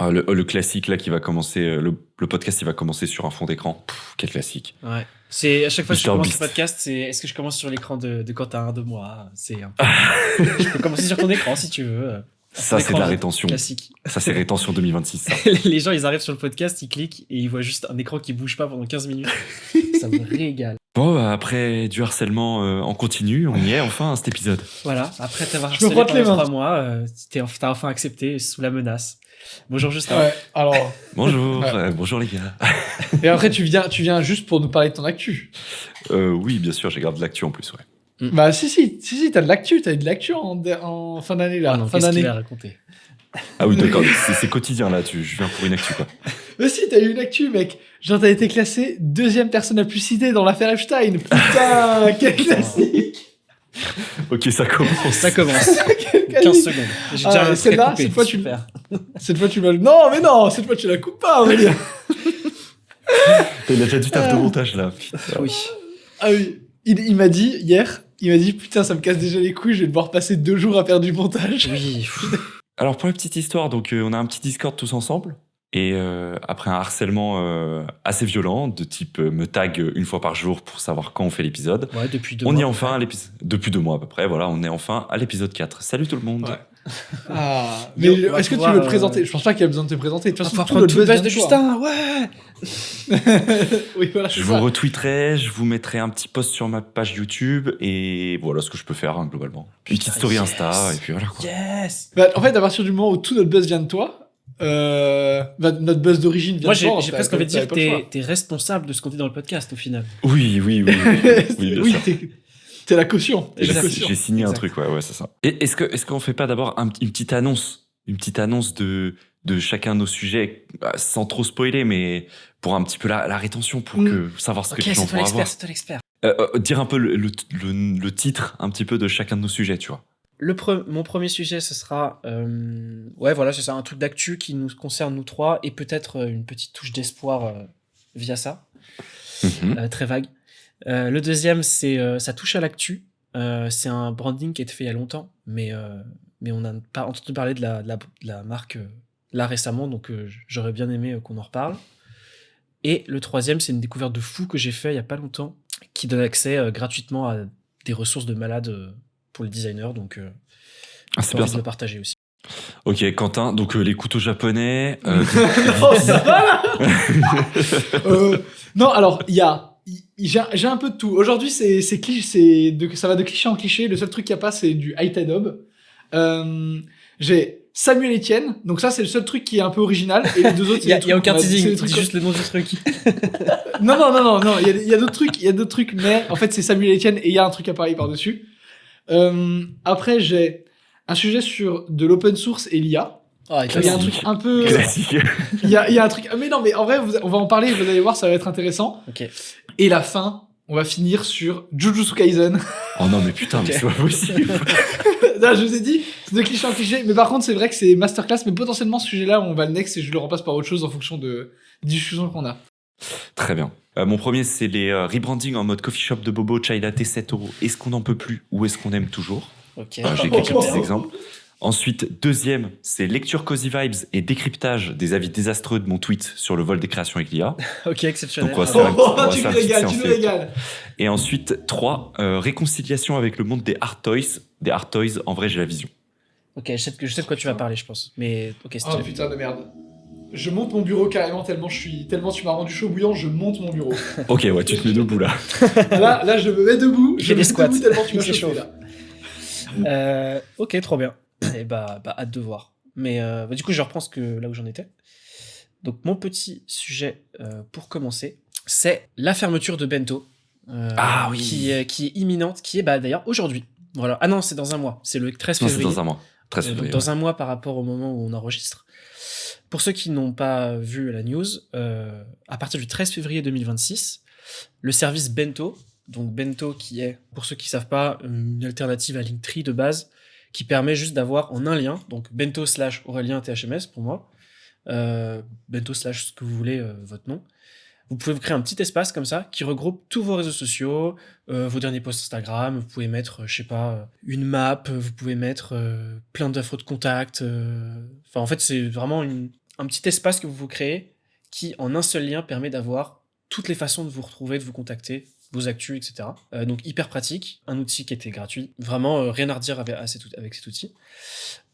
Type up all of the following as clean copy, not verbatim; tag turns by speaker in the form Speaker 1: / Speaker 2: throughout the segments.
Speaker 1: Ah, le classique là qui va commencer, le podcast il va commencer sur un fond d'écran. Quel classique.
Speaker 2: Ouais. C'est à chaque fois que je
Speaker 1: Mr.
Speaker 2: commence
Speaker 1: Beast.
Speaker 2: le podcast, c'est est-ce que je commence sur l'écran de Quentin, de moi. C'est un peu... Je peux commencer sur ton écran si tu veux.
Speaker 1: Ça, c'est de la rétention.
Speaker 2: Classique.
Speaker 1: Ça, c'est rétention 2026. Ça.
Speaker 2: Les gens, ils arrivent sur le podcast, ils cliquent et ils voient juste un écran qui bouge pas pendant 15 minutes. Ça me régale.
Speaker 1: Bon, bah, après du harcèlement en continu, on y est enfin à cet épisode.
Speaker 2: Voilà, après t'avoir
Speaker 3: Je me
Speaker 2: harcelé
Speaker 3: frotte les
Speaker 2: pendant
Speaker 3: mains.
Speaker 2: 3 mois, t'as enfin accepté sous la menace. Bonjour Justin.
Speaker 3: Ouais, alors.
Speaker 1: Bonjour,
Speaker 3: Ouais.
Speaker 1: bonjour les gars.
Speaker 3: Et après, tu viens juste pour nous parler de ton actu.
Speaker 1: Oui, bien sûr, j'ai gardé l'actu en plus, ouais.
Speaker 3: Bah, si, t'as de l'actu, en fin d'année, là.
Speaker 2: Ah non,
Speaker 3: fin
Speaker 2: qu'est-ce qu'il
Speaker 3: d'année.
Speaker 2: a raconté?
Speaker 1: Ah oui, d'accord, c'est quotidien là, je viens pour une actu quoi.
Speaker 3: Mais si, t'as eu une actu, mec. Genre, t'as été classé deuxième personne la plus citée dans l'affaire Epstein. Putain, quel classique.
Speaker 1: Ok, ça commence.
Speaker 2: Ça commence.
Speaker 3: Quel
Speaker 2: 15
Speaker 3: classique.
Speaker 2: secondes. J'ai
Speaker 3: Ah,
Speaker 2: déjà un
Speaker 3: celle-là,
Speaker 2: trait coupé.
Speaker 3: cette fois,
Speaker 2: Super.
Speaker 3: Cette fois, tu m'as... Non, cette fois, tu la coupes pas, Aurélien.
Speaker 1: Il a déjà du taf de montage là.
Speaker 2: Oui.
Speaker 3: Ah oui. Il m'a dit, hier, putain, ça me casse déjà les couilles, je vais devoir passer 2 jours à faire du montage.
Speaker 2: Oui.
Speaker 1: Alors pour la petite histoire, donc on a un petit Discord tous ensemble. Et après un harcèlement assez violent, de type me tag une fois par jour pour savoir quand on fait l'épisode,
Speaker 2: Ouais, depuis 2
Speaker 1: on
Speaker 2: mois.
Speaker 1: y est enfin à l'épisode. Depuis 2 mois à peu près, voilà, on est enfin à l'épisode 4. Salut tout le monde.
Speaker 3: Ouais. Ah,
Speaker 2: Mais
Speaker 3: mais
Speaker 2: on va
Speaker 3: est-ce que tu
Speaker 2: pouvoir,
Speaker 3: veux te présenter? Je pense pas qu'il y a besoin de te présenter. De toute
Speaker 2: On
Speaker 3: façon,
Speaker 2: va
Speaker 3: tout
Speaker 2: prendre
Speaker 3: le
Speaker 2: tout le buzz
Speaker 3: buzz
Speaker 2: de
Speaker 3: vient toi.
Speaker 2: Justin, ouais.
Speaker 3: Oui, voilà,
Speaker 1: Je
Speaker 3: c'est
Speaker 1: vous
Speaker 3: ça.
Speaker 1: retweeterai, je vous mettrai un petit post sur ma page YouTube et voilà ce que je peux faire globalement. Une petite story
Speaker 2: yes.
Speaker 1: Insta et puis voilà quoi.
Speaker 2: Yes.
Speaker 3: Bah, en fait, à partir du moment où tout notre buzz vient de toi, notre buzz d'origine vient
Speaker 2: Moi,
Speaker 3: de toi.
Speaker 2: j'ai presque envie de dire que
Speaker 3: t'avais pas le
Speaker 2: t'es responsable de ce qu'on dit dans le podcast au final.
Speaker 1: Oui,
Speaker 3: choix.
Speaker 1: bien
Speaker 3: Oui,
Speaker 1: sûr.
Speaker 3: t'es la caution. T'es la
Speaker 2: Exact.
Speaker 3: caution.
Speaker 1: J'ai signé un
Speaker 2: Exact.
Speaker 1: truc, ouais, c'est ça. Et est-ce qu'on fait pas d'abord une petite annonce de chacun de nos sujets, sans trop spoiler, mais pour un petit peu la rétention, pour savoir ce que
Speaker 2: Ok,
Speaker 1: les gens
Speaker 2: c'est toi
Speaker 1: vont avoir.
Speaker 2: l'expert, c'est toi l'expert.
Speaker 1: Dire un peu le titre un petit peu de chacun de nos sujets, tu vois.
Speaker 2: Mon premier sujet, ce sera, ouais, voilà, c'est ça, un truc d'actu qui nous concerne nous trois et peut-être une petite touche d'espoir via ça, très vague. Le deuxième, c'est ça touche à l'actu. C'est un branding qui a été fait il y a longtemps, mais on n'a pas entendu parler de la marque là récemment, donc j'aurais bien aimé qu'on en reparle. Et le troisième, c'est une découverte de fou que j'ai fait il y a pas longtemps, qui donne accès gratuitement à des ressources de malades pour les designers, donc
Speaker 1: C'est
Speaker 2: j'ai
Speaker 1: bien
Speaker 2: envie de
Speaker 1: ça.
Speaker 2: le partager aussi.
Speaker 1: Ok, Quentin, donc les couteaux japonais.
Speaker 3: Oh, ça va là Non, alors, j'ai un peu de tout. Aujourd'hui, ça va de cliché en cliché. Le seul truc qu'il n'y a pas, c'est du High Tide Hub. J'ai Samuel Etienne, donc ça, c'est le seul truc qui est un peu original. Et les deux autres,
Speaker 2: Il y a aucun
Speaker 3: c'est
Speaker 2: teasing,
Speaker 3: les
Speaker 2: c'est
Speaker 3: trucs
Speaker 2: juste le nom du truc.
Speaker 3: Non, il y a d'autres trucs, mais en fait, c'est Samuel Etienne et il y a un truc à parler par-dessus. Après, j'ai un sujet sur de l'open source et l'IA.
Speaker 2: Ah,
Speaker 3: Il y a un truc un peu...
Speaker 1: Classique.
Speaker 3: Il y a un truc... Mais non, mais en vrai, on va en parler, vous allez voir, ça va être intéressant.
Speaker 2: Ok.
Speaker 3: Et la fin, on va finir sur Jujutsu Kaisen.
Speaker 1: Oh non, mais putain, mais c'est pas possible.
Speaker 3: Là, je vous ai dit, c'est de cliché en cliché. Mais par contre, c'est vrai que c'est masterclass, mais potentiellement, ce sujet-là, on va le next et je le remplace par autre chose en fonction des discussions qu'on a.
Speaker 1: Très bien. Mon premier, c'est les rebranding en mode coffee shop de Bobo, chai latte 7 €. Est-ce qu'on n'en peut plus ou est-ce qu'on aime toujours?
Speaker 2: Ok.
Speaker 1: J'ai quelques petits exemples. Ensuite, deuxième, c'est lecture cozy vibes et décryptage des avis désastreux de mon tweet sur le vol des créations avec l'IA.
Speaker 2: Ok, exceptionnel.
Speaker 1: Donc, on va se faire on va
Speaker 3: Tu
Speaker 1: se
Speaker 3: nous
Speaker 1: faire une petite
Speaker 3: régales,
Speaker 1: séance
Speaker 3: tu nous
Speaker 1: lecture.
Speaker 3: régales.
Speaker 1: Et ensuite, 3, réconciliation avec le monde des hard toys. Des hard toys, en vrai, j'ai la vision.
Speaker 2: Ok, je sais de quoi tu vas parler, je pense. Mais ok, c'est
Speaker 3: Oh putain de merde. Je monte mon bureau carrément tellement tu m'as rendu chaud bouillant, je monte mon bureau.
Speaker 1: Ok, ouais, tu te mets debout là.
Speaker 3: Là, je me mets debout.
Speaker 2: Il
Speaker 3: Je
Speaker 2: fait
Speaker 3: me
Speaker 2: des
Speaker 3: mets
Speaker 2: squats.
Speaker 3: debout tellement tu m'as
Speaker 2: Il
Speaker 3: chauffé
Speaker 2: s'échauffe.
Speaker 3: là.
Speaker 2: Ok, trop bien. Et bah, hâte de voir. Mais du coup, je reprends là où j'en étais. Donc, mon petit sujet pour commencer, c'est la fermeture de Bento.
Speaker 1: Ah oui.
Speaker 2: Qui est imminente, qui est d'ailleurs aujourd'hui. Voilà. Ah non, c'est dans un mois. C'est le 13
Speaker 1: Non, c'est
Speaker 2: février.
Speaker 1: dans un mois. 13
Speaker 2: Donc,
Speaker 1: février.
Speaker 2: dans un mois par rapport au moment où on enregistre. Pour ceux qui n'ont pas vu la news, à partir du 13 février 2026, le service Bento, donc Bento qui est, pour ceux qui ne savent pas, une alternative à Linktree de base, qui permet juste d'avoir en un lien, donc Bento / Aurélien THMS pour moi, Bento / ce que vous voulez, votre nom. Vous pouvez vous créer un petit espace comme ça qui regroupe tous vos réseaux sociaux, vos derniers posts Instagram. Vous pouvez mettre, je sais pas, une map. Vous pouvez mettre plein d'infos de contact. Enfin, en fait, c'est vraiment un petit espace que vous vous créez qui, en un seul lien, permet d'avoir toutes les façons de vous retrouver, de vous contacter, vos actus, etc. Donc hyper pratique, un outil qui était gratuit. Vraiment, rien à redire avec cet outil.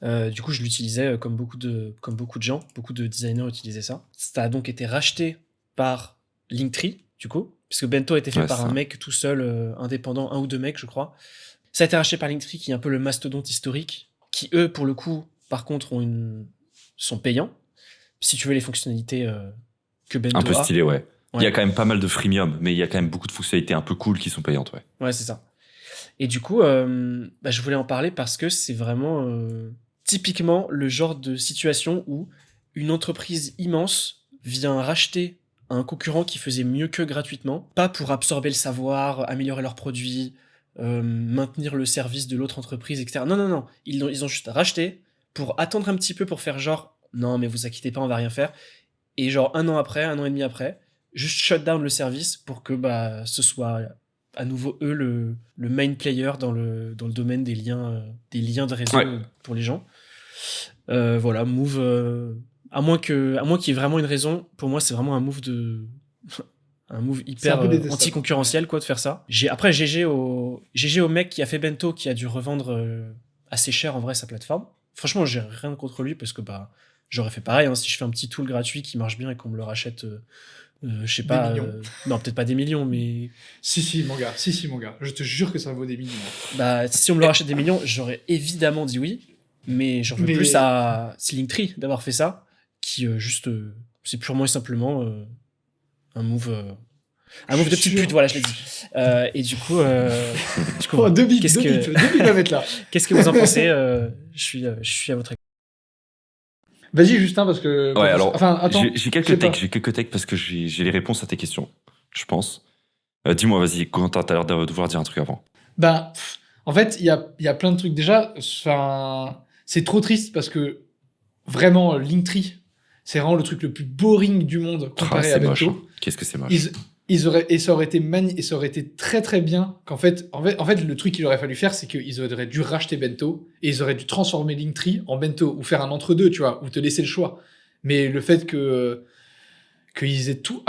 Speaker 2: Du coup, je l'utilisais comme beaucoup de gens, beaucoup de designers utilisaient ça. Ça a donc été racheté par Linktree, du coup, puisque Bento a été fait par un mec tout seul, indépendant, un ou deux mecs, je crois. Ça a été racheté par Linktree, qui est un peu le mastodonte historique, qui eux, pour le coup, par contre, sont payants. Si tu veux les fonctionnalités que Bento a.
Speaker 1: Un peu stylé, ouais. Il y a quand même pas mal de freemium, mais il y a quand même beaucoup de fonctionnalités un peu cool qui sont payantes, ouais.
Speaker 2: Ouais, c'est ça. Et du coup, je voulais en parler parce que c'est vraiment typiquement le genre de situation où une entreprise immense vient racheter un concurrent qui faisait mieux qu'eux gratuitement, pas pour absorber le savoir, améliorer leurs produits, maintenir le service de l'autre entreprise, etc. Non. Ils ont juste racheté pour attendre un petit peu pour faire genre, non, mais vous inquiétez pas, on va rien faire. Et genre un an et demi après, juste shut down le service pour que ce soit à nouveau eux le main player dans le domaine des liens de réseau pour les gens. Voilà, move. À moins qu'il y ait vraiment une raison, pour moi c'est vraiment un move hyper anti-concurrentiel quoi de faire ça. Après GG au mec qui a fait Bento, qui a dû revendre assez cher en vrai sa plateforme. Franchement, j'ai rien contre lui parce que j'aurais fait pareil si je fais un petit tool gratuit qui marche bien et qu'on me le rachète. Je sais pas. Non, peut-être pas des millions, mais.
Speaker 3: Si, mon gars. Je te jure que ça vaut des millions.
Speaker 2: Si on me le rachète des millions, j'aurais évidemment dit oui. Mais j'en veux plus à Linktree d'avoir fait ça. Qui c'est purement et simplement un move. Un move de petite pute, voilà, je l'ai dit. Et du coup.
Speaker 3: Deux bits à mettre là.
Speaker 2: Qu'est-ce que vous en pensez je suis à votre écoute.
Speaker 3: Vas-y, Justin, parce que.
Speaker 1: Ouais, alors.
Speaker 3: Attends.
Speaker 1: J'ai quelques techs parce que j'ai les réponses à tes questions, je pense. Dis-moi, vas-y, Quentin, t'as l'air de devoir dire un truc avant.
Speaker 3: En fait, il y a plein de trucs. Déjà, c'est trop triste parce que vraiment, Linktree, c'est vraiment le truc le plus boring du monde comparé à Bento.
Speaker 1: Moche, hein. Qu'est-ce que c'est moche.
Speaker 3: Ça aurait été très très bien qu'en fait, le truc qu'il aurait fallu faire, c'est qu'ils auraient dû racheter Bento et ils auraient dû transformer Linktree en Bento ou faire un entre-deux, tu vois, ou te laisser le choix. Mais le fait qu'ils aient tout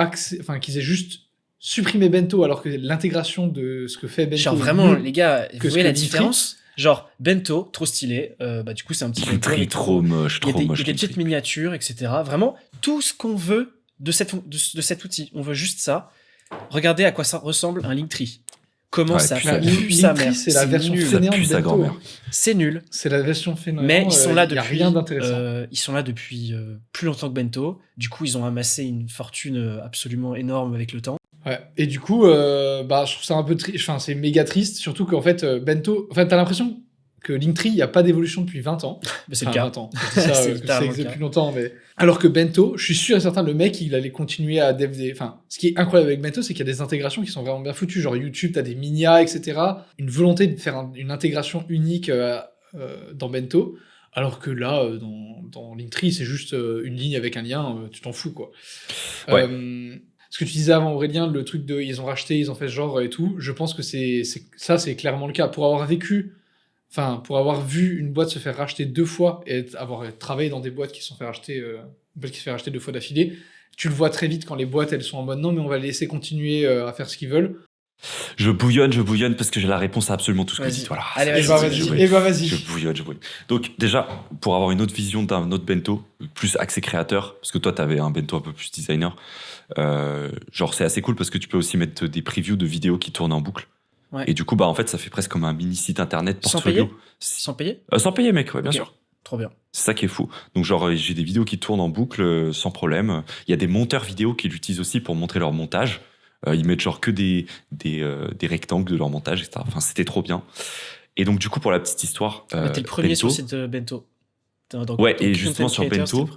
Speaker 3: qu'ils aient juste supprimé Bento alors que l'intégration de ce que fait Bento.
Speaker 2: Genre vraiment, les gars, vous voyez la différence ? Genre, Bento, trop stylé. Du coup, c'est un petit
Speaker 1: Linktree, trop moche.
Speaker 2: Il y a des petites miniatures, etc. Vraiment, tout ce qu'on veut de cet outil. On veut juste ça. Regardez à quoi ça ressemble un Linktree. Comment ça pue sa mère.
Speaker 3: C'est la version fainéante de Bento.
Speaker 2: C'est nul.
Speaker 3: C'est la version fainéante.
Speaker 2: Mais ils sont là depuis.
Speaker 3: Rien d'intéressant.
Speaker 2: Ils sont là depuis plus longtemps que Bento. Du coup, ils ont amassé une fortune absolument énorme avec le temps.
Speaker 3: Ouais. Et du coup, je trouve ça un peu triste. Enfin, c'est méga triste, surtout qu'en fait, Bento. Enfin, t'as l'impression que Linktree, il n'y a pas d'évolution depuis 20 ans.
Speaker 2: C'est le cas.
Speaker 3: 20 ans. C'est depuis longtemps, mais. Alors que Bento, je suis sûr et certain, le mec, il allait continuer à dev. Enfin, ce qui est incroyable avec Bento, c'est qu'il y a des intégrations qui sont vraiment bien foutues. Genre YouTube, t'as des Minia, etc. Une volonté de faire une intégration unique dans Bento. Alors que là, dans Linktree, c'est juste une ligne avec un lien, tu t'en fous, quoi.
Speaker 1: Ouais.
Speaker 3: Ce que tu disais avant, Aurélien, le truc de ils ont racheté, ils ont fait ce genre et tout, je pense que c'est clairement le cas. Pour avoir vu une boîte se faire racheter 2 fois et avoir travaillé dans des boîtes qui se fait racheter 2 fois d'affilée, tu le vois très vite quand les boîtes elles sont en mode non mais on va les laisser continuer à faire ce qu'ils veulent.
Speaker 1: Je bouillonne parce que j'ai la réponse à absolument tout ce que tu dis. Voilà.
Speaker 2: Allez,
Speaker 3: vas-y.
Speaker 1: Je bouillonne. Donc déjà, pour avoir une autre vision d'un autre Bento, plus axé créateur, parce que toi t'avais un Bento un peu plus designer, genre c'est assez cool parce que tu peux aussi mettre des previews de vidéos qui tournent en boucle.
Speaker 2: Ouais.
Speaker 1: Et du coup, en fait, ça fait presque comme un mini site internet portfolio.
Speaker 2: Sans payer
Speaker 1: Sans payer, mec, ouais, bien sûr.
Speaker 2: Trop bien.
Speaker 1: C'est ça qui est fou. Donc, genre, j'ai des vidéos qui tournent en boucle sans problème. Il y a des monteurs vidéo qui l'utilisent aussi pour montrer leur montage. Ils mettent genre que des rectangles de leur montage, etc. Enfin, c'était trop bien. Et donc, du coup, pour la petite histoire.
Speaker 2: T'es le premier sur le site Bento.
Speaker 1: Et justement, sur Bento,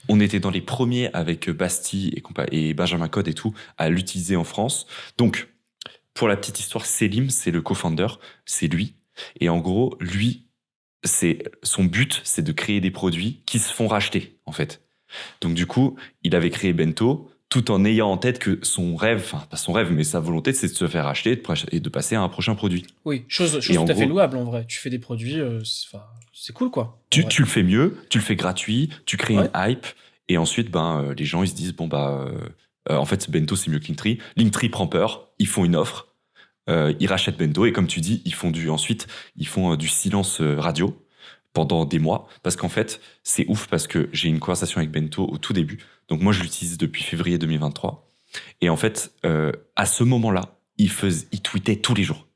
Speaker 1: on était dans les premiers avec Basti et Benjamin Code et tout à l'utiliser en France. Donc, pour la petite histoire, Selim, c'est le co-founder, c'est lui. Et en gros, lui, son but, c'est de créer des produits qui se font racheter, en fait. Donc du coup, il avait créé Bento, tout en ayant en tête que son rêve, enfin pas son rêve, mais sa volonté, c'est de se faire racheter et de passer à un prochain produit.
Speaker 2: Oui, chose tout à fait louable en vrai. Tu fais des produits, c'est cool quoi.
Speaker 1: Tu le fais mieux, tu le fais gratuit, tu crées une hype, Et ensuite, les gens, ils se disent, en fait, Bento, c'est mieux que Linktree. Linktree prend peur, ils font une offre, ils rachètent Bento, et comme tu dis, ensuite, ils font du silence radio pendant des mois, parce qu'en fait, c'est ouf, parce que j'ai une conversation avec Bento au tout début. Donc moi, je l'utilise depuis février 2023. Et en fait, à ce moment-là, il tweetait tous les jours.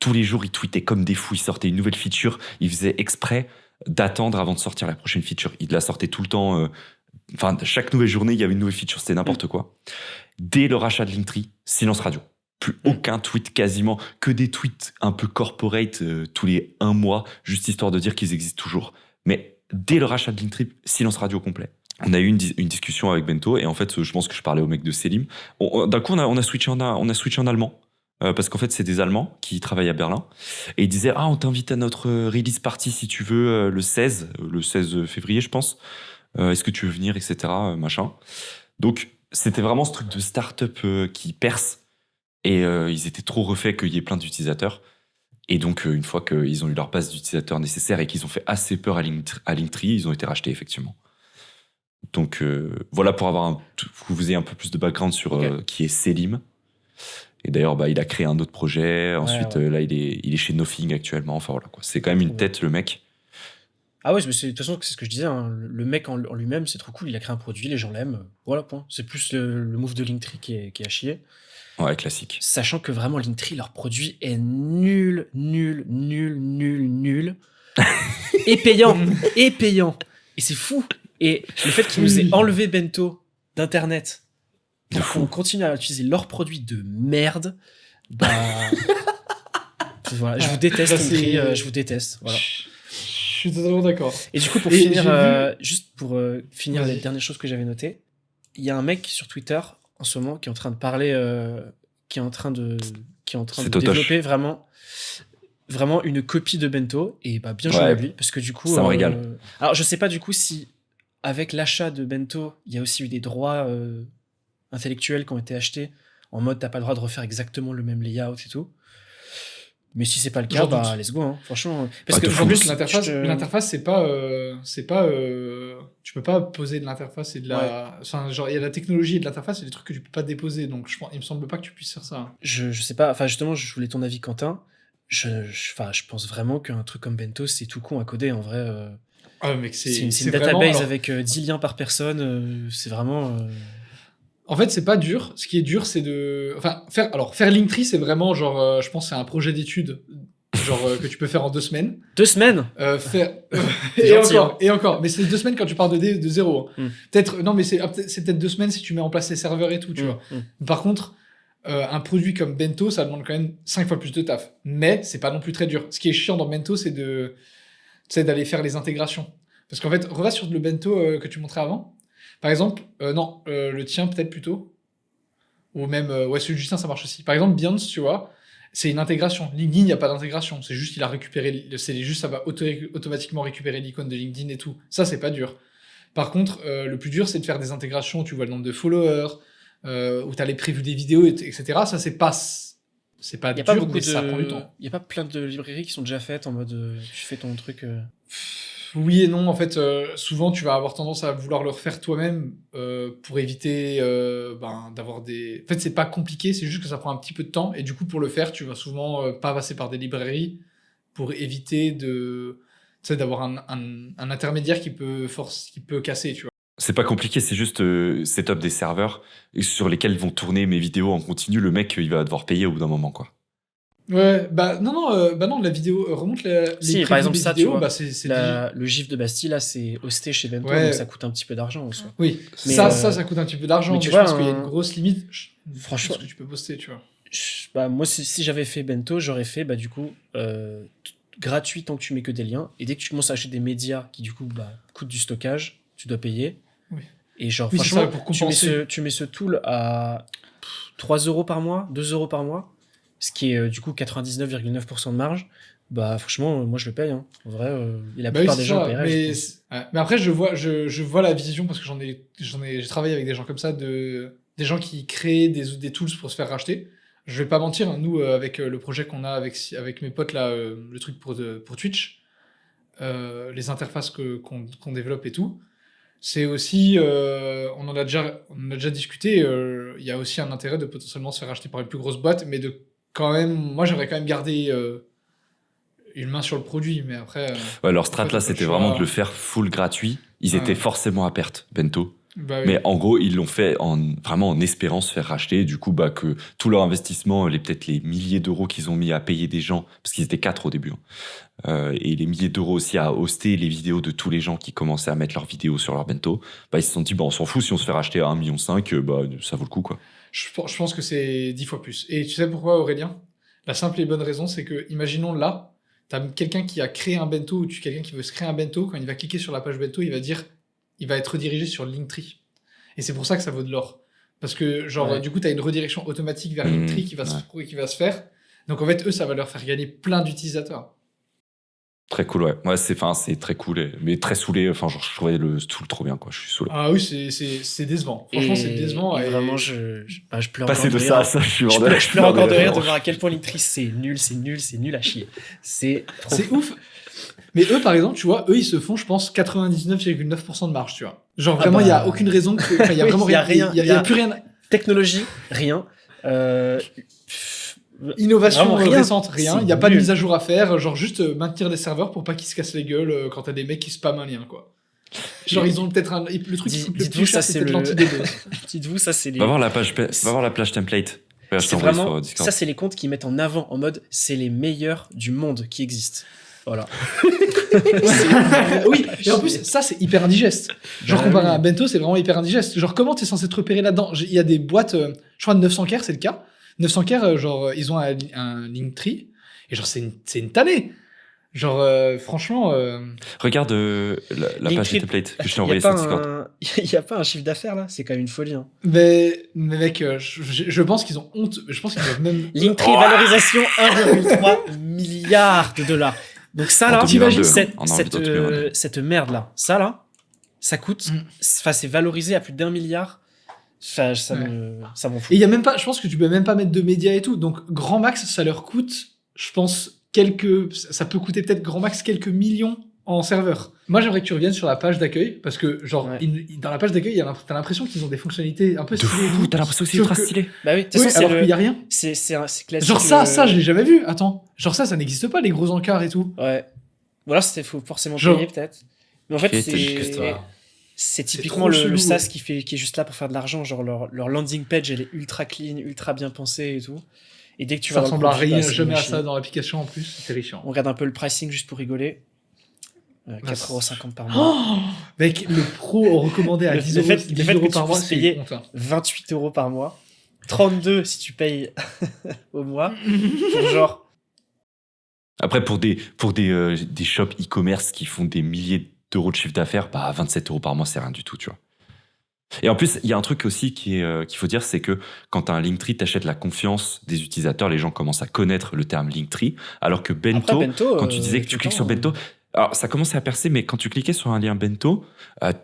Speaker 1: Tous les jours, il tweetait comme des fous. Il sortait une nouvelle feature. Il faisait exprès d'attendre avant de sortir la prochaine feature. Il la sortait tout le temps. Chaque nouvelle journée, il y avait une nouvelle feature. C'était n'importe quoi. Dès le rachat de Linktree, silence radio. Plus aucun tweet quasiment. Que des tweets un peu corporate tous les 1 mois, juste histoire de dire qu'ils existent toujours. Mais dès le rachat de Linktree, silence radio complet. On a eu une discussion avec Bento, et en fait, je pense que je parlais au mec de Selim. D'un coup, on a switché en allemand. Parce qu'en fait, c'est des Allemands qui travaillent à Berlin. Et ils disaient, on t'invite à notre release party si tu veux, le 16 février, je pense. Est-ce que tu veux venir, etc. Machin. Donc, c'était vraiment ce truc de start-up qui perce. Et ils étaient trop refaits qu'il y ait plein d'utilisateurs. Et donc, une fois qu'ils ont eu leur base d'utilisateurs nécessaire et qu'ils ont fait assez peur à Linktree, ils ont été rachetés, effectivement. Donc, voilà pour que vous ayez un peu plus de background sur qui est Selim. Et d'ailleurs, il a créé un autre projet. Ensuite, là, il est chez Nothing actuellement. Enfin, voilà, quoi. C'est quand même une tête, le mec.
Speaker 2: Ah ouais, mais de toute façon, c'est ce que je disais. Hein. Le mec en lui-même, c'est trop cool. Il a créé un produit, les gens l'aiment. Voilà, point. C'est plus le move de Linktree qui est à chier.
Speaker 1: Ouais, classique.
Speaker 2: Sachant que vraiment, Linktree, leur produit est nul. Et payant. Et c'est fou. Et le fait qu'ils nous aient enlevé Bento d'Internet pour qu'on continue à utiliser leurs produits de merde, voilà, je vous déteste, Linktree, je vous déteste. Voilà.
Speaker 3: Je suis totalement d'accord.
Speaker 2: Et du coup, pour finir, juste pour finir les dernières choses que j'avais notées, il y a un mec sur Twitter en ce moment qui est en train de parler, qui est en train de développer vraiment une copie de Bento, et bien joué à lui, parce que du coup,
Speaker 1: ça me régale.
Speaker 2: Alors je sais pas du coup si avec l'achat de Bento, il y a aussi eu des droits intellectuels qui ont été achetés en mode t'as pas le droit de refaire exactement le même layout et tout. Mais si c'est pas le cas, let's go, hein, franchement. Parce que
Speaker 3: en plus, l'interface, c'est pas, tu peux pas poser de l'interface et de la, enfin, genre, il y a la technologie et de l'interface, et des trucs que tu peux pas déposer, donc il me semble pas que tu puisses faire ça.
Speaker 2: Je sais pas, enfin, justement, je voulais ton avis, Quentin. Je pense vraiment qu'un truc comme Bento, c'est tout con à coder, en vrai.
Speaker 3: Mec,
Speaker 2: c'est une database avec 10 liens par personne, c'est vraiment.
Speaker 3: En fait, c'est pas dur. Ce qui est dur, c'est de... faire Linktree, c'est vraiment, genre, je pense que c'est un projet d'étude, genre, que tu peux faire en 2 semaines.
Speaker 2: 2 semaines
Speaker 3: et encore. Mais c'est 2 semaines quand tu pars de zéro. Peut-être, non, mais c'est peut-être 2 semaines si tu mets en place les serveurs et tout, tu vois. Par contre, un produit comme Bento, ça demande quand même 5 fois plus de taf. Mais c'est pas non plus très dur. Ce qui est chiant dans Bento, c'est d'aller faire les intégrations. Parce qu'en fait, reviens sur le Bento que tu montrais avant. Par exemple, le tien peut-être plutôt. Ou même, celui de Justin, ça marche aussi. Par exemple, Beyoncé, tu vois, c'est une intégration. LinkedIn, il n'y a pas d'intégration. C'est juste qu'il a récupéré, ça va automatiquement récupérer l'icône de LinkedIn et tout. Ça, c'est pas dur. Par contre, le plus dur, c'est de faire des intégrations. Tu vois le nombre de followers, où tu as les prévus des vidéos, etc. Ça, c'est pas dur, mais ça prend du temps.
Speaker 2: Il n'y a pas plein de librairies qui sont déjà faites en mode tu fais ton truc.
Speaker 3: Oui et non, en fait, souvent tu vas avoir tendance à vouloir le refaire toi-même pour éviter d'avoir des... En fait, c'est pas compliqué, c'est juste que ça prend un petit peu de temps, et du coup, pour le faire, tu vas souvent pas passer par des librairies pour éviter d'avoir un intermédiaire qui peut casser, tu vois.
Speaker 1: C'est pas compliqué, c'est juste setup des serveurs sur lesquels vont tourner mes vidéos en continu. Le mec, il va devoir payer au bout d'un moment, quoi.
Speaker 3: Ouais, non, la vidéo remonte
Speaker 2: si, par exemple, ça,
Speaker 3: vidéos,
Speaker 2: tu vois, le GIF de Bastille, là, c'est hosté chez Bento, donc ça coûte un petit peu d'argent, en soi.
Speaker 3: Oui, mais ça coûte un petit peu d'argent, mais je pense qu'il y a une grosse limite. Franchement, ce que tu peux poster, tu vois.
Speaker 2: Moi, si j'avais fait Bento, j'aurais fait, du coup, gratuit tant que tu mets que des liens, et dès que tu commences à acheter des médias qui, du coup, coûtent du stockage, tu dois payer. Oui. Et genre, franchement, tu mets ce tool à 3 € par mois, 2 € par mois, ce qui est du coup 99,9% de marge, franchement, moi je le paye. Hein. En vrai, la plupart des gens paieraient.
Speaker 3: Mais après, je vois la vision, parce que j'ai travaillé avec des gens comme ça, des gens qui créent des tools pour se faire racheter. Je vais pas mentir, hein, nous, avec le projet qu'on a avec mes potes, là, le truc pour Twitch, les interfaces qu'on développe et tout, c'est aussi, on en a déjà discuté, il y a aussi un intérêt de potentiellement se faire acheter par une plus grosse boîte, mais moi j'aimerais quand même garder une main sur le produit, mais après...
Speaker 1: leur strat là, c'était vraiment de le faire full gratuit. Ils étaient forcément à perte, Bento.
Speaker 3: Bah, oui.
Speaker 1: Mais en gros, ils l'ont fait vraiment en espérant se faire racheter. Du coup, que tout leur investissement, peut-être les milliers d'euros qu'ils ont mis à payer des gens, parce qu'ils étaient 4 au début, et les milliers d'euros aussi à hoster les vidéos de tous les gens qui commençaient à mettre leurs vidéos sur leur Bento, ils se sont dit, on s'en fout, si on se fait racheter à 1,5 million, ça vaut le coup, quoi.
Speaker 3: Je pense que c'est 10 fois plus. Et tu sais pourquoi, Aurélien ? La simple et bonne raison, c'est que, imaginons là, t'as quelqu'un qui a créé un bento, ou quelqu'un qui veut se créer un bento, quand il va cliquer sur la page bento, il va être redirigé sur Linktree. Et c'est pour ça que ça vaut de l'or. Parce que, du coup, t'as une redirection automatique vers Linktree qui va se faire. Donc, en fait, eux, ça va leur faire gagner plein d'utilisateurs.
Speaker 1: Très cool, ouais. Ouais, c'est très cool, mais très saoulé. Enfin, je trouvais le tool trop bien, quoi. Je suis saoulé.
Speaker 3: Ah oui, c'est décevant. Franchement, c'est décevant.
Speaker 2: Et vraiment, je pleure
Speaker 1: Passer de ça à ça, je
Speaker 2: pleure encore de rire de voir à quel point Linktree, c'est nul à chier. C'est
Speaker 3: ouf. Mais eux, par exemple, tu vois, eux, ils se font, je pense, 99,9% de marge, tu vois. Genre, vraiment, il n'y a aucune raison. Il y a vraiment rien. Il n'y a plus rien.
Speaker 2: Technologie, rien.
Speaker 3: Innovation récente, rien. Il n'y a pas de mise à jour à faire. Genre, juste maintenir les serveurs pour pas qu'ils se cassent les gueules quand t'as des mecs qui spamment un lien, quoi. Genre, ils ont peut-être le truc qui coûte le plus cher, c'est peut-être l'anti-DDoS.
Speaker 2: Dites-vous, ça, c'est les...
Speaker 1: Va voir la plage template.
Speaker 2: C'est vraiment... Ça, c'est les comptes qui mettent en avant, en mode, c'est les meilleurs du monde qui existent. Voilà.
Speaker 3: Oui, et en plus, ça, c'est hyper indigeste. Genre, comparé à Bento, c'est vraiment hyper indigeste. Genre, comment t'es censé te repérer là-dedans ? Il y a des boîtes, je crois, de 900K, c'est le cas. 900K, genre, ils ont un Linktree, et genre, c'est une tannée. Genre, franchement...
Speaker 1: Regarde la page de template que je t'ai envoyée sur Discord.
Speaker 2: Il n'y a pas un chiffre d'affaires, là ? C'est quand même une folie. Hein.
Speaker 3: Mais mec, je pense qu'ils ont honte. Je pense qu'ils doivent même...
Speaker 2: Linktree, valorisation 1,3 milliard de dollars. Donc ça, là, cette merde-là, ça coûte... Enfin, c'est valorisé à plus d'1 milliard. Ça m'en fout.
Speaker 3: Et il y a même pas... Je pense que tu peux même pas mettre de médias et tout. Donc, grand max, ça leur coûte, je pense... ça peut coûter peut-être grand max quelques millions en serveur. Moi, j'aimerais que tu reviennes sur la page d'accueil, parce que, genre, dans la page d'accueil, t'as l'impression qu'ils ont des fonctionnalités un peu stylées.
Speaker 1: De fou, t'as l'impression que c'est ultra stylé.
Speaker 2: Bah oui,
Speaker 3: alors qu'il y a rien.
Speaker 2: C'est classique.
Speaker 3: Genre ça, je l'ai jamais vu. Attends. Genre ça n'existe pas, les gros encarts et tout.
Speaker 2: Ouais. Voilà, faut forcément payer, peut-être. Mais en fait, c'est typiquement le SaaS qui est juste là pour faire de l'argent. Genre, leur landing page, elle est ultra clean, ultra bien pensée et tout. Et dès que tu
Speaker 3: ça ressemble à rien, jamais à ça dans l'application en plus, c'est terrifiant.
Speaker 2: On regarde un peu le pricing juste pour rigoler. 4,50€ par mois.
Speaker 3: Oh mec, le pro recommandé à 10 euros par mois, c'est
Speaker 2: payer 28€ par mois. 32 si tu payes au mois. Pour genre.
Speaker 1: Après, pour des shops e-commerce qui font des milliers d'euros de chiffre d'affaires, 27€ par mois, c'est rien du tout, tu vois. Et en plus, il y a un truc aussi qu'il faut dire, c'est que quand tu as un Linktree, tu achètes la confiance des utilisateurs, les gens commencent à connaître le terme Linktree, alors que Bento, quand tu disais que tu cliques sur Bento, alors ça commençait à percer, mais quand tu cliquais sur un lien Bento,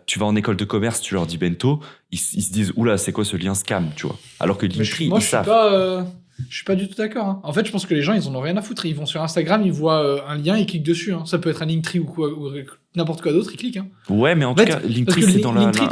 Speaker 1: tu vas en école de commerce, tu leur dis Bento, ils se disent, oula, c'est quoi ce lien scam, tu vois. Alors que Linktree, ils savent.
Speaker 3: Je suis pas du tout d'accord. Hein. En fait, je pense que les gens, ils en ont rien à foutre. Ils vont sur Instagram, ils voient un lien, ils cliquent dessus. Hein. Ça peut être un Linktree ou n'importe quoi d'autre, ils cliquent. Hein.
Speaker 1: Ouais, mais en tout cas, Linktree, c'est dans
Speaker 3: Linktree,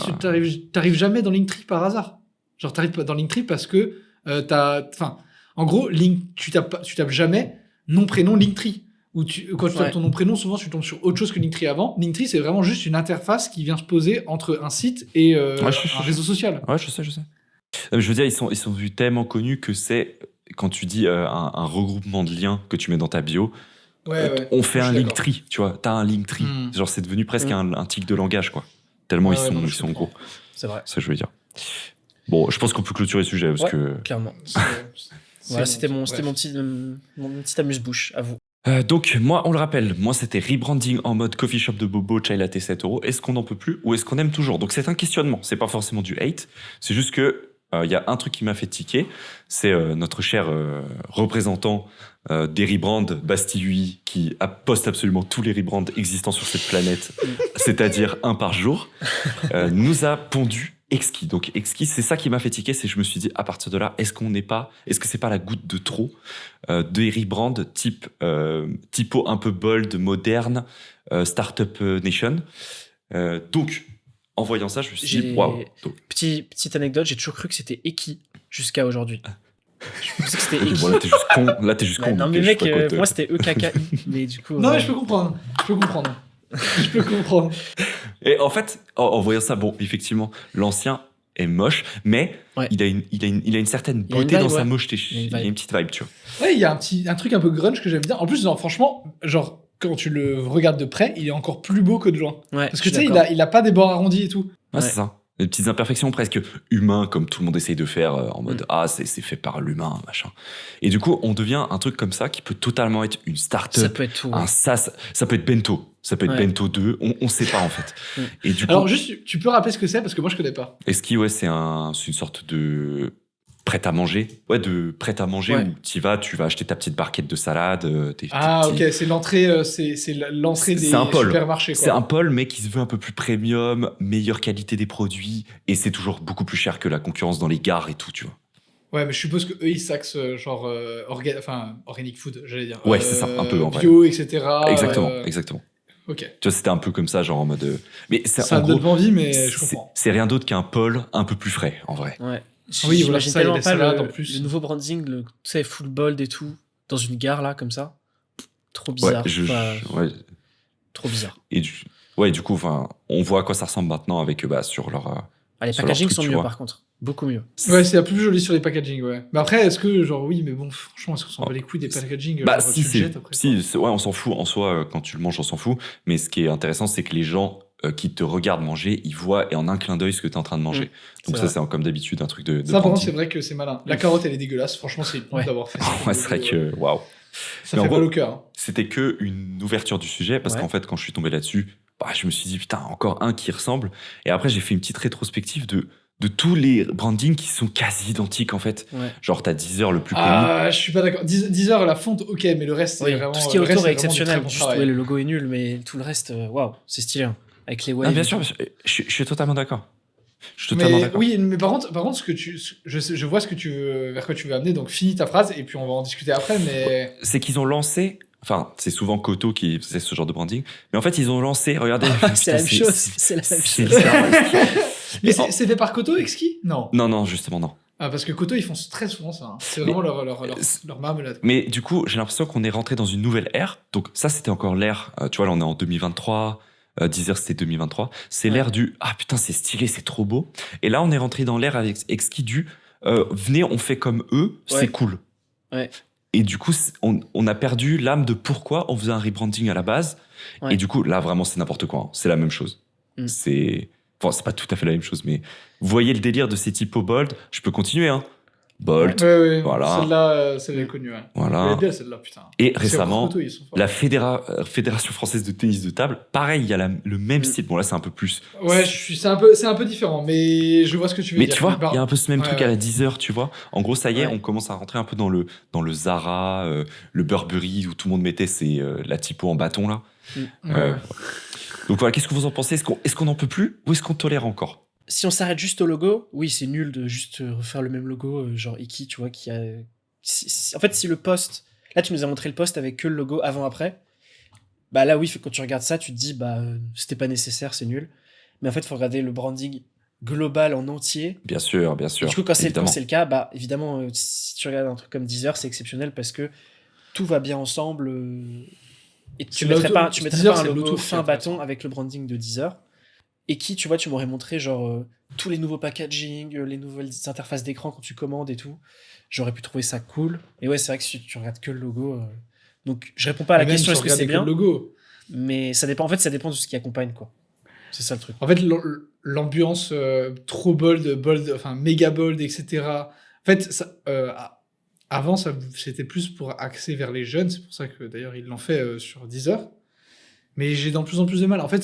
Speaker 3: t'arrives jamais dans Linktree par hasard. Genre, t'arrives pas dans Linktree parce que en gros, tu tapes jamais nom, prénom, Linktree. Ou quand tu tapes ton nom, prénom, souvent, tu tombes sur autre chose que Linktree avant. Linktree, c'est vraiment juste une interface qui vient se poser entre un site et un réseau social.
Speaker 1: Ouais, je sais. Je veux dire, ils sont devenus tellement connus que c'est, quand tu dis un regroupement de liens que tu mets dans ta bio, on fait un Linktree, tu vois, t'as un Linktree. Genre, c'est devenu presque un tic de langage, quoi. Tellement ils sont gros.
Speaker 2: C'est vrai.
Speaker 1: C'est ça que je veux dire. Bon, je pense qu'on peut clôturer le sujet, parce que...
Speaker 2: clairement. Voilà, c'était mon petit amuse-bouche, à vous.
Speaker 1: Donc, moi, on le rappelle, c'était rebranding en mode coffee shop de Bobo, chai latte 7€. Est-ce qu'on n'en peut plus ou est-ce qu'on aime toujours ? Donc, c'est un questionnement, c'est pas forcément du hate, c'est juste que y a un truc qui m'a fait tiquer, c'est notre cher représentant des rebrands, Basti UI, qui poste absolument tous les rebrands existants sur cette planète, c'est-à-dire un par jour, nous a pondu Exquis. Donc Exquis, c'est ça qui m'a fait tiquer, c'est que je me suis dit, à partir de là, est-ce que c'est pas la goutte de trop des rebrands typo un peu bold, moderne, Startup Nation. Donc, en voyant ça, je me suis dit, waouh.
Speaker 2: Petite anecdote, j'ai toujours cru que c'était Eki jusqu'à aujourd'hui. Je pensais que c'était Eki.
Speaker 1: Bon, là, t'es juste con.
Speaker 2: Non, mais mec, moi, c'était EKKI. Mais du coup.
Speaker 3: Non, mais je peux comprendre. Je peux comprendre.
Speaker 1: Et en fait, en voyant ça, bon, effectivement, l'ancien est moche, mais il a une certaine beauté dans sa mocheté. Il y a une petite vibe, tu vois.
Speaker 3: Ouais, il y a un truc un peu grunge que j'aime bien. En plus, genre, franchement, genre, quand tu le regardes de près, il est encore plus beau que de loin.
Speaker 2: Ouais,
Speaker 3: parce que tu sais, il a pas des bords arrondis et tout.
Speaker 1: Ouais, c'est ça. Des petites imperfections presque humains, comme tout le monde essaye de faire en mode c'est fait par l'humain, machin. Et du coup, on devient un truc comme ça qui peut totalement être une start-up.
Speaker 2: Ça peut être tout.
Speaker 1: Un SaaS, ça peut être Bento. Ça peut être Bento 2. On sait pas, en fait. Et du coup,
Speaker 3: alors, juste, tu peux rappeler ce que c'est parce que moi, je connais pas.
Speaker 1: Eski, c'est une sorte de prêt-à-manger. Ouais, de prêt-à-manger où tu vas acheter ta petite barquette de salade.
Speaker 3: Ok, c'est l'entrée, c'est l'entrée des supermarchés. Quoi.
Speaker 1: C'est un pôle, mais qui se veut un peu plus premium, meilleure qualité des produits, et c'est toujours beaucoup plus cher que la concurrence dans les gares et tout, tu vois.
Speaker 3: Ouais, mais je suppose que eux ils s'axent genre organic food, j'allais dire.
Speaker 1: Ouais, c'est ça, un peu en vrai.
Speaker 3: Bio, etc.
Speaker 1: Exactement.
Speaker 3: Ok.
Speaker 1: Tu vois, c'était un peu comme ça, genre en mode. Mais
Speaker 3: ça donne envie, mais je comprends.
Speaker 1: C'est rien d'autre qu'un pôle un peu plus frais, en vrai.
Speaker 2: Ouais.
Speaker 3: Oui, voilà,
Speaker 2: j'imagine
Speaker 3: ça,
Speaker 2: tellement
Speaker 3: il y a
Speaker 2: pas
Speaker 3: salades en plus.
Speaker 2: le nouveau branding, tu sais, full bold et tout, dans une gare là, comme ça. Trop bizarre. Trop bizarre.
Speaker 1: Et du coup, on voit à quoi ça ressemble maintenant avec sur leur.
Speaker 2: Les packagings sont mieux par contre. Beaucoup mieux.
Speaker 3: Ouais, c'est un peu plus joli sur les packaging, ouais. Mais après, est-ce que, genre, oui, mais bon, franchement, est-ce qu'on s'en bat les couilles des packaging
Speaker 1: on s'en fout en soi, quand tu le manges, on s'en fout. Mais ce qui est intéressant, c'est que les gens qui te regardent manger, ils voient et en un clin d'œil ce que tu es en train de manger. Donc ça, c'est comme d'habitude un truc de
Speaker 3: ça, par contre, c'est vrai que c'est malin. La carotte, elle est dégueulasse. Franchement, c'est une honte d'avoir fait ça.
Speaker 1: Ouais, c'est vrai que, waouh.
Speaker 3: Ça fait mal au cœur.
Speaker 1: C'était que une ouverture du sujet, parce qu'en fait, quand je suis tombé là-dessus, je me suis dit, putain, encore un qui ressemble. Et après, j'ai fait une petite rétrospective de tous les brandings qui sont quasi identiques, en fait.
Speaker 2: Ouais.
Speaker 1: Genre, t'as Deezer le plus connu.
Speaker 3: Je suis pas d'accord. Deezer, la fonte, ok, mais le reste, c'est vraiment...
Speaker 2: Tout ce qui est autour est exceptionnel.
Speaker 3: Bon
Speaker 2: juste, le logo est nul, mais tout le reste, waouh, c'est stylé. Hein. Avec les waves.
Speaker 1: Bien sûr, je suis totalement d'accord.
Speaker 3: Oui, mais par contre, ce que je vois ce que tu veux, vers quoi tu veux amener, donc finis ta phrase et puis on va en discuter après. Mais
Speaker 1: c'est qu'ils ont lancé, c'est souvent Koto qui faisait ce genre de branding, mais en fait ils ont lancé, regardez,
Speaker 2: c'est la même chose. C'est la même chose.
Speaker 3: Mais c'est fait par Koto, Exki ?
Speaker 1: Non, justement non.
Speaker 3: Parce que Koto ils font très souvent ça. Hein. C'est vraiment leur marmelade.
Speaker 1: Mais du coup, j'ai l'impression qu'on est rentré dans une nouvelle ère. Donc ça, c'était encore l'ère. Tu vois, là on est en 2023. Deezer, c'était 2023. C'est l'ère du « Ah putain, c'est stylé, c'est trop beau ». Et là, on est rentré dans l'ère avec Exki du « Venez, on fait comme eux, c'est cool ».
Speaker 2: Ouais.
Speaker 1: Et du coup, on a perdu l'âme de pourquoi on faisait un rebranding à la base. Ouais. Et du coup, là, vraiment, c'est n'importe quoi. Hein. C'est la même chose. C'est pas tout à fait la même chose, mais vous voyez le délire de ces typos bold. Je peux continuer, hein. Bolt, voilà.
Speaker 3: Celle-là, celle-là est connue, ouais.
Speaker 1: Voilà.
Speaker 3: Elle est belle, celle-là, putain.
Speaker 1: Et récemment, la Fédération française de tennis de table, pareil, il y a le même style. Bon, là, c'est un peu plus...
Speaker 3: Ouais, c'est un peu différent, mais je vois ce que tu veux dire.
Speaker 1: Mais tu vois, il y a un peu ce même truc à la Deezer, tu vois. En gros, ça y est, on commence à rentrer un peu dans le Zara, le Burberry, où tout le monde mettait la typo en bâton, là. Donc voilà, qu'est-ce que vous en pensez ? Est-ce qu'on n'en peut plus ou est-ce qu'on tolère encore ?
Speaker 2: Si on s'arrête juste au logo, oui, c'est nul de juste refaire le même logo, genre Iki, tu vois, qui a... En fait, si le post... Là, tu nous as montré le post avec que le logo avant-après. Bah là, oui, quand tu regardes ça, tu te dis, c'était pas nécessaire, c'est nul. Mais en fait, il faut regarder le branding global en entier.
Speaker 1: Bien sûr.
Speaker 2: Et du coup, quand c'est le cas, évidemment, si tu regardes un truc comme Deezer, c'est exceptionnel parce que tout va bien ensemble. Et tu mettrais pas un logo fin bâton avec le branding de Deezer. Et qui, tu vois, tu m'aurais montré genre tous les nouveaux packaging, les nouvelles interfaces d'écran quand tu commandes et tout. J'aurais pu trouver ça cool. Et ouais, c'est vrai que si tu regardes que le logo... Donc, je réponds pas à la question est-ce que c'est bien.
Speaker 3: Le logo.
Speaker 2: Mais ça dépend. En fait, ça dépend de ce qui accompagne, quoi. C'est ça le truc.
Speaker 3: En fait, l'ambiance trop bold, enfin méga bold, etc. En fait, ça, avant, c'était plus pour axer vers les jeunes. C'est pour ça que d'ailleurs ils l'ont fait sur Deezer. Mais j'ai de plus en plus de mal. En fait,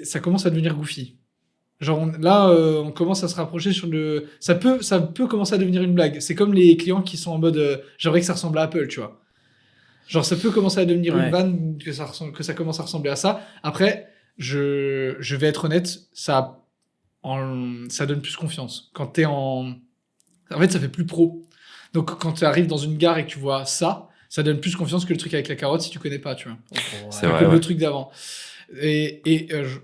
Speaker 3: ça commence à devenir goofy. Genre, on commence à se rapprocher sur le... Ça peut commencer à devenir une blague. C'est comme les clients qui sont en mode... j'aimerais que ça ressemble à Apple, tu vois. Genre, ça peut commencer à devenir une vanne, que ça commence à ressembler à ça. Après, je vais être honnête, ça donne plus confiance. Quand t'es en fait, ça fait plus pro. Donc, quand tu arrives dans une gare et que tu vois ça donne plus confiance que le truc avec la carotte si tu connais pas, tu vois.
Speaker 1: C'est vrai,
Speaker 3: comme le truc d'avant. Et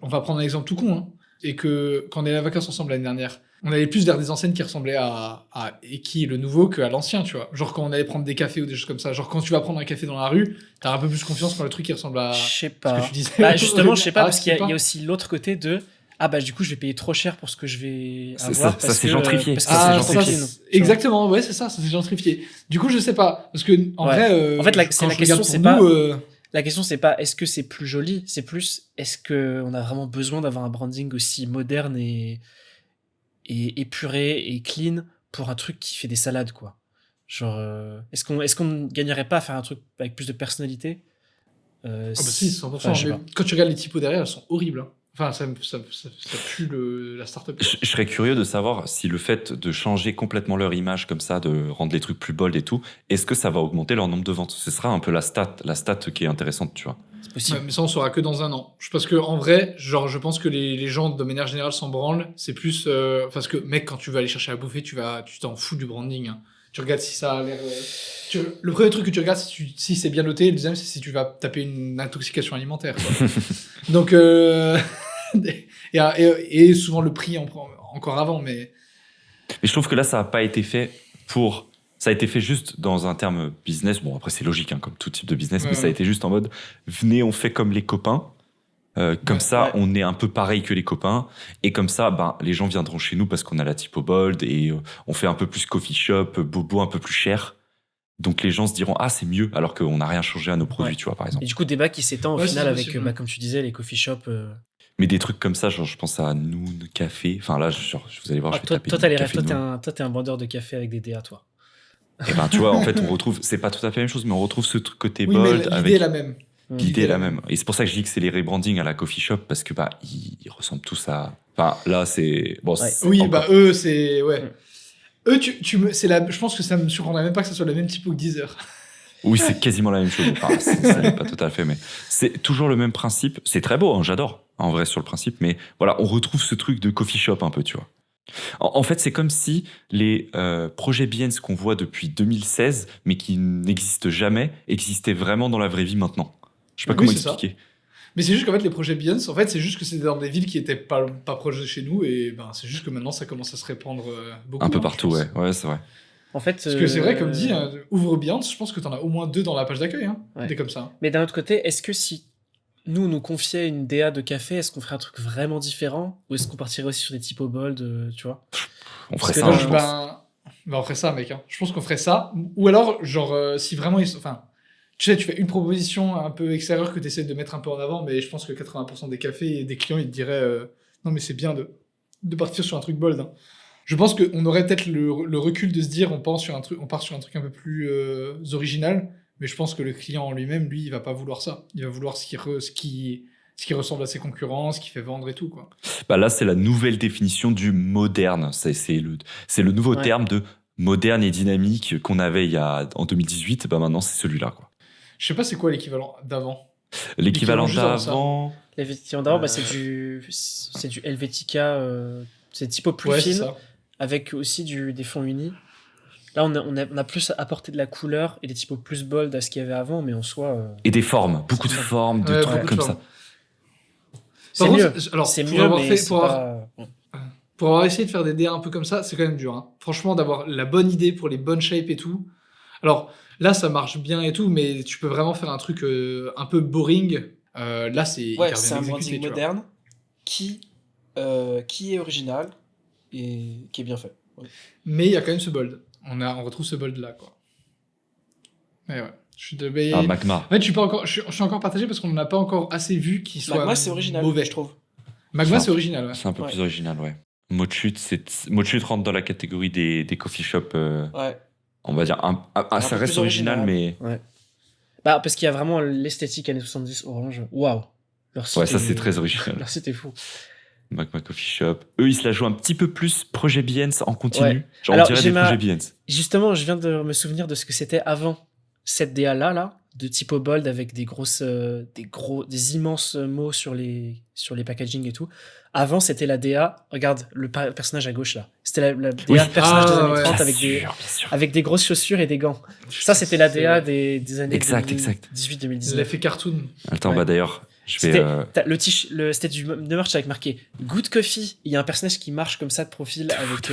Speaker 3: on va prendre un exemple tout con. Hein. et que quand on est allé à vacances ensemble l'année dernière, on allait plus vers des enseignes qui ressemblaient à Eki, le nouveau, qu'à l'ancien, tu vois. Genre quand on allait prendre des cafés ou des choses comme ça. Genre quand tu vas prendre un café dans la rue, t'as un peu plus confiance quand le truc qui ressemble à
Speaker 2: Je sais
Speaker 3: ce
Speaker 2: pas.
Speaker 3: que tu disais.
Speaker 2: Bah, justement, je sais pas,
Speaker 3: Ah,
Speaker 2: parce
Speaker 3: tu
Speaker 2: qu'il y,
Speaker 3: sais
Speaker 2: a- il y
Speaker 3: pas
Speaker 2: a aussi l'autre côté de du coup, je vais payer trop cher pour ce que je vais
Speaker 1: C'est
Speaker 2: avoir.
Speaker 1: ça, c'est gentrifié.
Speaker 2: Parce que
Speaker 1: Ça,
Speaker 2: c'est
Speaker 1: c'est
Speaker 2: gentrifié,
Speaker 1: gentrifié.
Speaker 2: non, tu vois.
Speaker 3: Exactement, ouais, c'est ça c'est gentrifié. Du coup, je sais pas. Parce que, en
Speaker 2: Ouais.
Speaker 3: vrai,
Speaker 2: En fait,
Speaker 3: quand
Speaker 2: c'est la
Speaker 3: je
Speaker 2: question,
Speaker 3: regarde
Speaker 2: c'est
Speaker 3: pour nous,
Speaker 2: La question, c'est pas est-ce que c'est plus joli, c'est plus est-ce qu'on a vraiment besoin d'avoir un branding aussi moderne et épuré et clean pour un truc qui fait des salades, quoi. Genre, est-ce qu'on ne gagnerait pas à faire un truc avec plus de personnalité
Speaker 3: Ah bah si, 100%.
Speaker 2: Enfin, je sais
Speaker 3: mais
Speaker 2: pas.
Speaker 3: quand tu regardes les typos derrière, elles sont horribles. Hein. Enfin, ça pue la startup.
Speaker 1: Je serais curieux de savoir si le fait de changer complètement leur image comme ça, de rendre les trucs plus bold et tout, est-ce que ça va augmenter leur nombre de ventes? Ce sera un peu la stat qui est intéressante, tu vois.
Speaker 2: C'est possible.
Speaker 3: Ouais, mais ça, on saura que dans un an. Parce que en vrai, genre, je pense que les gens, de manière générale, s'en branlent. C'est plus... parce que, mec, quand tu vas aller chercher à bouffer, tu t'en fous du branding. Hein. Tu regardes si ça a l'air... le premier truc que tu regardes, si c'est bien noté. Le deuxième, c'est si tu vas taper une intoxication alimentaire. Quoi. Donc... et souvent, le prix en prend encore avant, mais...
Speaker 1: Mais je trouve que là, ça n'a pas été fait pour... Ça a été fait juste dans un terme business. Bon, après, c'est logique, hein, comme tout type de business, mais ça a été juste en mode, venez, on fait comme les copains. Comme ça, on est un peu pareil que les copains. Et comme ça, les gens viendront chez nous parce qu'on a la typo bold et on fait un peu plus coffee shop, bobo, un peu plus cher. Donc les gens se diront, c'est mieux, alors qu'on n'a rien changé à nos produits, tu vois, par exemple.
Speaker 2: Et du coup, débat qui s'étend au final avec, comme tu disais, les coffee shops.
Speaker 1: Mais des trucs comme ça, genre, je pense à Noon Café. Enfin là, vous allez voir, je vais taper
Speaker 2: toi, t'as les rêves.
Speaker 1: Café
Speaker 2: Toi, t'es un vendeur de café avec des DA, toi.
Speaker 1: Et tu vois, en fait, on retrouve, c'est pas tout à fait la même chose, mais on retrouve ce truc côté
Speaker 3: oui,
Speaker 1: bold.
Speaker 3: Mais
Speaker 1: avec
Speaker 3: l'idée est la même.
Speaker 1: L'idée est la même. Et c'est pour ça que je dis que c'est les rebrandings à la coffee shop, parce que ils ressemblent tous à. Enfin, là, c'est. Bon,
Speaker 3: oui, eux, c'est. Ouais. Eux, je pense que ça me surprendrait même pas que ça soit la même typo que Deezer.
Speaker 1: Oui, c'est quasiment la même chose. Enfin, ça n'est pas tout à fait, mais c'est toujours le même principe. C'est très beau, hein, j'adore, en vrai, sur le principe, mais voilà, on retrouve ce truc de coffee shop un peu, tu vois. En fait, c'est comme si les projets Behance qu'on voit depuis 2016, mais qui n'existent jamais, existaient vraiment dans la vraie vie maintenant. Je sais pas comment expliquer.
Speaker 3: Mais c'est juste qu'en fait, les projets Behance, en fait, c'est juste que c'était dans des villes qui étaient pas proches de chez nous, et c'est juste que maintenant, ça commence à se répandre beaucoup.
Speaker 1: Un peu partout, ouais, c'est vrai.
Speaker 3: En fait, parce que c'est vrai, comme dit, ouvre Behance, je pense que t'en as au moins 2 dans la page d'accueil, des comme ça.
Speaker 2: Mais d'un autre côté, est-ce que si nous confiait une DA de café, est-ce qu'on ferait un truc vraiment différent, ou est-ce qu'on partirait aussi sur des typos bold, tu vois?
Speaker 1: On ferait ça, je pense.
Speaker 3: On ferait ça, mec. Je pense qu'on ferait ça. Ou alors, genre, si vraiment... Enfin, tu sais, tu fais une proposition un peu extérieure que tu essaies de mettre un peu en avant, mais je pense que 80% des cafés et des clients, ils te diraient non, mais c'est bien de partir sur un truc bold. Hein. Je pense qu'on aurait peut-être le recul de se dire on part sur un truc un peu plus original, mais je pense que le client en lui-même, lui, il va pas vouloir ça. Il va vouloir ce qui ressemble à ses concurrents, ce qui fait vendre et tout, quoi.
Speaker 1: Là, c'est la nouvelle définition du moderne. C'est le nouveau terme de moderne et dynamique qu'on avait en 2018. Maintenant, c'est celui-là, quoi.
Speaker 3: Je sais pas c'est quoi l'équivalent d'avant.
Speaker 1: L'équivalent d'avant...
Speaker 2: L'équivalent d'avant, c'est du Helvetica, c'est typo plus fine, avec aussi des fonds unis. Là, on a plus apporté de la couleur et des typos plus bold à ce qu'il y avait avant, mais en soi...
Speaker 1: Et des formes, beaucoup de formes, de trucs comme ça.
Speaker 2: C'est mieux. Alors, c'est mieux, mais
Speaker 3: pour avoir essayé de faire des DA un peu comme ça, c'est quand même dur. Hein. Franchement, d'avoir la bonne idée pour les bonnes shapes et tout. Alors, là, ça marche bien et tout, mais tu peux vraiment faire un truc un peu boring. Là, c'est hyper bien exécuté.
Speaker 2: C'est un branding moderne qui est original et qui est bien fait. Ouais.
Speaker 3: Mais il y a quand même ce bold. On retrouve ce bold là, quoi. Mais ouais.
Speaker 1: Magma.
Speaker 3: En fait, je suis encore partagé parce qu'on n'en a pas encore assez vu qu'il soit
Speaker 2: Magma, c'est original,
Speaker 3: mauvais,
Speaker 2: je trouve.
Speaker 3: Magma, c'est original, ouais.
Speaker 1: C'est un peu plus original, ouais. Mochut rentre dans la catégorie des coffee shops. On va dire, ça reste original, mais...
Speaker 2: Ouais. Parce qu'il y a vraiment l'esthétique années 70 orange. Waouh.
Speaker 1: Ouais, ça, c'est très original.
Speaker 2: Leur site est fou.
Speaker 1: Magma Coffee Shop. Eux, ils se la jouent un petit peu plus projet Behance en continu.
Speaker 2: Ouais.
Speaker 1: Genre, on dirait des projets Behance.
Speaker 2: Justement, je viens de me souvenir de ce que c'était avant cette DA-là, de typo bold avec des immenses mots sur les packaging et tout. Avant, c'était la DA. Regarde le personnage à gauche là. C'était la DA personnage des années 30 avec des grosses chaussures et des gants. Ça, c'était la DA des années 2018-2019.
Speaker 3: L'effet cartoon.
Speaker 1: Attends, d'ailleurs,
Speaker 2: T'as c'était de merch avec marqué Good Coffee. Il y a un personnage qui marche comme ça de profil avec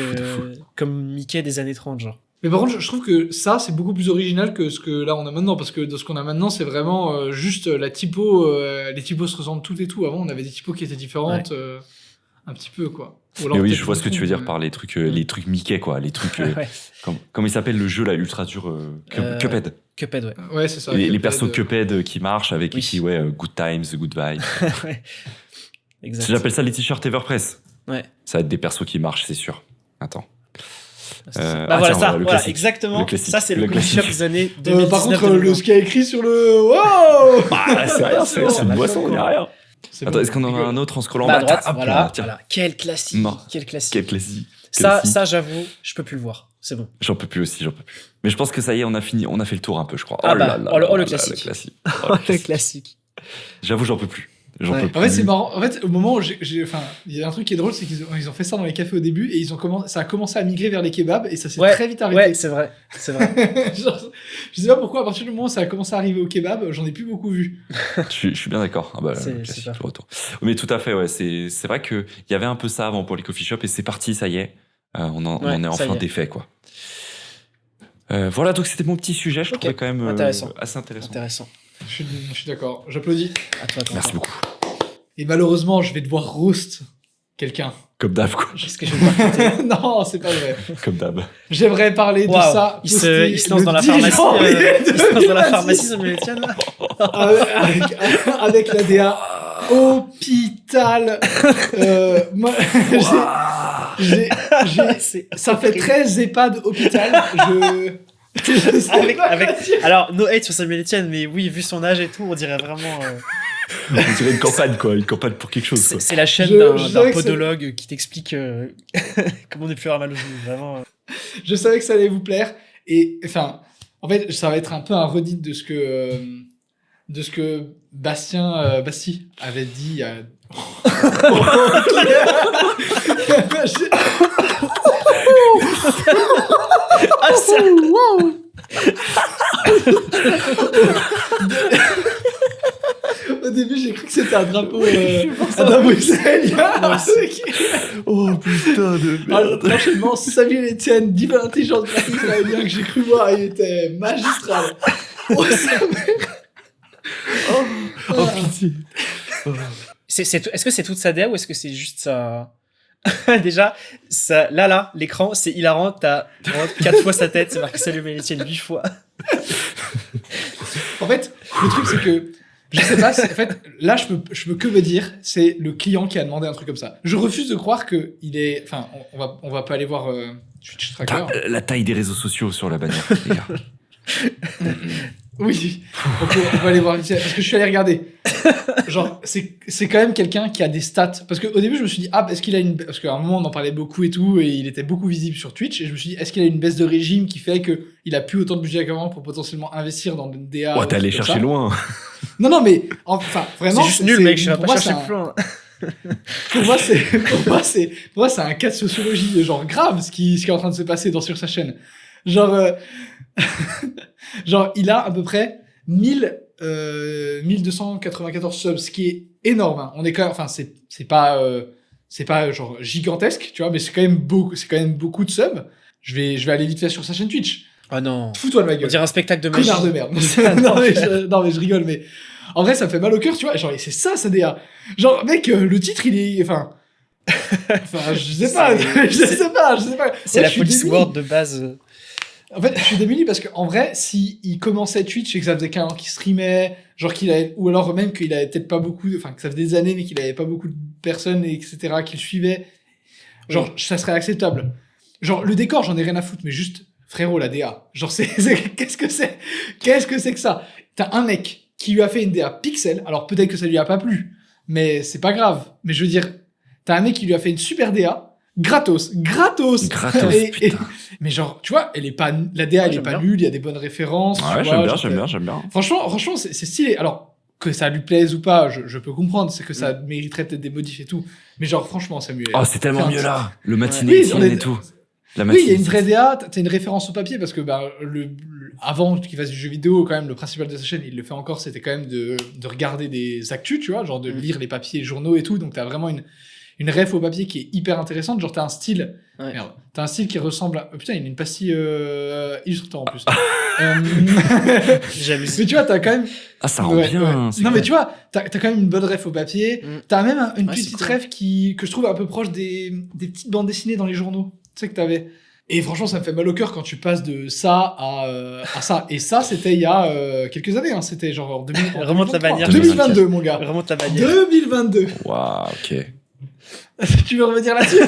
Speaker 2: comme Mickey des années 30, genre.
Speaker 3: Mais par contre, je trouve que ça, c'est beaucoup plus original que ce que là on a maintenant, parce que de ce qu'on a maintenant, c'est vraiment juste la typo. Les typos se ressemblent toutes et tout. Avant, on avait des typos qui étaient différentes, un petit peu, quoi.
Speaker 1: Mais oui, je vois ce que tu veux dire par les trucs Mickey, quoi. Les trucs. Comment il s'appelle le jeu là, ultra dur Cuphead.
Speaker 2: Cuphead, ouais.
Speaker 3: Ouais, c'est ça.
Speaker 1: Les persos Cuphead qui marchent avec écrit Good Times, Good Vibes.
Speaker 2: Ouais. Exact.
Speaker 1: J'appelle ça les t-shirts Everpress.
Speaker 2: Ouais.
Speaker 1: Ça va être des persos qui marchent, c'est sûr. Attends.
Speaker 2: Voilà, exactement. Ça, c'est le coffee shop des années 2019.
Speaker 3: Par contre, ce qu'il y a écrit sur le. Wow.
Speaker 1: C'est rien, c'est une boisson, il n'y a rien. Attends, est-ce qu'on en a un autre en scrollant en bas
Speaker 2: à droite, voilà. Quel classique.
Speaker 1: Quel classique.
Speaker 2: Ça, j'avoue, je peux plus le voir. C'est bon.
Speaker 1: J'en peux plus aussi. Mais je pense que ça y est, on a fait le tour un peu, je crois.
Speaker 2: Le classique. Le classique.
Speaker 1: J'avoue, j'en peux plus.
Speaker 3: En fait, c'est marrant. En fait, au moment où il y a un truc qui est drôle, c'est qu'ils ont fait ça dans les cafés au début et ça a commencé à migrer vers les kebabs et ça s'est très vite arrêté.
Speaker 2: Ouais, c'est vrai.
Speaker 3: Genre, je sais pas pourquoi, à partir du moment où ça a commencé à arriver au kebab, j'en ai plus beaucoup vu.
Speaker 1: Je suis bien d'accord. C'est le retour. Mais tout à fait, ouais. C'est vrai qu'il y avait un peu ça avant pour les coffee shops et c'est parti, ça y est. On en est enfin défait, quoi. Voilà, donc c'était mon petit sujet. Je trouvais quand même assez intéressant.
Speaker 3: Je suis d'accord. J'applaudis.
Speaker 2: À toi,
Speaker 1: merci beaucoup.
Speaker 3: Et malheureusement, je vais devoir roast quelqu'un.
Speaker 1: Comme d'hab, quoi.
Speaker 2: Qu'est-ce que je vais
Speaker 3: Non, c'est pas vrai.
Speaker 1: Comme d'hab.
Speaker 3: J'aimerais parler de ça.
Speaker 2: Il se lance dans la pharmacie. Il se lance dans la pharmacie, Samuel Etienne.
Speaker 3: Avec la DA hôpital. Moi, ça fait 13 EHPAD hôpital.
Speaker 2: Alors, no hate sur Samuel Etienne, mais oui, vu son âge et tout, on dirait vraiment.
Speaker 1: On dirait une campagne, quoi. Une campagne pour quelque chose, quoi.
Speaker 2: C'est la chaîne d'un podologue qui t'explique comment ne plus avoir mal aux genoux, vraiment.
Speaker 3: Je savais que ça allait vous plaire. Et, enfin, en fait, ça va être un peu un redit de ce que Basti avait dit. Au début, j'ai cru que c'était un drapeau israélien.
Speaker 1: Oh putain de merde.
Speaker 3: L'enchaînement, Samuel Etienne, diva intelligence graphique israélien que j'ai cru voir, il était magistral.
Speaker 1: Pitié.
Speaker 2: Est-ce que c'est toute sa DA ou est-ce que c'est juste ça? Déjà, ça, là, l'écran, c'est hilarant. T'as 4 fois sa tête, c'est marqué Samuel Etienne 8 fois.
Speaker 3: En fait, le truc, c'est que je sais pas, en fait, là, je peux que me dire, c'est le client qui a demandé un truc comme ça. Je refuse de croire que il est, enfin, on va pas aller voir Twitch Tracker.
Speaker 1: La taille des réseaux sociaux sur la bannière, les gars.
Speaker 3: Oui, on peut aller voir parce que je suis allé regarder. Genre, c'est quand même quelqu'un qui a des stats. Parce qu'au début, je me suis dit, est-ce qu'il a parce qu'à un moment, on en parlait beaucoup et tout, et il était beaucoup visible sur Twitch, et je me suis dit, est-ce qu'il a une baisse de régime qui fait qu'il a plus autant de budget qu'avant pour potentiellement investir dans une DA?
Speaker 1: Ouais, t'es allé chercher loin.
Speaker 3: Non, mais, enfin, vraiment.
Speaker 2: C'est juste nul, mec, je vais pas chercher plus loin.
Speaker 3: Pour moi, c'est un cas de sociologie, genre, grave, ce qui est en train de se passer sur sa chaîne. Genre, il a à peu près 1294 subs, ce qui est énorme. Hein. On est quand même, enfin, c'est pas genre gigantesque, tu vois, mais c'est quand même beaucoup de subs. Je vais aller vite fait sur sa chaîne Twitch.
Speaker 2: Ah non.
Speaker 3: Fous-toi de ma gueule.
Speaker 2: On dirait un spectacle de magie.
Speaker 3: Connard de merde. non, mais je rigole, mais en vrai, ça me fait mal au cœur, tu vois. Genre, c'est ça, DA. Genre, mec, le titre, il est, enfin, je sais pas.
Speaker 2: C'est la police word de base.
Speaker 3: En fait, je suis démuni parce qu'en vrai, s'il commençait Twitch et que ça faisait qu'un an qu'il streamait, genre ou alors même qu'il avait peut-être pas beaucoup, enfin, que ça faisait des années mais qu'il avait pas beaucoup de personnes, etc., qui le suivaient, genre, ça serait acceptable. Genre, le décor, j'en ai rien à foutre, mais juste, frérot, la DA. Genre, qu'est-ce que c'est que ça? T'as un mec qui lui a fait une DA pixel, alors peut-être que ça lui a pas plu, mais c'est pas grave. Mais je veux dire, t'as un mec qui lui a fait une super DA, gratos, mais genre, tu vois, la DA, elle est pas nulle, il y a des bonnes références.
Speaker 1: Ouais, j'aime bien.
Speaker 3: Franchement, c'est stylé. Alors, que ça lui plaise ou pas, je peux comprendre, c'est que ça mériterait peut-être des modifs et tout. Mais genre, franchement, Samuel.
Speaker 1: Oh, c'est tellement mieux là. Le matinée et tout.
Speaker 3: Oui, il y a une vraie DA, t'as une référence au papier parce que, avant qu'il fasse du jeu vidéo, quand même, le principal de sa chaîne, il le fait encore, c'était quand même de regarder des actus, tu vois, genre de lire les papiers, les journaux et tout. Donc, t'as vraiment une ref au papier qui est hyper intéressante. Genre, t'as un style.
Speaker 2: Ouais.
Speaker 3: Merde. T'as un style qui ressemble à. Oh, putain, il y a une pastille illustrateur en plus.
Speaker 2: J'aime.
Speaker 3: Mais tu vois, t'as quand même.
Speaker 1: Ah, ça rend bien.
Speaker 3: Non, mais tu vois, t'as quand même une bonne ref au papier. T'as même une petite
Speaker 2: cool.
Speaker 3: ref que je trouve un peu proche des petites bandes dessinées dans les journaux. Tu sais que t'avais. Et franchement, ça me fait mal au cœur quand tu passes de ça à ça. Et ça, c'était il y a quelques années. Hein. C'était genre en
Speaker 2: Remonte la bannière.
Speaker 3: 2022, mon gars.
Speaker 2: Remonte la bannière.
Speaker 3: 2022.
Speaker 1: Waouh, ok.
Speaker 3: Tu veux revenir là-dessus?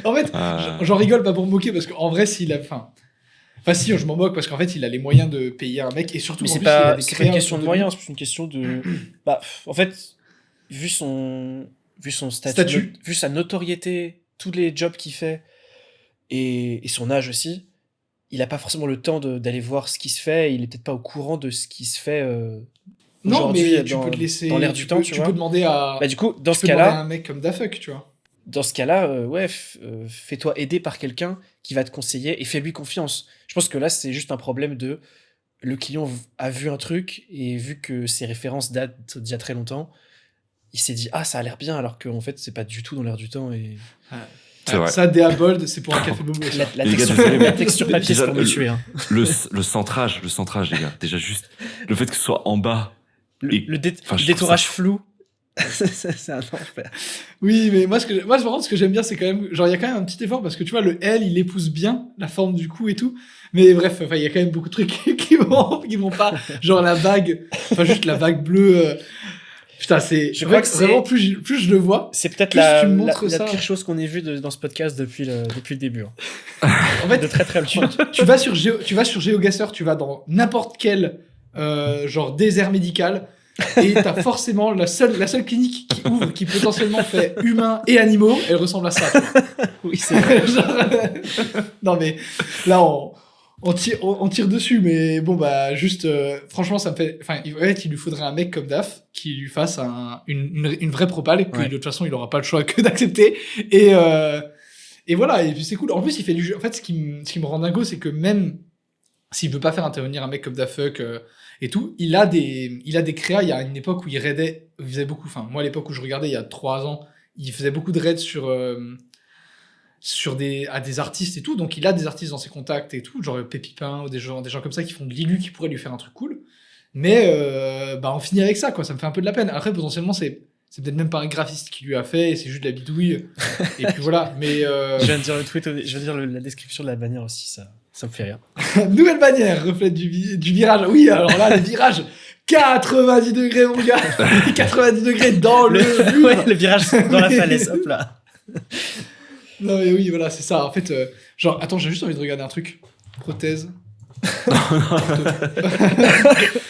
Speaker 3: En fait, j'en rigole pas pour me moquer parce qu'en vrai, s'il a. Enfin, si, je m'en moque parce qu'en fait, il a les moyens de payer un mec et surtout.
Speaker 2: Mais
Speaker 3: en
Speaker 2: c'est
Speaker 3: plus, il a
Speaker 2: pas,
Speaker 3: des
Speaker 2: c'est pas une
Speaker 3: créas
Speaker 2: question de
Speaker 3: autour
Speaker 2: moyens, c'est une question de. Bah, en fait, vu son statut, vu sa notoriété, tous les jobs qu'il fait et son âge aussi, il a pas forcément le temps d'aller voir ce qui se fait. Il est peut-être pas au courant de ce qui se fait.
Speaker 3: Non, mais tu peux te laisser
Speaker 2: dans l'air du temps, tu vois.
Speaker 3: Tu peux demander à.
Speaker 2: Bah, du coup, dans ce
Speaker 3: demander
Speaker 2: cas-là,
Speaker 3: à un mec comme Dafuck, tu vois.
Speaker 2: Dans ce cas-là, ouais, fais-toi aider par quelqu'un qui va te conseiller et fais-lui confiance. Je pense que là, c'est juste un problème de le client a vu un truc et vu que ses références datent d'il y a très longtemps, il s'est dit ça a l'air bien alors qu'en fait c'est pas du tout dans l'air du temps et
Speaker 1: C'est vrai.
Speaker 3: Ça, Dea Bold, c'est pour un café bobo.
Speaker 2: la texture papier c'est pour me tuer. Hein.
Speaker 1: Le centrage, les gars. Déjà juste le fait que ce soit en bas.
Speaker 2: Le détourage flou. C'est un enfer.
Speaker 3: Oui, mais moi, par contre, ce que j'aime bien, c'est quand même, genre, il y a quand même un petit effort parce que tu vois, le L, il épouse bien la forme du cou et tout. Mais bref, enfin, il y a quand même beaucoup de trucs qui vont pas. Genre la vague, enfin, juste la vague bleue. Putain, je crois que vraiment, plus je le vois.
Speaker 2: C'est peut-être la pire chose qu'on ait vue dans ce podcast depuis le début. Hein.
Speaker 3: En fait,
Speaker 2: de très très loin.
Speaker 3: tu vas sur GeoGuessr, tu vas dans n'importe quel, genre, désert médical. Et t'as forcément la seule clinique qui ouvre, qui potentiellement fait humains et animaux, elle ressemble à ça.
Speaker 2: Oui, c'est vrai.
Speaker 3: Non mais là on tire dessus, mais bon bah juste franchement ça me fait. Enfin en fait il lui faudrait un mec comme Daf qui lui fasse une vraie propale et que de toute façon il aura pas le choix que d'accepter et voilà et puis c'est cool. En plus il fait du jeu. En fait ce qui me rend dingo c'est que même s'il veut pas faire intervenir un mec comme Dafuck et tout, il a des créas. Il y a une époque où il faisait beaucoup. Enfin, moi, à l'époque où je regardais, il y a 3 ans, il faisait beaucoup de raids à des artistes et tout. Donc, il a des artistes dans ses contacts et tout, genre Pépipin ou des gens comme ça qui font de l'ILU qui pourraient lui faire un truc cool. Mais, on finit avec ça, quoi. Ça me fait un peu de la peine. Après, potentiellement, c'est peut-être même pas un graphiste qui lui a fait, et c'est juste de la bidouille. Et puis voilà. Mais,
Speaker 2: je viens de dire le tweet, je viens de dire la description de la bannière aussi, ça me fait rire.
Speaker 3: Nouvelle bannière, reflète du virage. Oui, alors là, le virage, 90 degrés, mon gars. 90 degrés dans le mur.
Speaker 2: Ouais, le virage dans la falaise, hop là.
Speaker 3: Non, mais oui, voilà, c'est ça. En fait, genre, attends, j'ai juste envie de regarder un truc. Prothèse.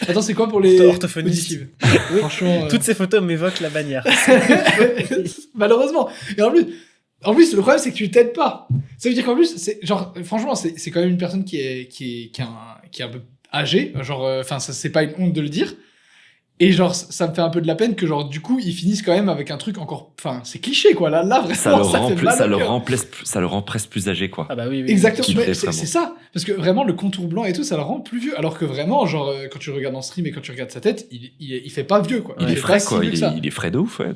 Speaker 3: Attends, c'est quoi pour les
Speaker 2: orthophonistes? Oui.
Speaker 3: Franchement,
Speaker 2: toutes ces photos m'évoquent la bannière.
Speaker 3: Malheureusement. Et en plus, le problème, c'est que tu t'aides pas. Ça veut dire qu'en plus, franchement, c'est quand même une personne qui est un peu âgée. Genre, enfin, ça, c'est pas une honte de le dire. Et genre, ça me fait un peu de la peine que genre, du coup, ils finissent quand même avec un truc encore. Enfin, c'est cliché, quoi. Là, vraiment, ça
Speaker 1: le rend presque plus âgé, quoi.
Speaker 2: Ah bah oui.
Speaker 3: Exactement. C'est ça. Parce que vraiment, le contour blanc et tout, ça le rend plus vieux. Alors que vraiment, genre, quand tu regardes en stream et quand tu regardes sa tête, il fait pas vieux, quoi.
Speaker 1: Il est frais, quoi. Il est frais de ouf, ouais.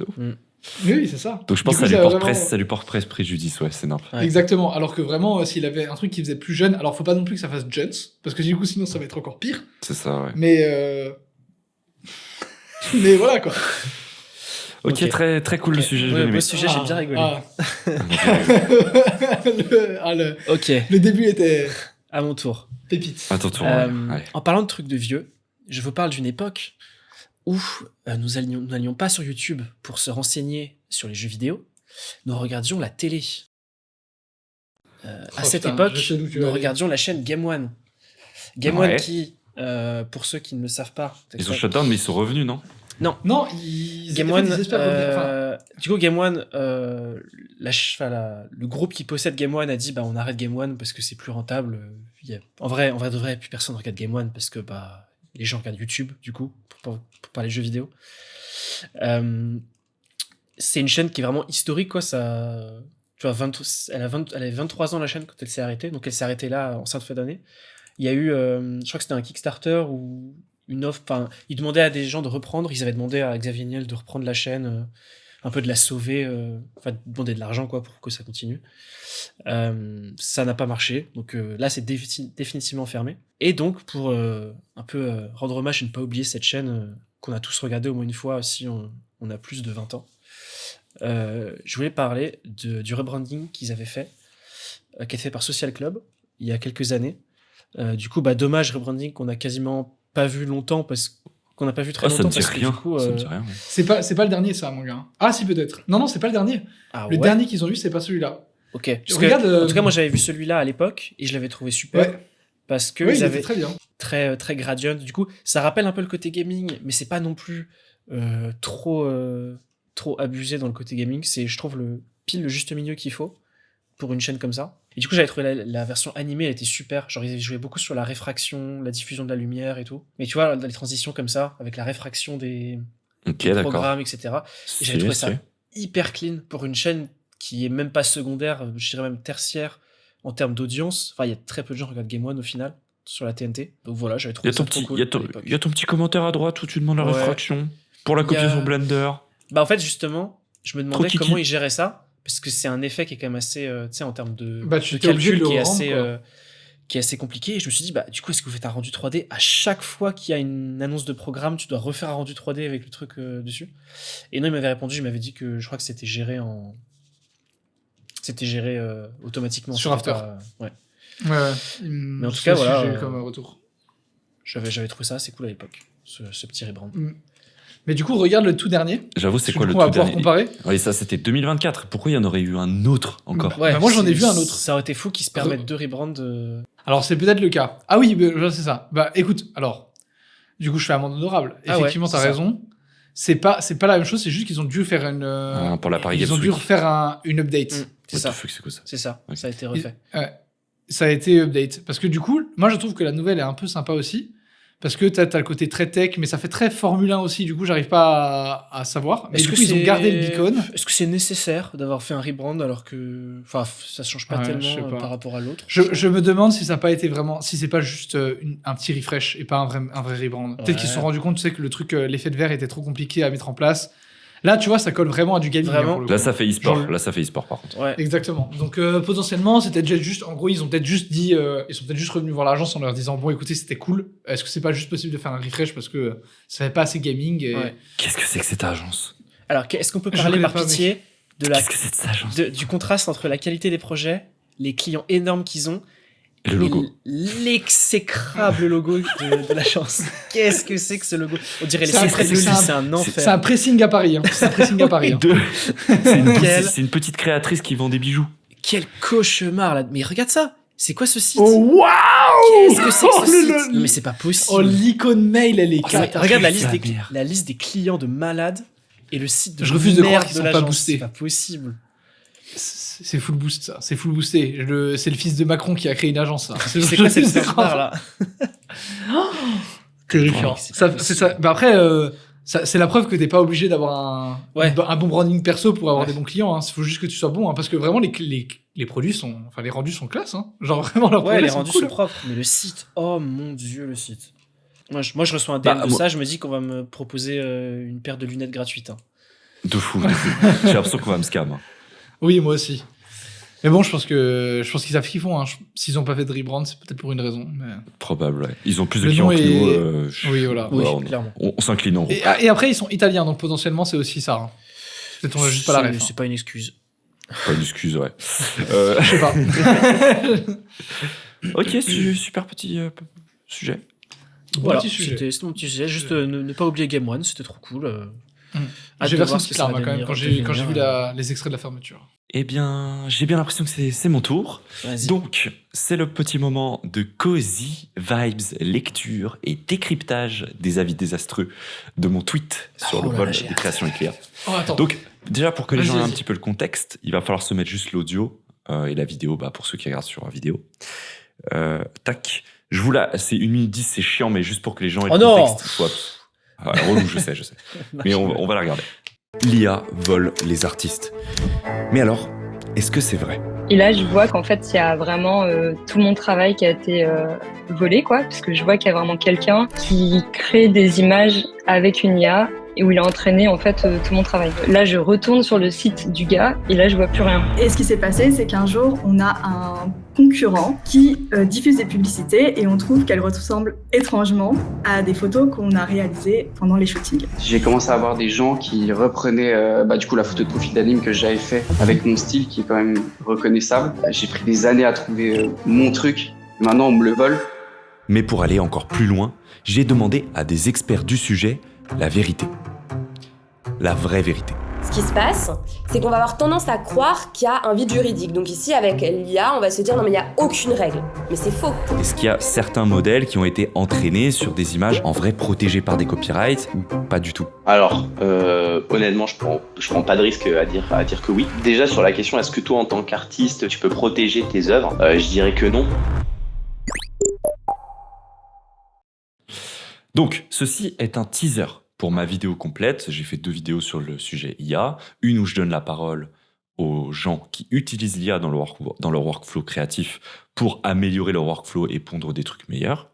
Speaker 3: Oui, c'est ça.
Speaker 1: Donc je pense que ça lui porte presque préjudice, ouais, c'est normal.
Speaker 3: Ouais. Exactement. Alors que vraiment, s'il avait un truc qui faisait plus jeune, alors faut pas non plus que ça fasse Jones, parce que du coup, sinon, ça va être encore pire.
Speaker 1: C'est ça, ouais.
Speaker 3: Mais voilà, quoi.
Speaker 1: Ok, très, très cool le sujet.
Speaker 2: Le sujet, j'ai bien rigolé.
Speaker 3: Le début était.
Speaker 2: À mon tour.
Speaker 3: Pépite.
Speaker 1: À ton tour.
Speaker 2: Ouais. En parlant de trucs de vieux, je vous parle d'une époque où nous n'allions pas sur YouTube pour se renseigner sur les jeux vidéo, nous regardions la télé. À cette époque, nous regardions la chaîne Game One. Game One qui, pour ceux qui ne le savent pas...
Speaker 1: Ils ont shut down, mais ils sont revenus, non ?
Speaker 3: Non,
Speaker 2: Game One, du coup, Game One, le groupe qui possède Game One a dit on arrête Game One parce que c'est plus rentable. En vrai de vrai, plus personne regarde Game One parce que les gens regardent YouTube, du coup, pour parler jeux vidéo. C'est une chaîne qui est vraiment historique, quoi. Ça tu vois, elle avait 23 ans la chaîne quand elle s'est arrêtée, donc elle s'est arrêtée là en fin de fin d'année. Il y a eu, je crois que c'était un Kickstarter ou une offre, enfin, ils demandaient à des gens de reprendre, ils avaient demandé à Xavier Niel de reprendre la chaîne, un peu de la sauver, enfin, de demander de l'argent, quoi, pour que ça continue. Ça n'a pas marché, donc là, c'est définitivement fermé. Et donc, pour un peu rendre hommage et ne pas oublier cette chaîne qu'on a tous regardée au moins une fois si on a plus de 20 ans, je voulais parler du rebranding qu'ils avaient fait, qui a été fait par Social Club, il y a quelques années. Du coup, dommage, rebranding qu'on a quasiment pas vu longtemps parce qu'on n'a pas vu très longtemps.
Speaker 1: Ça me dit rien. Ça me dit rien.
Speaker 3: C'est pas le dernier, ça, mon gars. Ah, si, peut-être. Non, c'est pas le dernier. Le dernier qu'ils ont vu, c'est pas celui-là.
Speaker 2: Ok. En tout cas, moi, j'avais vu celui-là à l'époque et je l'avais trouvé super.
Speaker 3: Ouais.
Speaker 2: Parce que
Speaker 3: ils
Speaker 2: avaient
Speaker 3: très bien.
Speaker 2: Très gradient. Du coup, ça rappelle un peu le côté gaming, mais c'est pas non plus trop abusé dans le côté gaming. C'est, je trouve, pile le juste milieu qu'il faut pour une chaîne comme ça. Et du coup, j'avais trouvé la version animée, elle était super. Genre, ils jouaient beaucoup sur la réfraction, la diffusion de la lumière et tout. Mais tu vois, les transitions comme ça, avec la réfraction des programmes, etc. Et j'avais trouvé ça hyper clean pour une chaîne qui est même pas secondaire, je dirais même tertiaire en termes d'audience. Enfin, il y a très peu de gens qui regardent Game One au final, sur la TNT. Donc voilà, j'avais trouvé ça trop cool.
Speaker 1: Il y a ton petit commentaire à droite où tu demandes la réfraction pour la copie sur Blender.
Speaker 2: En fait, justement, je me demandais comment ils géraient ça. Parce que c'est un effet qui est quand même assez, tu sais, en termes de calcul qui est assez compliqué. Et je me suis dit, du coup, est-ce que vous faites un rendu 3D à chaque fois qu'il y a une annonce de programme, tu dois refaire un rendu 3D avec le truc dessus? Et non, il m'avait répondu, il m'avait dit que je crois que c'était géré automatiquement.
Speaker 3: Sur After.
Speaker 2: Ouais.
Speaker 3: Mais
Speaker 2: en tout cas, voilà.
Speaker 3: J'ai eu comme retour.
Speaker 2: J'avais trouvé ça assez cool à l'époque, ce petit rebrand.
Speaker 3: Mais du coup, regarde le tout dernier.
Speaker 1: J'avoue, c'est quoi le tout dernier? On va pouvoir comparer. Oui, ça, c'était 2024. Pourquoi il y en aurait eu un autre encore?
Speaker 3: Moi, j'en ai vu un autre.
Speaker 2: Ça aurait été fou qu'ils se permettent deux rebrands.
Speaker 3: Alors, c'est peut-être le cas. Ah oui, c'est ça. Écoute, alors, du coup, je fais amende honorable. Effectivement, t'as raison. C'est pas la même chose, c'est juste qu'ils ont dû faire une.
Speaker 1: Pour la Paris
Speaker 3: Ils ont dû refaire une update.
Speaker 2: C'est ça. C'est ça. Ça a été refait.
Speaker 3: Ça a été update. Parce que du coup, moi, je trouve que la nouvelle est un peu sympa aussi. Parce que t'as le côté très tech, mais ça fait très Formule 1 aussi, du coup j'arrive pas à savoir. Mais du coup ils ont gardé le beacon.
Speaker 2: Est-ce que c'est nécessaire d'avoir fait un rebrand alors que ça change pas tellement par rapport à l'autre?
Speaker 3: Je me demande si ça n'a pas été vraiment, si c'est pas juste un petit refresh et pas un vrai rebrand. Peut-être qu'ils se sont rendus compte, tu sais, que le truc, l'effet de verre était trop compliqué à mettre en place. Là, tu vois, ça colle vraiment à du gaming.
Speaker 1: Là, ça fait e-sport. Par contre.
Speaker 3: Ouais. Exactement. Donc, potentiellement, c'était juste, en gros, ils sont peut-être juste revenus voir l'agence en leur disant, bon, écoutez, c'était cool. Est-ce que c'est pas juste possible de faire un refresh parce que ça fait pas assez gaming
Speaker 1: Qu'est-ce que c'est que cette agence?
Speaker 2: Alors, est-ce qu'on peut parler par pitié
Speaker 1: qu'est-ce que c'est de cette agence?
Speaker 2: Du contraste entre la qualité des projets, les clients énormes qu'ils ont,
Speaker 1: et le logo.
Speaker 2: L'exécrable logo de l'agence. Qu'est-ce que c'est que ce logo? On dirait les secrets de Lily, c'est un enfer.
Speaker 3: C'est un pressing à Paris. C'est un pressing à Paris.
Speaker 1: C'est une petite créatrice qui vend des bijoux.
Speaker 2: Quel cauchemar là. Mais regarde ça. C'est quoi ce site?
Speaker 3: Oh waouh!
Speaker 2: Qu'est-ce que c'est que ce site? Mais c'est pas possible.
Speaker 3: Oh, l'icône mail, elle est
Speaker 2: regarde la liste des clients de malades et le site de
Speaker 3: Je refuse de croire qu'ils
Speaker 2: sont
Speaker 3: pas boostés.
Speaker 2: C'est pas possible.
Speaker 3: C'est full boost, ça. C'est full boosté. C'est le fils de Macron qui a créé une agence, ça.
Speaker 2: C'est quoi cette histoire là?
Speaker 3: Terrifiant. C'est ça. Après, c'est la preuve que t'es pas obligé d'avoir un bon branding perso pour avoir des bons clients. Il faut juste que tu sois bon, parce que vraiment les produits sont, les rendus sont classe. Genre vraiment leurs produits
Speaker 2: les
Speaker 3: sont
Speaker 2: rendus
Speaker 3: cool.
Speaker 2: sont propres. Mais le site, oh mon dieu, le site. Moi, je reçois un DM de ça, je me dis qu'on va me proposer une paire de lunettes gratuites.
Speaker 1: De fou. J'ai l'impression qu'on va me scam.
Speaker 3: Oui, moi aussi. Mais bon, je pense qu'ils savent ce qu'ils font. S'ils ont pas fait de rebrand, c'est peut-être pour une raison. Mais...
Speaker 1: Probable, ouais. Ils ont plus de clients que nous.
Speaker 3: Oui, voilà.
Speaker 2: Clairement.
Speaker 1: On s'incline en haut.
Speaker 3: Et après, ils sont italiens, donc potentiellement, c'est aussi ça. Peut-être on a juste pas la ref.
Speaker 2: C'est pas une excuse.
Speaker 1: Pas une excuse, ouais.
Speaker 3: Je sais pas.
Speaker 1: Ok, super petit sujet.
Speaker 2: Voilà, c'était mon petit sujet. Juste ne pas oublier Game One, c'était trop cool.
Speaker 3: J'ai versé une petite larme quand même quand j'ai vu les extraits de la fermeture.
Speaker 1: Eh bien, j'ai bien l'impression que c'est mon tour.
Speaker 2: Vas-y.
Speaker 1: Donc, c'est le petit moment de cozy vibes, lecture et décryptage des avis désastreux de mon tweet sur le vol des créations Eclair. Donc, déjà, pour que les gens aient un petit peu le contexte, il va falloir se mettre juste l'audio et la vidéo, pour ceux qui regardent sur vidéo. Tac. C'est 1 minute 10, c'est chiant, mais juste pour que les gens aient le contexte. Relou, je sais. Mais on va la regarder. L'IA vole les artistes. Mais alors, est-ce que c'est vrai ?
Speaker 4: Et là, je vois qu'en fait, il y a vraiment tout mon travail qui a été volé, quoi, parce que je vois qu'il y a vraiment quelqu'un qui crée des images avec une IA et où il a entraîné en fait tout mon travail. Là, je retourne sur le site du gars et là, je vois plus rien.
Speaker 5: Et ce qui s'est passé, c'est qu'un jour, on a un concurrent qui diffuse des publicités et on trouve qu'elles ressemblent étrangement à des photos qu'on a réalisées pendant les shootings.
Speaker 6: J'ai commencé à avoir des gens qui reprenaient du coup la photo de profil d'anime que j'avais fait avec mon style qui est quand même reconnaissable. J'ai pris des années à trouver mon truc. Maintenant, on me le vole.
Speaker 1: Mais pour aller encore plus loin, j'ai demandé à des experts du sujet la vérité. La vraie vérité.
Speaker 7: Ce qui se passe, c'est qu'on va avoir tendance à croire qu'il y a un vide juridique. Donc ici, avec l'IA, on va se dire non mais il n'y a aucune règle. Mais c'est faux.
Speaker 1: Est-ce qu'il y a certains modèles qui ont été entraînés sur des images en vrai protégées par des copyrights ou pas du tout ?
Speaker 8: Alors, honnêtement, je prends pas de risque à dire que oui. Déjà, sur la question, est-ce que toi, en tant qu'artiste, tu peux protéger tes œuvres ? Je dirais que non.
Speaker 1: Donc, ceci est un teaser pour ma vidéo complète. J'ai fait 2 vidéos sur le sujet IA. Une où je donne la parole aux gens qui utilisent l'IA dans leur workflow créatif pour améliorer leur workflow et pondre des trucs meilleurs.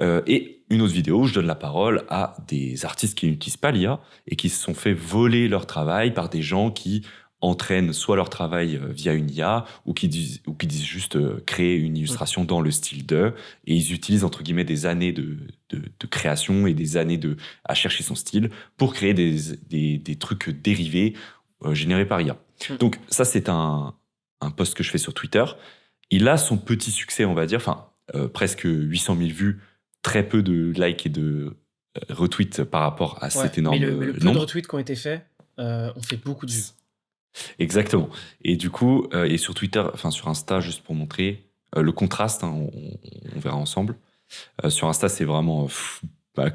Speaker 1: Et une autre vidéo où je donne la parole à des artistes qui n'utilisent pas l'IA et qui se sont fait voler leur travail par des gens qui entraînent soit leur travail via une IA ou qui disent juste créer une illustration dans le style d'eux, et ils utilisent entre guillemets des années de création et des années à chercher son style pour créer des trucs dérivés générés par IA. Donc ça, c'est un post que je fais sur Twitter. Il a son petit succès, on va dire, presque 800 000 vues, très peu de likes et de retweets par rapport à cet énorme nombre.
Speaker 2: Mais le peu de retweets qui ont été faits ont fait beaucoup de vues.
Speaker 1: Exactement. Et du coup, et sur Twitter, sur Insta, juste pour montrer le contraste, on verra ensemble. Sur Insta, c'est vraiment,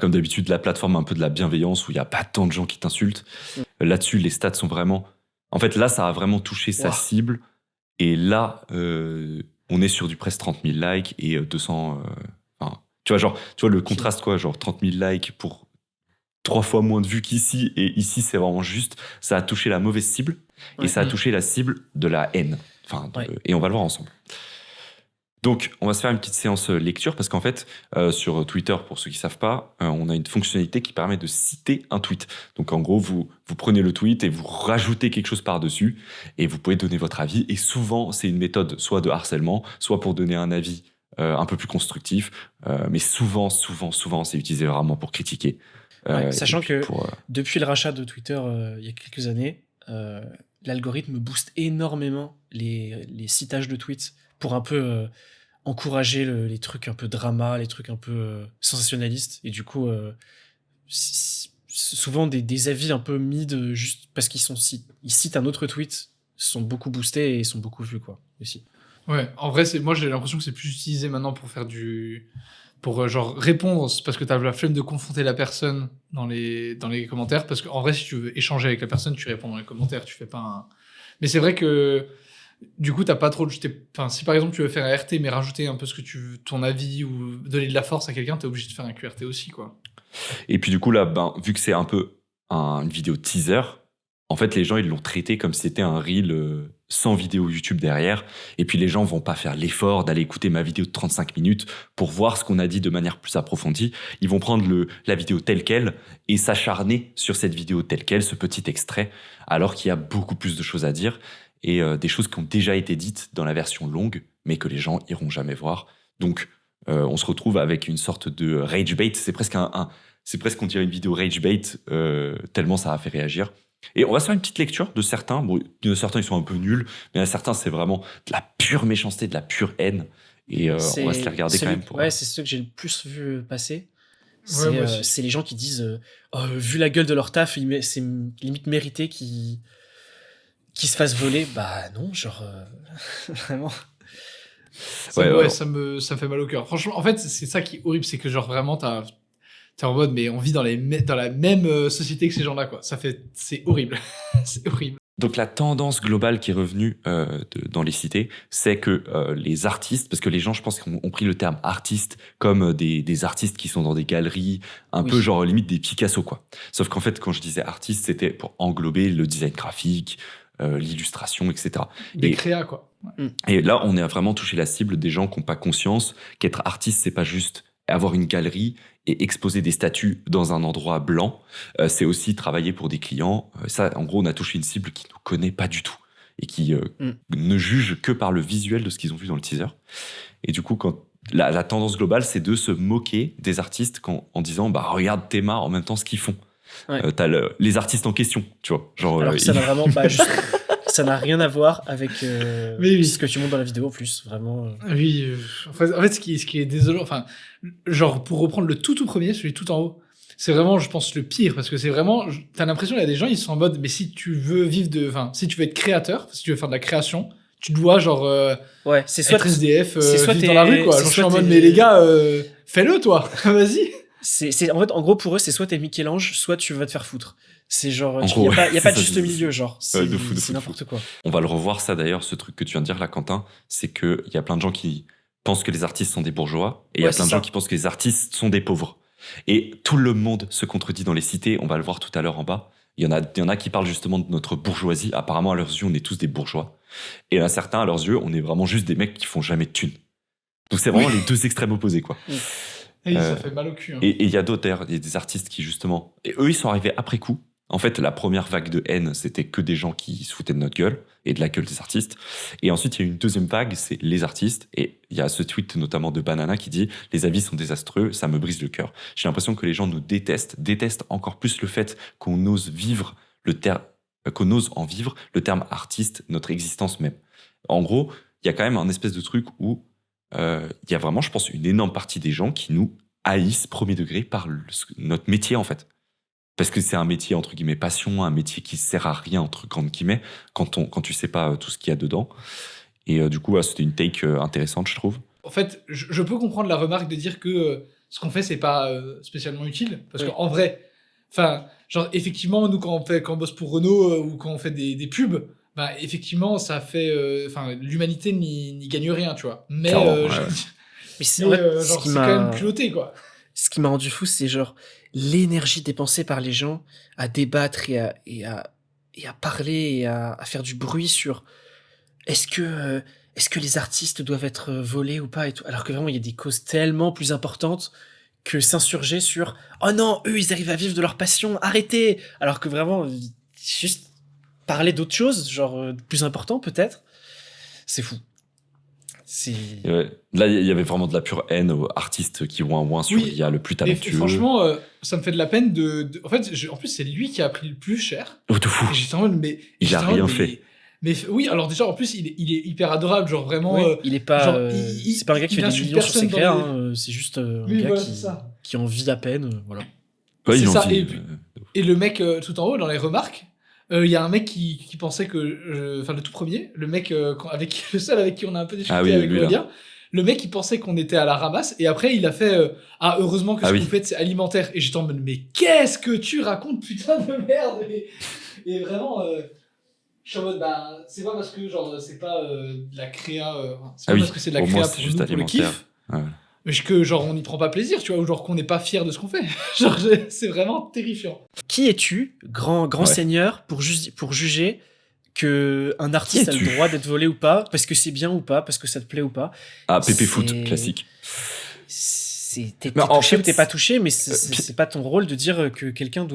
Speaker 1: comme d'habitude, la plateforme un peu de la bienveillance où il n'y a pas tant de gens qui t'insultent. Là-dessus, les stats sont vraiment... En fait, là, ça a vraiment touché sa cible. Et là, on est sur du presque 30 000 likes et 200... tu vois le contraste, quoi, genre 30 000 likes pour 3 fois moins de vues qu'ici. Et ici, c'est vraiment juste... Ça a touché la mauvaise cible. Et ça a touché la cible de la haine. Et on va le voir ensemble. Donc, on va se faire une petite séance lecture parce qu'en fait, sur Twitter, pour ceux qui ne savent pas, on a une fonctionnalité qui permet de citer un tweet. Donc, en gros, vous prenez le tweet et vous rajoutez quelque chose par-dessus et vous pouvez donner votre avis. Et souvent, c'est une méthode soit de harcèlement, soit pour donner un avis un peu plus constructif. Mais souvent, c'est utilisé vraiment pour critiquer.
Speaker 2: Sachant que depuis le rachat de Twitter il y a quelques années, l'algorithme booste énormément les citages de tweets pour un peu encourager les trucs un peu drama, les trucs un peu sensationnalistes. Et du coup, souvent des avis un peu mid juste parce qu'ils citent un autre tweet sont beaucoup boostés et sont beaucoup vus, quoi, aussi.
Speaker 3: Ouais, en vrai, moi j'ai l'impression que c'est plus utilisé maintenant pour faire pour genre répondre, parce que t'as la flemme de confronter la personne dans les commentaires, parce qu'en vrai, si tu veux échanger avec la personne, tu réponds dans les commentaires, tu fais pas un... Mais c'est vrai que du coup, t'as pas trop... si par exemple tu veux faire un RT, mais rajouter un peu ton avis ou donner de la force à quelqu'un, t'es obligé de faire un QRT aussi, quoi.
Speaker 1: Et puis du coup, là, vu que c'est un peu une vidéo teaser, en fait, les gens, ils l'ont traité comme si c'était un reel sans vidéo YouTube derrière. Et puis, les gens vont pas faire l'effort d'aller écouter ma vidéo de 35 minutes pour voir ce qu'on a dit de manière plus approfondie. Ils vont prendre la vidéo telle qu'elle et s'acharner sur cette vidéo telle qu'elle, ce petit extrait, alors qu'il y a beaucoup plus de choses à dire et des choses qui ont déjà été dites dans la version longue, mais que les gens iront jamais voir. Donc, on se retrouve avec une sorte de rage bait. C'est presque on dirait une vidéo rage bait, tellement ça a fait réagir. Et on va se faire une petite lecture de certains. Bon, certains, ils sont un peu nuls, mais il y en a certains, c'est vraiment de la pure méchanceté, de la pure haine. Et on va se les regarder quand même.
Speaker 2: Ouais, c'est ceux que j'ai le plus vu passer. C'est les gens qui disent vu la gueule de leur taf, c'est limite mérité qu'ils se fassent voler. Bah non, genre... vraiment...
Speaker 3: Ça me fait mal au cœur. Franchement, en fait, c'est ça qui est horrible, c'est que genre vraiment, t'es en mode, mais on vit dans la même société que ces gens-là, quoi. C'est horrible. C'est horrible.
Speaker 1: Donc la tendance globale qui est revenue dans les cités, c'est que les artistes, parce que les gens, je pense, ont pris le terme artiste comme des artistes qui sont dans des galeries, un peu genre limite des Picasso, quoi. Sauf qu'en fait, quand je disais artiste, c'était pour englober le design graphique, l'illustration, etc.
Speaker 3: Des créas, quoi. Ouais.
Speaker 1: Et là, on a vraiment touché la cible des gens qui n'ont pas conscience qu'être artiste, c'est pas juste avoir une galerie et exposer des statues dans un endroit blanc. C'est aussi travailler pour des clients. Ça, en gros, on a touché une cible qui ne nous connaît pas du tout et qui ne juge que par le visuel de ce qu'ils ont vu dans le teaser. Et du coup, quand la tendance globale, c'est de se moquer des artistes en disant bah, « Regarde Théma en même temps ce qu'ils font ouais. ». T'as les artistes en question, tu vois. Genre,
Speaker 2: alors que ça n'a vraiment pas... Ça n'a rien à voir avec ce que tu montres dans la vidéo en plus, vraiment.
Speaker 3: Oui, en fait, ce qui est désolant, enfin, genre pour reprendre le tout premier, celui tout en haut, c'est vraiment, je pense, le pire parce que c'est vraiment, t'as l'impression il y a des gens, ils sont en mode, mais si tu veux si tu veux être créateur, si tu veux faire de la création, tu dois genre
Speaker 2: ouais, c'est soit
Speaker 3: être SDF, vivre dans la rue quoi. Genre, je suis en mode, mais les gars, fais-le toi, vas-y.
Speaker 2: En fait, en gros pour eux, c'est soit t'es Michel-Ange, soit tu vas te faire foutre. C'est genre, il n'y a pas de juste milieu, genre. C'est n'importe quoi.
Speaker 1: On va le revoir, ça d'ailleurs, ce truc que tu viens de dire là, Quentin, c'est qu'il y a plein de gens qui pensent que les artistes sont des bourgeois, et il y a plein de gens qui pensent que les artistes sont des pauvres. Et tout le monde se contredit dans les cités, on va le voir tout à l'heure en bas. Il y en a qui parlent justement de notre bourgeoisie. Apparemment, à leurs yeux, on est tous des bourgeois. Et à certains, à leurs yeux, on est vraiment juste des mecs qui font jamais de thunes. Donc c'est vraiment les deux extrêmes opposés, quoi.
Speaker 3: Et ça fait mal au cul. Hein.
Speaker 1: Et il y a d'autres, il y a des artistes qui justement... Et eux, ils sont arrivés après coup. En fait, la première vague de haine, c'était que des gens qui se foutaient de notre gueule et de la gueule des artistes. Et ensuite, il y a eu une deuxième vague, c'est les artistes. Et il y a ce tweet notamment de Banana qui dit « Les avis sont désastreux, ça me brise le cœur ». J'ai l'impression que les gens nous détestent encore plus le fait qu'on ose qu'on ose en vivre le terme artiste, notre existence même. En gros, il y a quand même un espèce de truc où il y a vraiment, je pense, une énorme partie des gens qui nous haïssent premier degré par notre métier, en fait. Parce que c'est un métier, entre guillemets, passion, un métier qui sert à rien, entre grandes guillemets, quand tu sais pas tout ce qu'il y a dedans. Et du coup, c'était une take intéressante, je trouve.
Speaker 3: En fait, je peux comprendre la remarque de dire que ce qu'on fait, c'est pas spécialement utile. Parce qu'en vrai, enfin, genre, effectivement, nous, quand on bosse pour Renault ou quand on fait des pubs, bah, effectivement, ça fait... l'humanité n'y gagne rien, tu vois. Mais, c'est quand même culotté, quoi.
Speaker 2: Ce qui m'a rendu fou, c'est genre l'énergie dépensée par les gens à débattre et à parler et à faire du bruit sur est-ce que les artistes doivent être volés ou pas et tout, alors que vraiment il y a des causes tellement plus importantes que s'insurger sur oh non, eux ils arrivent à vivre de leur passion, arrêtez, alors que vraiment juste parler d'autre chose, genre plus important peut-être, c'est fou.
Speaker 1: Ouais. Là, il y avait vraiment de la pure haine aux artistes qui ouin sur l'IA le plus talentueux.
Speaker 3: Et franchement, ça me fait de la peine en fait, en plus, c'est lui qui a pris le plus cher.
Speaker 1: Oh, de fou.
Speaker 3: Et j'étais en mode, mais...
Speaker 1: Il a rien fait.
Speaker 3: Mais oui, alors déjà, en plus, il est hyper adorable, genre vraiment...
Speaker 2: Oui, il est pas... c'est pas un gars qui fait des millions sur ses créas, c'est juste un gars qui en vit à peine, voilà.
Speaker 3: Ouais, c'est ça, et le mec tout en haut, dans les remarques, il y a un mec qui pensait que... le tout premier, le mec le seul avec qui on a un peu discuté avec Aurélien, le mec il pensait qu'on était à la ramasse, et après il a fait heureusement que ce que vous faites c'est alimentaire. Et j'étais en mode mais qu'est-ce que tu racontes, putain de merde. Et vraiment... je suis en mode, c'est pas parce que genre c'est pas de la créa, c'est pas parce que c'est de la créa pour nous, pour le kiff, mais que genre on n'y prend pas plaisir, tu vois, ou genre qu'on n'est pas fier de ce qu'on fait. Genre c'est vraiment terrifiant.
Speaker 2: Qui es-tu, grand seigneur, pour juger que un artiste a le droit d'être volé ou pas, parce que c'est bien ou pas, parce que ça te plaît ou pas?
Speaker 1: Ah, Pépé Foot, classique.
Speaker 2: T'es touché ou t'es pas touché, mais c'est pas ton rôle de dire que quelqu'un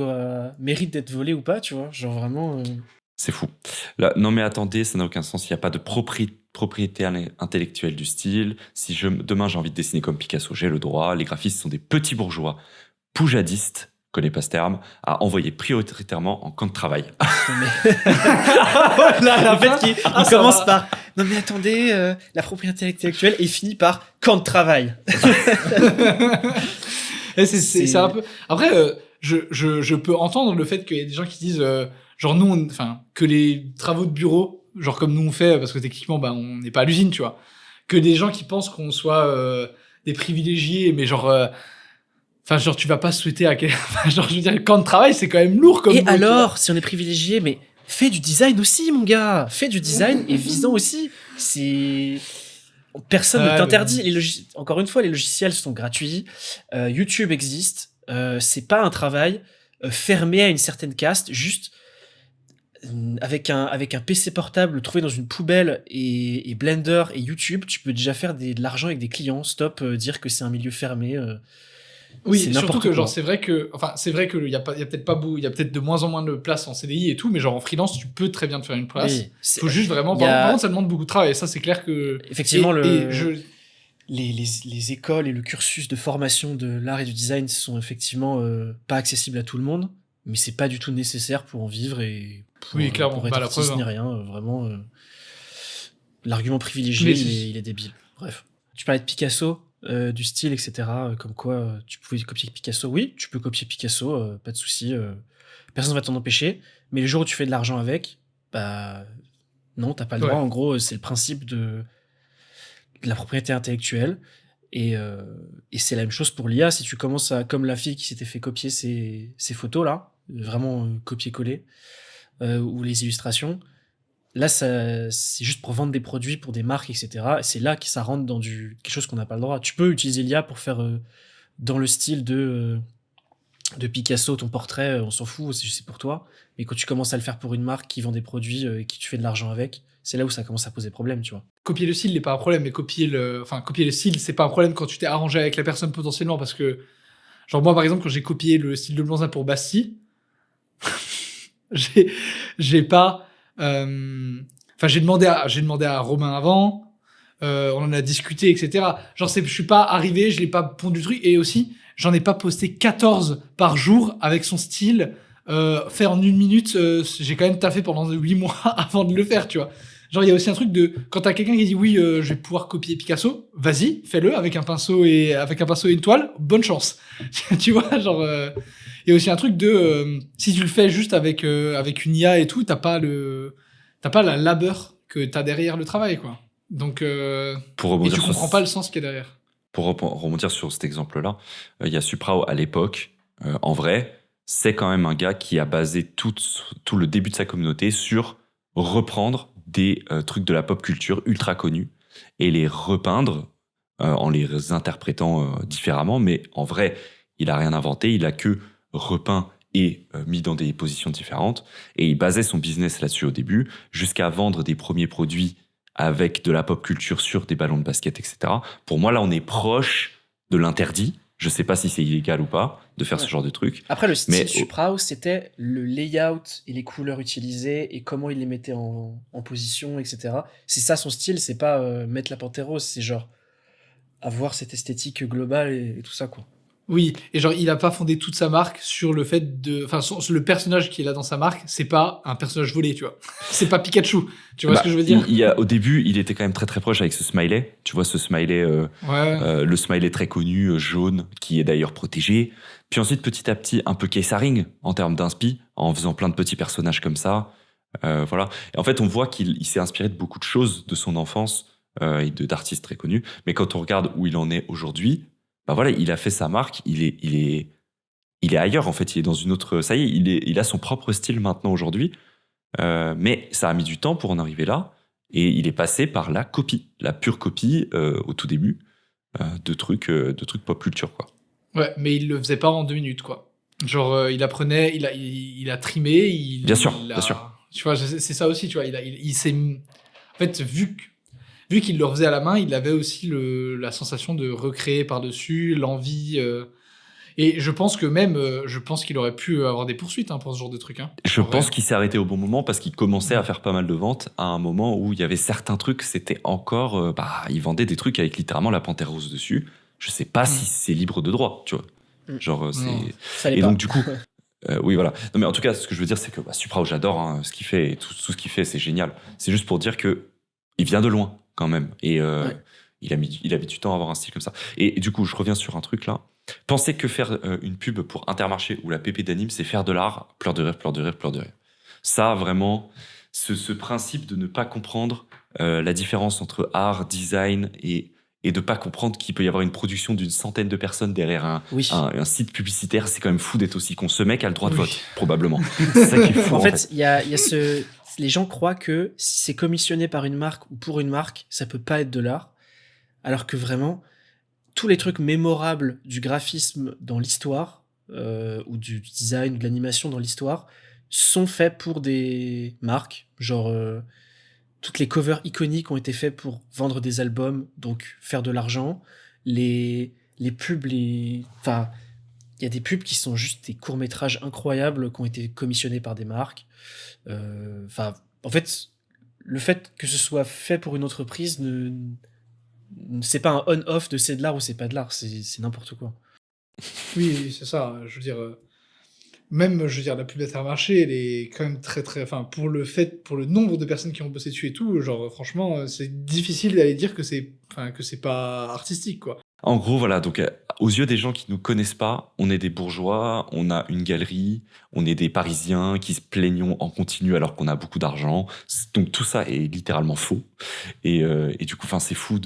Speaker 2: mérite d'être volé ou pas, tu vois, genre vraiment...
Speaker 1: C'est fou. Là, non mais attendez, ça n'a aucun sens. Il n'y a pas de propriété intellectuelle du style. Si demain j'ai envie de dessiner comme Picasso, j'ai le droit. Les graphistes sont des petits bourgeois poujadistes, je connais pas ce terme, à envoyer prioritairement en camp de travail.
Speaker 2: En fait, il commence par non mais attendez, la propriété intellectuelle et finit par camp de travail.
Speaker 3: c'est un peu. Après, je peux entendre le fait qu'il y a des gens qui disent. Genre nous, que les travaux de bureau, genre comme nous on fait, parce que techniquement, on n'est pas à l'usine, tu vois, que des gens qui pensent qu'on soit des privilégiés, mais genre tu vas pas souhaiter genre je veux dire, le camp de travail, c'est quand même lourd comme.
Speaker 2: Et alors, si on est privilégié, mais fais du design aussi, mon gars, fais du design et visant aussi. Personne ne t'interdit. Encore une fois, les logiciels sont gratuits, YouTube existe, c'est pas un travail fermé à une certaine caste, juste. avec un PC portable trouvé dans une poubelle et Blender et YouTube, tu peux déjà faire de l'argent avec des clients. Stop, dire que c'est un milieu fermé.
Speaker 3: Oui,
Speaker 2: c'est
Speaker 3: surtout
Speaker 2: n'importe
Speaker 3: que
Speaker 2: quoi.
Speaker 3: genre c'est vrai que il y a peut-être pas il y a peut-être de moins en moins de places en CDI et tout, mais genre en freelance tu peux très bien te faire une place.
Speaker 2: Oui,
Speaker 3: Faut juste vraiment. Par contre, ça demande beaucoup de travail. Et ça, c'est clair que
Speaker 2: effectivement les écoles et le cursus de formation de l'art et du design sont effectivement pas accessibles à tout le monde, mais c'est pas du tout nécessaire pour en vivre et pour,
Speaker 3: clairement,
Speaker 2: pour être
Speaker 3: la
Speaker 2: artiste
Speaker 3: preuve,
Speaker 2: ni
Speaker 3: hein.
Speaker 2: rien. Vraiment, l'argument privilégié,
Speaker 3: Mais
Speaker 2: il est débile. Bref. Tu parlais de Picasso, du style, etc. Comme quoi tu pouvais copier Picasso. Oui, tu peux copier Picasso, pas de souci. Personne va t'en empêcher. Mais le jour où tu fais de l'argent avec, bah non, t'as pas le droit. En gros, c'est le principe de la propriété intellectuelle. Et c'est la même chose pour l'IA. Si tu commences à, comme la fille qui s'était fait copier ces photos là, vraiment copier-coller, ou les illustrations, là c'est juste pour vendre des produits pour des marques, etc. Et c'est là que ça rentre dans quelque chose qu'on n'a pas le droit. Tu peux utiliser l'IA pour faire dans le style de Picasso ton portrait, on s'en fout, c'est pour toi. Mais quand tu commences à le faire pour une marque qui vend des produits et qui tu fais de l'argent avec, c'est là où ça commence à poser problème, tu vois.
Speaker 3: Copier le style n'est pas un problème, mais copier le style, c'est pas un problème quand tu t'es arrangé avec la personne potentiellement, parce que, genre moi par exemple, quand j'ai copié le style de Blanzin pour Bastille, j'ai pas, j'ai demandé à Romain avant, on en a discuté, etc. Genre je suis pas arrivé, je l'ai pas pondu le truc, et aussi, j'en ai pas posté 14 par jour avec son style, fait en 1 minute, j'ai quand même taffé pendant 8 mois avant de le faire, tu vois. Genre, il y a aussi un truc de, quand t'as quelqu'un qui dit oui, je vais pouvoir copier Picasso, vas-y, fais-le avec un pinceau et une toile, bonne chance. Tu vois, genre, il y a aussi un truc de, si tu le fais juste avec une IA et tout, t'as pas la labeur que t'as derrière le travail, quoi. Donc, et tu comprends pas le sens qu'il y a derrière.
Speaker 1: Pour rebondir sur cet exemple-là, il y a Suprao à l'époque, en vrai, c'est quand même un gars qui a basé tout le début de sa communauté sur reprendre des trucs de la pop culture ultra connus et les repeindre en les interprétant différemment. Mais en vrai, il a rien inventé, il a que repeint et mis dans des positions différentes. Et il basait son business là-dessus au début, jusqu'à vendre des premiers produits avec de la pop culture sur des ballons de basket, etc. Pour moi, là, on est proche de l'interdit. Je sais pas si c'est illégal ou pas de faire ce genre de truc.
Speaker 2: Après, le style Suprao, c'était le layout et les couleurs utilisées et comment il les mettait en position, etc. C'est ça son style, c'est pas mettre la panthère rose, c'est genre avoir cette esthétique globale et tout ça, quoi.
Speaker 3: Oui, et genre, il a pas fondé toute sa marque sur le fait de... Enfin, le personnage qu'il a dans sa marque, c'est pas un personnage volé, tu vois. C'est pas Pikachu, tu vois ce que je veux dire ?
Speaker 1: Au début, il était quand même très très proche avec ce smiley. Tu vois, ce smiley, le smiley très connu, jaune, qui est d'ailleurs protégé. Puis ensuite, petit à petit, un peu Kessaring en termes d'inspi, en faisant plein de petits personnages comme ça. Voilà. Et en fait, on voit qu'il s'est inspiré de beaucoup de choses de son enfance et d'artistes très connus. Mais quand on regarde où il en est aujourd'hui, bah voilà, il a fait sa marque, il est ailleurs en fait, il est dans une autre... Ça y est, il a son propre style maintenant aujourd'hui, mais ça a mis du temps pour en arriver là, et il est passé par la copie, la pure copie au tout début de trucs pop culture, quoi.
Speaker 3: Ouais, mais il le faisait pas en 2 minutes, quoi. Genre, il apprenait, il a trimé,
Speaker 1: bien sûr.
Speaker 3: Tu vois, c'est ça aussi, tu vois, il s'est... En fait, vu qu'il le refaisait à la main, il avait aussi la sensation de recréer par-dessus, l'envie. Et je pense que même, qu'il aurait pu avoir des poursuites pour ce genre de truc.
Speaker 1: Je pense qu'il s'est arrêté au bon moment parce qu'il commençait à faire pas mal de ventes à un moment où il y avait certains trucs, c'était encore... il vendait des trucs avec littéralement la panthère rose dessus. Je sais pas si c'est libre de droit, tu vois. Genre, c'est... Et donc, du coup... oui, voilà. Non, mais en tout cas, ce que je veux dire, c'est que Suprao, j'adore ce qu'il fait, et tout ce qu'il fait, c'est génial. C'est juste pour dire que il vient de loin, quand même. Et il a mis du temps à avoir un style comme ça. Et du coup, je reviens sur un truc, là. Pensez que faire une pub pour Intermarché ou la PP d'anime, c'est faire de l'art, pleurs de rire, pleurs de rire, pleurs de rire. Ça, vraiment, ce principe de ne pas comprendre la différence entre art, design et de pas comprendre qu'il peut y avoir une production d'une centaine de personnes derrière un site publicitaire, c'est quand même fou d'être aussi con. Ce mec a le droit de vote, probablement. C'est ça qui est fou,
Speaker 2: en fait. Il y a les gens croient que si c'est commissionné par une marque ou pour une marque, ça peut pas être de l'art. Alors que vraiment, tous les trucs mémorables du graphisme dans l'histoire, ou du design, de l'animation dans l'histoire, sont faits pour des marques, genre toutes les covers iconiques ont été faits pour vendre des albums, donc faire de l'argent. Les pubs, enfin, il y a des pubs qui sont juste des courts-métrages incroyables qui ont été commissionnés par des marques. Enfin, en fait, le fait que ce soit fait pour une entreprise, c'est pas un on-off de c'est de l'art ou c'est pas de l'art, c'est n'importe quoi.
Speaker 3: Oui, c'est ça. Je veux dire, même, je veux dire, la pub Intermarché, elle est quand même très, très. Enfin, pour le nombre de personnes qui ont bossé dessus et tout, genre, franchement, c'est difficile d'aller dire que c'est pas artistique, quoi.
Speaker 1: En gros, voilà, donc aux yeux des gens qui nous connaissent pas, on est des bourgeois, on a une galerie, on est des Parisiens qui se plaignons en continu alors qu'on a beaucoup d'argent. Donc tout ça est littéralement faux. Et du coup, c'est fou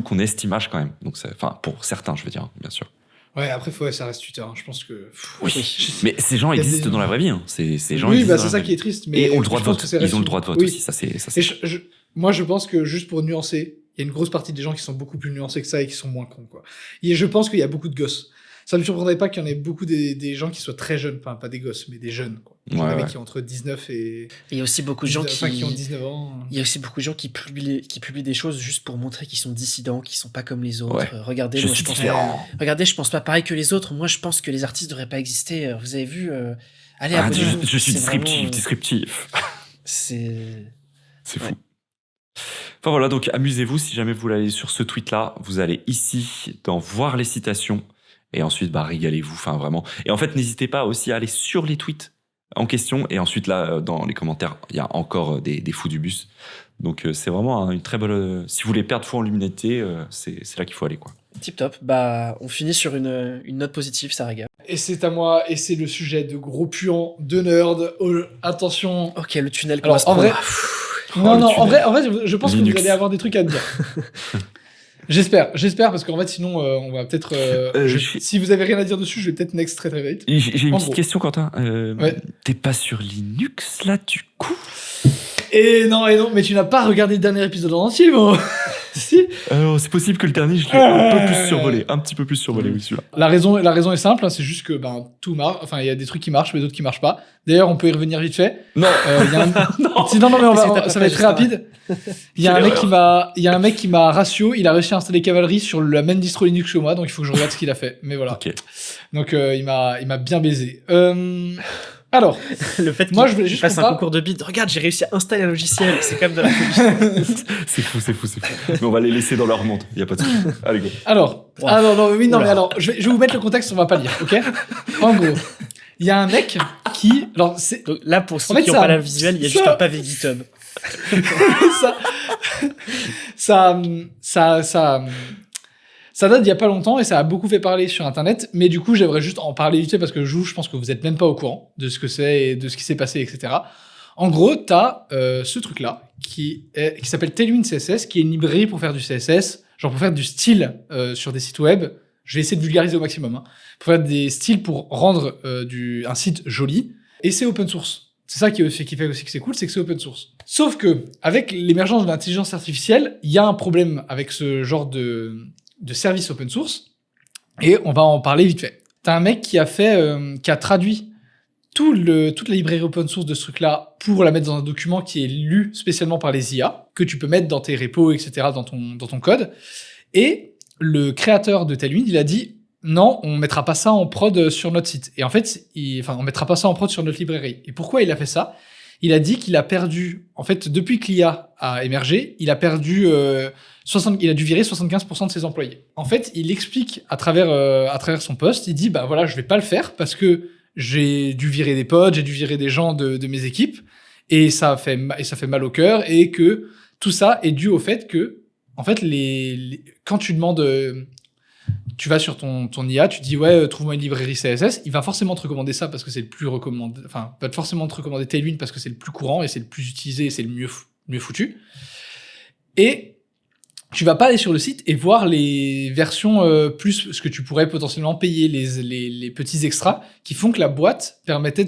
Speaker 1: qu'on ait cette image quand même. Donc, pour certains, je veux dire, bien sûr.
Speaker 3: Ouais, après, ça reste Twitter. Hein. Je pense que.
Speaker 1: Oui, mais ces gens existent dans la vraie vie. Hein. Ces gens
Speaker 3: oui, c'est ça qui est triste. Mais
Speaker 1: et ont le droit de vote. Ils ont le droit de vote aussi. Ça, c'est...
Speaker 3: Moi, je pense que juste pour nuancer, il y a une grosse partie des gens qui sont beaucoup plus nuancés que ça et qui sont moins cons, quoi. Et je pense qu'il y a beaucoup de gosses. Ça me surprendrait pas qu'il y en ait beaucoup des gens qui soient très jeunes, enfin pas des gosses, mais des jeunes, quoi. Des mecs qui ont entre 19 et...
Speaker 2: Il y a aussi beaucoup de gens
Speaker 3: qui ont 19 ans.
Speaker 2: Il y a aussi beaucoup de gens qui publient des choses juste pour montrer qu'ils sont dissidents, qu'ils sont pas comme les autres.
Speaker 1: Ouais.
Speaker 2: Regardez, je pense pas pareil que les autres. Moi, je pense que les artistes devraient pas exister. Vous avez vu allez,
Speaker 1: je suis disruptif.
Speaker 2: C'est
Speaker 1: fou. Enfin voilà, donc amusez-vous. Si jamais vous voulez aller sur ce tweet-là, vous allez ici dans voir les citations et ensuite régalez-vous. Enfin vraiment. Et en fait, n'hésitez pas aussi à aller sur les tweets en question et ensuite là dans les commentaires, il y a encore des fous du bus. Donc c'est vraiment une très bonne. Si vous voulez perdre foi en l'humanité, c'est là qu'il faut aller, quoi.
Speaker 2: Tip top. On finit sur une note positive, ça régale.
Speaker 3: Et c'est à moi, et c'est le sujet de gros puants, de nerd. Attention.
Speaker 2: Ok, le tunnel.
Speaker 3: Alors, en vrai. Non, en vrai, je pense
Speaker 1: Linux.
Speaker 3: que vous allez avoir des trucs à dire. J'espère, parce qu'en fait, sinon, on va peut-être. Si vous avez rien à dire dessus, je vais peut-être next très très vite.
Speaker 1: J'ai une petite question, Quentin. T'es pas sur Linux là, du coup?
Speaker 3: Et non, mais tu n'as pas regardé le dernier épisode en entier, bon. Si.
Speaker 1: C'est possible que le dernier, je l'ai un petit peu plus survolé, oui, celui-là.
Speaker 3: La raison est simple, hein, c'est juste que tout marche. Enfin, il y a des trucs qui marchent, mais d'autres qui marchent pas. D'ailleurs, on peut y revenir vite fait.
Speaker 1: Non.
Speaker 3: Non, ça va être très rapide. Il y a un mec qui m'a ratio. Il a réussi à installer Cavalry sur la même distro Linux que moi, donc il faut que je regarde ce qu'il a fait. Mais voilà.
Speaker 1: Okay.
Speaker 3: Donc il m'a bien baisé. Alors,
Speaker 2: le fait
Speaker 3: moi je voulais juste
Speaker 2: fasse un concours de bits. Regarde, j'ai réussi à installer un logiciel. C'est quand même de la folie.
Speaker 1: C'est fou. Mais on va les laisser dans leur monde. Il y a pas de souci. Allez go.
Speaker 3: Alors, mais alors, je vais vous mettre le contexte. On va pas lire, ok? En gros, il y a un mec qui, alors c'est
Speaker 2: donc, là pour ceux qui n'ont pas la visuelle, il y a juste un pavé GitHub.
Speaker 3: Ça date d'il y a pas longtemps et ça a beaucoup fait parler sur Internet, mais du coup, j'aimerais juste en parler vite fait parce que je pense que vous êtes même pas au courant de ce que c'est et de ce qui s'est passé, etc. En gros, t'as ce truc-là qui s'appelle Tailwind CSS, qui est une librairie pour faire du CSS, genre pour faire du style sur des sites web. Je vais essayer de vulgariser au maximum, hein, pour faire des styles pour rendre un site joli. Et c'est open source. C'est ça qui fait aussi que c'est cool, c'est que c'est open source. Sauf que, avec l'émergence de l'intelligence artificielle, il y a un problème avec ce genre de service open source, et on va en parler vite fait. T'as un mec qui a traduit toute la librairie open source de ce truc-là pour la mettre dans un document qui est lu spécialement par les IA, que tu peux mettre dans tes repos, etc., dans ton code. Et le créateur de Tailwind, il a dit non, on mettra pas ça en prod sur notre site. Et en fait, on mettra pas ça en prod sur notre librairie. Et pourquoi il a fait ça? Il a dit qu'il a perdu, en fait, depuis que l'IA a émergé, il a perdu il a dû virer 75% de ses employés. En fait, il explique à travers son post, il dit voilà, je vais pas le faire parce que j'ai dû virer des potes, j'ai dû virer des gens de mes équipes et ça fait mal au cœur, et que tout ça est dû au fait que, en fait, quand tu demandes, tu vas sur ton IA, tu dis trouve-moi une librairie CSS, il va forcément te recommander ça parce que c'est le plus recommandé, enfin, pas forcément te recommander Tailwind parce que c'est le plus courant et c'est le plus utilisé et c'est le mieux foutu. Et tu vas pas aller sur le site et voir les versions plus ce que tu pourrais potentiellement payer, les petits extras qui font que la boîte permettait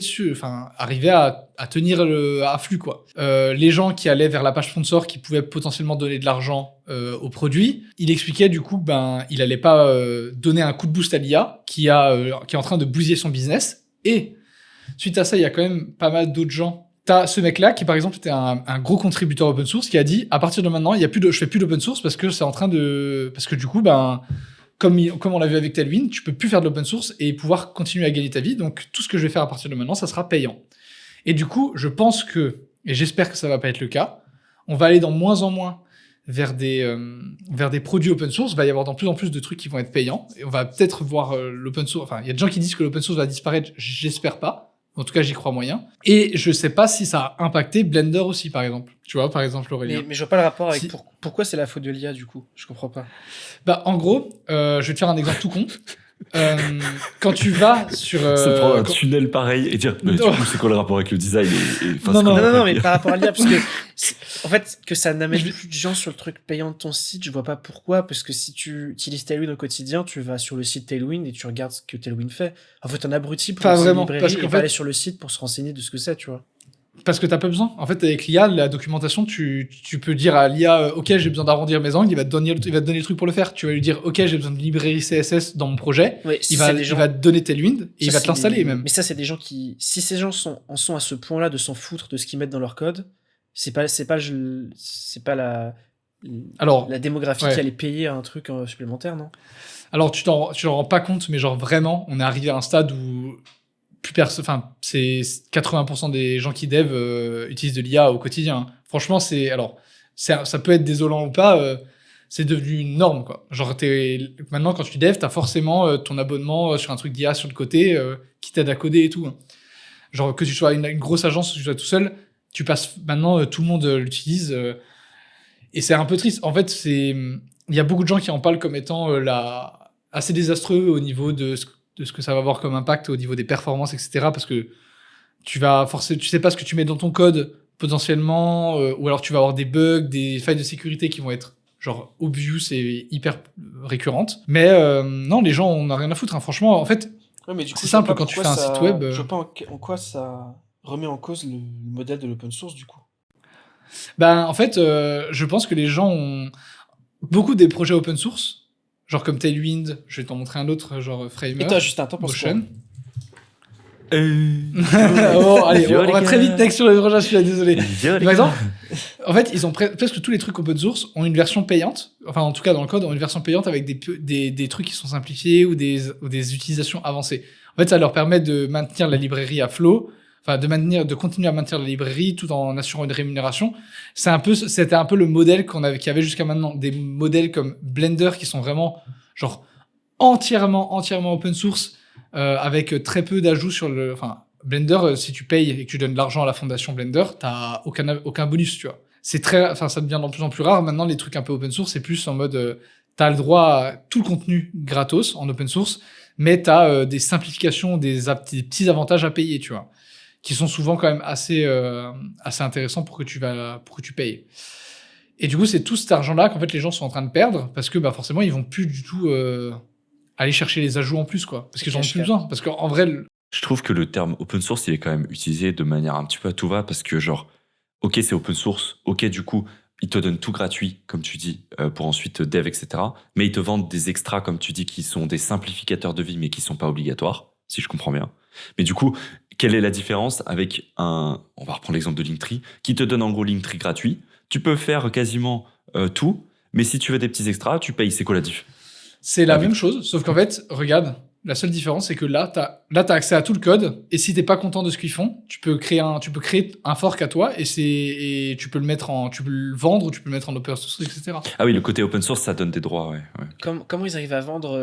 Speaker 3: arriver à tenir à flux, quoi. Les gens qui allaient vers la page sponsor, qui pouvaient potentiellement donner de l'argent au produit, il expliquait du coup il allait pas donner un coup de boost à l'IA qui est en train de bousiller son business. Et suite à ça, il y a quand même pas mal d'autres gens. T'as ce mec-là qui, par exemple, était un gros contributeur open source qui a dit, à partir de maintenant, je fais plus d'open source parce que c'est en train de, parce que du coup, comme on l'a vu avec Tailwind, tu peux plus faire de l'open source et pouvoir continuer à gagner ta vie. Donc, tout ce que je vais faire à partir de maintenant, ça sera payant. Et du coup, je pense que, et j'espère que ça va pas être le cas, on va aller dans moins en moins vers des produits open source. Il va y avoir de plus en plus de trucs qui vont être payants. Et on va peut-être voir l'open source. Enfin, il y a des gens qui disent que l'open source va disparaître. J'espère pas. En tout cas, j'y crois moyen. Et je sais pas si ça a impacté Blender aussi, par exemple. Tu vois, par exemple, Aurélien.
Speaker 2: Mais je vois pas le rapport avec pourquoi c'est la faute de l'IA, du coup. Je comprends pas.
Speaker 3: En gros, je vais te faire un exemple tout con. Quand tu vas sur...
Speaker 1: ça prend un tunnel pareil et dire, mais du coup, c'est quoi le rapport avec le design
Speaker 2: non, mais par rapport à l'IA, parce que, en fait, que ça n'amène plus de gens sur le truc payant de ton site, je vois pas pourquoi, parce que si tu utilises Tailwind au quotidien, tu vas sur le site Tailwind et tu regardes ce que Tailwind fait. En fait, un abruti pour
Speaker 3: pas vraiment,
Speaker 2: librairie,
Speaker 3: parce qu'en fait,
Speaker 2: aller sur le site pour se renseigner de ce que c'est, tu vois.
Speaker 3: Parce que t'as pas besoin. En fait, avec l'IA, la documentation, tu peux dire à l'IA, OK, j'ai besoin d'arrondir mes angles, il va te donner le truc pour le faire. Tu vas lui dire, OK, j'ai besoin de librairie CSS dans mon projet.
Speaker 2: Ouais,
Speaker 3: il va te donner Tailwind et il va te l'installer même.
Speaker 2: Mais ça, c'est des gens qui, si ces gens en sont à ce point-là de s'en foutre de ce qu'ils mettent dans leur code, c'est pas la démographie qui allait payer un truc supplémentaire, non?
Speaker 3: Alors, tu t'en rends pas compte, mais genre vraiment, on est arrivé à un stade où c'est 80% des gens qui dev utilisent de l'IA au quotidien. Franchement, ça peut être désolant ou pas, c'est devenu une norme, quoi. Genre, maintenant, quand tu dev, t'as forcément ton abonnement sur un truc d'IA sur le côté qui t'aide à coder et tout. Genre, que tu sois une grosse agence ou que tu sois tout seul, tu passes maintenant, tout le monde l'utilise. Et c'est un peu triste. En fait, il y a beaucoup de gens qui en parlent comme étant assez désastreux au niveau de ce que ça va avoir comme impact au niveau des performances, etc. Parce que tu sais pas ce que tu mets dans ton code, potentiellement, ou alors tu vas avoir des bugs, des failles de sécurité qui vont être genre obvious et hyper récurrentes. Mais non, les gens, on n'a rien à foutre, hein. Franchement, en fait,
Speaker 2: mais du coup,
Speaker 3: c'est simple quand tu fais un site web.
Speaker 2: Je vois pas en quoi ça remet en cause le modèle de l'open source, du coup.
Speaker 3: En fait, je pense que les gens ont beaucoup des projets open source, genre comme Tailwind, je vais t'en montrer un autre, genre Framer.
Speaker 2: Et toi, juste un temps pour
Speaker 3: Motion. Allez, on va très vite texte sur les projets, je suis désolé. Par exemple, en fait, ils ont presque tous les trucs open source ont une version payante, enfin en tout cas dans le code, ont une version payante avec des trucs qui sont simplifiés ou des utilisations avancées. En fait, ça leur permet de maintenir la librairie à flot, enfin de continuer à maintenir la librairie tout en assurant une rémunération. C'était un peu le modèle qu'il y avait jusqu'à maintenant, des modèles comme Blender qui sont vraiment genre entièrement open source, avec très peu d'ajouts sur Blender, si tu payes et que tu donnes de l'argent à la fondation Blender, t'as aucun bonus, tu vois. Ça devient de plus en plus rare. Maintenant, les trucs un peu open source, c'est plus en mode, t'as le droit à tout le contenu gratos en open source, mais t'as des simplifications, des petits avantages à payer, tu vois, qui sont souvent quand même assez intéressants pour que tu payes. Et du coup, c'est tout cet argent-là qu'en fait les gens sont en train de perdre parce que forcément, ils vont plus du tout aller chercher les ajouts en plus, quoi, parce qu'ils en ont plus besoin. Parce qu'en vrai,
Speaker 1: je trouve que le terme open source, il est quand même utilisé de manière un petit peu à tout va parce que genre, ok, c'est open source, ok, du coup, ils te donnent tout gratuit, comme tu dis, pour ensuite dev, etc. Mais ils te vendent des extras, comme tu dis, qui sont des simplificateurs de vie, mais qui sont pas obligatoires, si je comprends bien. Mais du coup, quelle est la différence avec on va reprendre l'exemple de Linktree, qui te donne en gros Linktree gratuit. Tu peux faire quasiment tout, mais si tu veux des petits extras, tu payes. C'est quoi la diff?
Speaker 3: C'est la même chose, sauf qu'en fait, regarde, la seule différence, c'est que là, t'as accès à tout le code, et si t'es pas content de ce qu'ils font, tu peux créer un fork à toi, et tu peux le vendre, ou tu peux le mettre en open source, etc.
Speaker 1: Ah oui, le côté open source, ça donne des droits, ouais.
Speaker 2: Comment ils arrivent à vendre,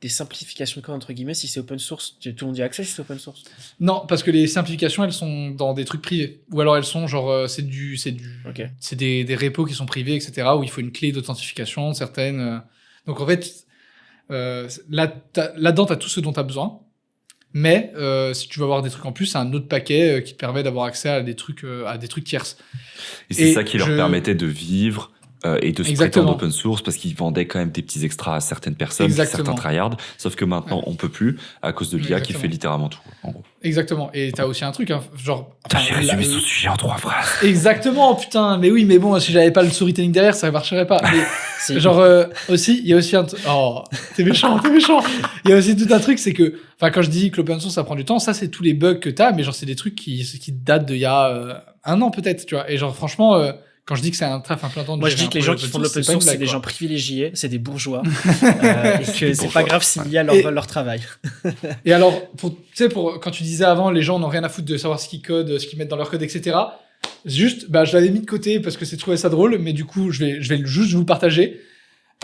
Speaker 2: des simplifications de code, entre guillemets, si c'est open source? Tout le monde y a accès si c'est open source?
Speaker 3: Non, parce que les simplifications, elles sont dans des trucs privés. Ou alors elles sont genre, c'est des repos qui sont privés, etc., où il faut une clé d'authentification, certaines. Donc en fait, là-dedans, t'as tout ce dont t'as besoin. Mais si tu veux avoir des trucs en plus, c'est un autre paquet qui te permet d'avoir accès à des trucs tierces.
Speaker 1: Et c'est ça qui leur permettait de vivre et de se prétendre open source parce qu'ils vendaient quand même des petits extras à certaines personnes, certains tryhards. Sauf que maintenant, on peut plus à cause de l'IA qui fait littéralement tout, en gros.
Speaker 3: Exactement. Et t'as aussi un truc, hein, genre.
Speaker 1: J'ai résumé ce sujet en 3 phrases.
Speaker 3: Exactement, putain. Mais oui, mais bon, si j'avais pas le storytelling derrière, ça marcherait pas. Mais genre, aussi, il y a aussi un. Oh, t'es méchant. Il y a aussi tout un truc, c'est que. Enfin, quand je dis que l'open source, ça prend du temps, ça, c'est tous les bugs que t'as, mais genre, c'est des trucs qui datent d'il y a 1 an, peut-être, tu vois. Et genre, franchement. Quand je dis que c'est un taf un plein temps,
Speaker 2: moi je dis que les gens qui font de l'open source, c'est des gens privilégiés, c'est des bourgeois, et que c'est pas grave s'il y a leur travail.
Speaker 3: Et alors, quand tu disais avant, les gens n'ont rien à foutre de savoir ce qu'ils codent, ce qu'ils mettent dans leur code, etc. Juste, je l'avais mis de côté parce que j'ai trouvé ça drôle, mais du coup, je vais juste vous partager.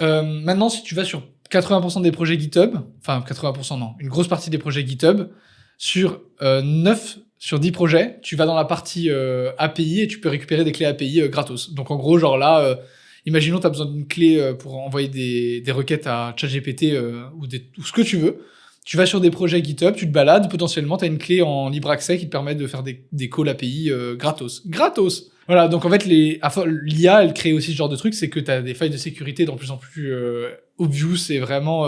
Speaker 3: Maintenant, si tu vas sur 80% des projets GitHub, enfin 80% non, une grosse partie des projets GitHub, sur 9 sur 10 projets, tu vas dans la partie API et tu peux récupérer des clés API gratos. Donc en gros, genre là, imaginons tu as besoin d'une clé pour envoyer des requêtes à ChatGPT ou ce que tu veux. Tu vas sur des projets GitHub, tu te balades, potentiellement tu as une clé en libre accès qui te permet de faire des calls API gratos. Gratos. Voilà, donc en fait l'IA, elle crée aussi ce genre de truc, c'est que tu as des failles de sécurité de plus en plus obvious et vraiment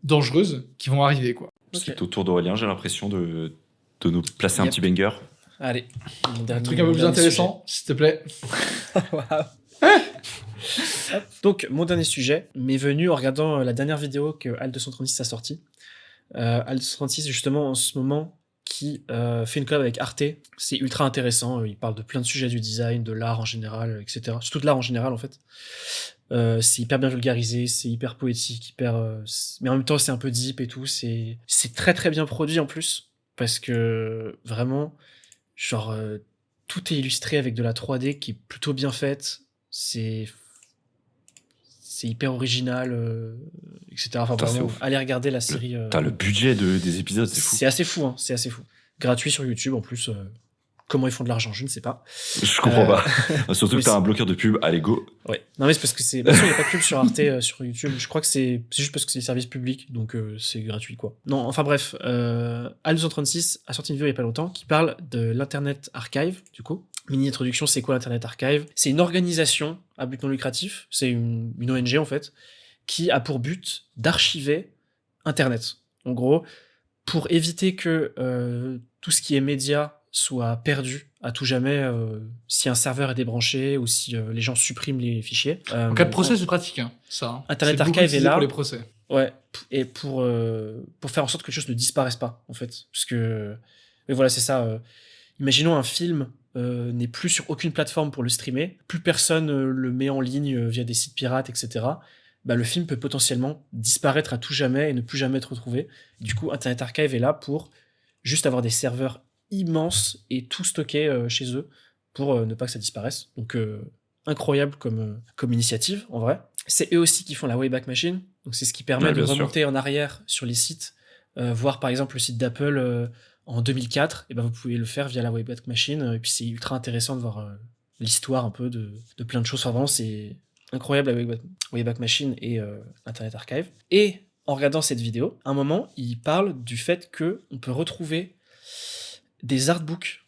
Speaker 3: dangereuses qui vont arriver, quoi.
Speaker 1: C'est au tour d'Aurélien, j'ai l'impression de nous placer un petit banger.
Speaker 2: Allez.
Speaker 3: Un truc un peu plus intéressant, s'il te plaît.
Speaker 2: Donc, mon dernier sujet m'est venu en regardant la dernière vidéo que HAL236 a sortie. HAL236, justement, en ce moment, qui fait une collab avec Arte. C'est ultra intéressant. Il parle de plein de sujets du design, de l'art en général, etc. Surtout de l'art en général, en fait. C'est hyper bien vulgarisé, c'est hyper poétique, mais en même temps, c'est un peu deep et tout. C'est très, très bien produit, en plus. Parce que vraiment, genre, tout est illustré avec de la 3D qui est plutôt bien faite. C'est hyper original, etc. Enfin, vraiment, allez regarder la série.
Speaker 1: T'as le budget des épisodes, c'est fou.
Speaker 2: C'est assez fou, hein, c'est assez fou. Gratuit sur YouTube, en plus. Comment ils font de l'argent, je ne sais pas.
Speaker 1: Je comprends pas. Surtout que t'as un bloqueur de pub, allez go.
Speaker 2: Ouais. Non mais c'est parce que c'est... Bien sûr, il n'y a pas de pub sur Arte, sur YouTube. Je crois que c'est juste parce que c'est service public, donc c'est gratuit, quoi. Non, enfin bref, HAL236 a sorti une vidéo il n'y a pas longtemps qui parle de l'Internet Archive, du coup. Mini introduction, c'est quoi l'Internet Archive ? C'est une organisation à but non lucratif, c'est une ONG en fait, qui a pour but d'archiver Internet. En gros, pour éviter que tout ce qui est médias soit perdu à tout jamais si un serveur est débranché ou si les gens suppriment les fichiers.
Speaker 3: En cas de procès, c'est pratique, hein, ça.
Speaker 2: Internet Archive est là
Speaker 3: pour les procès.
Speaker 2: Ouais, et pour faire en sorte que quelque chose ne disparaisse pas, en fait. Parce que, mais voilà, c'est ça. Imaginons un film n'est plus sur aucune plateforme pour le streamer, plus personne le met en ligne via des sites pirates, etc. Bah, le film peut potentiellement disparaître à tout jamais et ne plus jamais être retrouvé. Et du coup, Internet Archive est là pour juste avoir des serveurs immense et tout stocké chez eux pour ne pas que ça disparaisse. Donc incroyable comme initiative en vrai. C'est eux aussi qui font la Wayback Machine, donc c'est ce qui permet de remonter en arrière sur les sites, voir par exemple le site d'Apple en 2004, et ben vous pouvez le faire via la Wayback Machine, et puis c'est ultra intéressant de voir l'histoire un peu de plein de choses. Enfin, vraiment c'est incroyable la Wayback Machine et Internet Archive. Et en regardant cette vidéo, à un moment il parle du fait que on peut retrouver des artbooks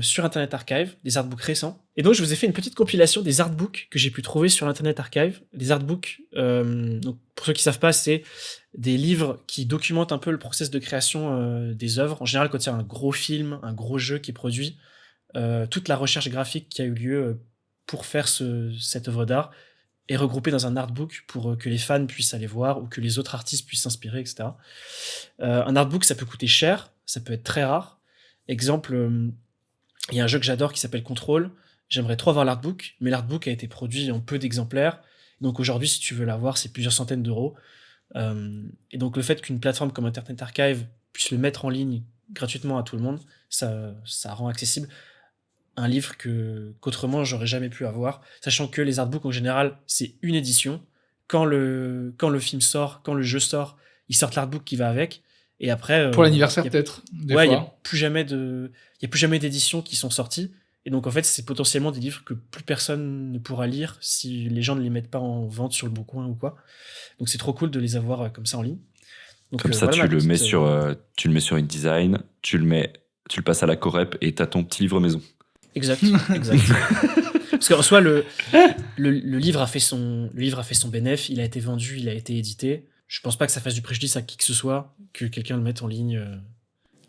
Speaker 2: sur Internet Archive, des artbooks récents. Et donc, je vous ai fait une petite compilation des artbooks que j'ai pu trouver sur l'Internet Archive. Les artbooks, donc, pour ceux qui ne savent pas, c'est des livres qui documentent un peu le process de création des œuvres. En général, quand il y a un gros film, un gros jeu qui est produit, toute la recherche graphique qui a eu lieu pour faire cette œuvre d'art est regroupée dans un artbook pour que les fans puissent aller voir ou que les autres artistes puissent s'inspirer, etc. Un artbook, ça peut coûter cher, ça peut être très rare. Exemple, il y a un jeu que j'adore qui s'appelle Control. J'aimerais trop avoir l'artbook, mais l'artbook a été produit en peu d'exemplaires. Donc aujourd'hui, si tu veux l'avoir, c'est plusieurs centaines d'euros. Et donc le fait qu'une plateforme comme Internet Archive puisse le mettre en ligne gratuitement à tout le monde, ça rend accessible un livre qu'autrement j'aurais jamais pu avoir. Sachant que les artbooks en général, c'est une édition. Quand le film sort, quand le jeu sort, ils sortent l'artbook qui va avec. Et après,
Speaker 3: pour l'anniversaire peut-être.
Speaker 2: Ouais, il n'y a plus jamais d'éditions qui sont sorties. Et donc en fait, c'est potentiellement des livres que plus personne ne pourra lire si les gens ne les mettent pas en vente sur le Bon Coin ou quoi. Donc c'est trop cool de les avoir comme ça en ligne. Donc,
Speaker 1: comme ça, voilà, tu le mets sur InDesign, tu le passes à la Corep et t'as ton petit livre maison.
Speaker 2: Exact. Parce qu'en soi, le livre a fait son bénéfice, il a été vendu, il a été édité. Je pense pas que ça fasse du préjudice à qui que ce soit, que quelqu'un le mette en ligne.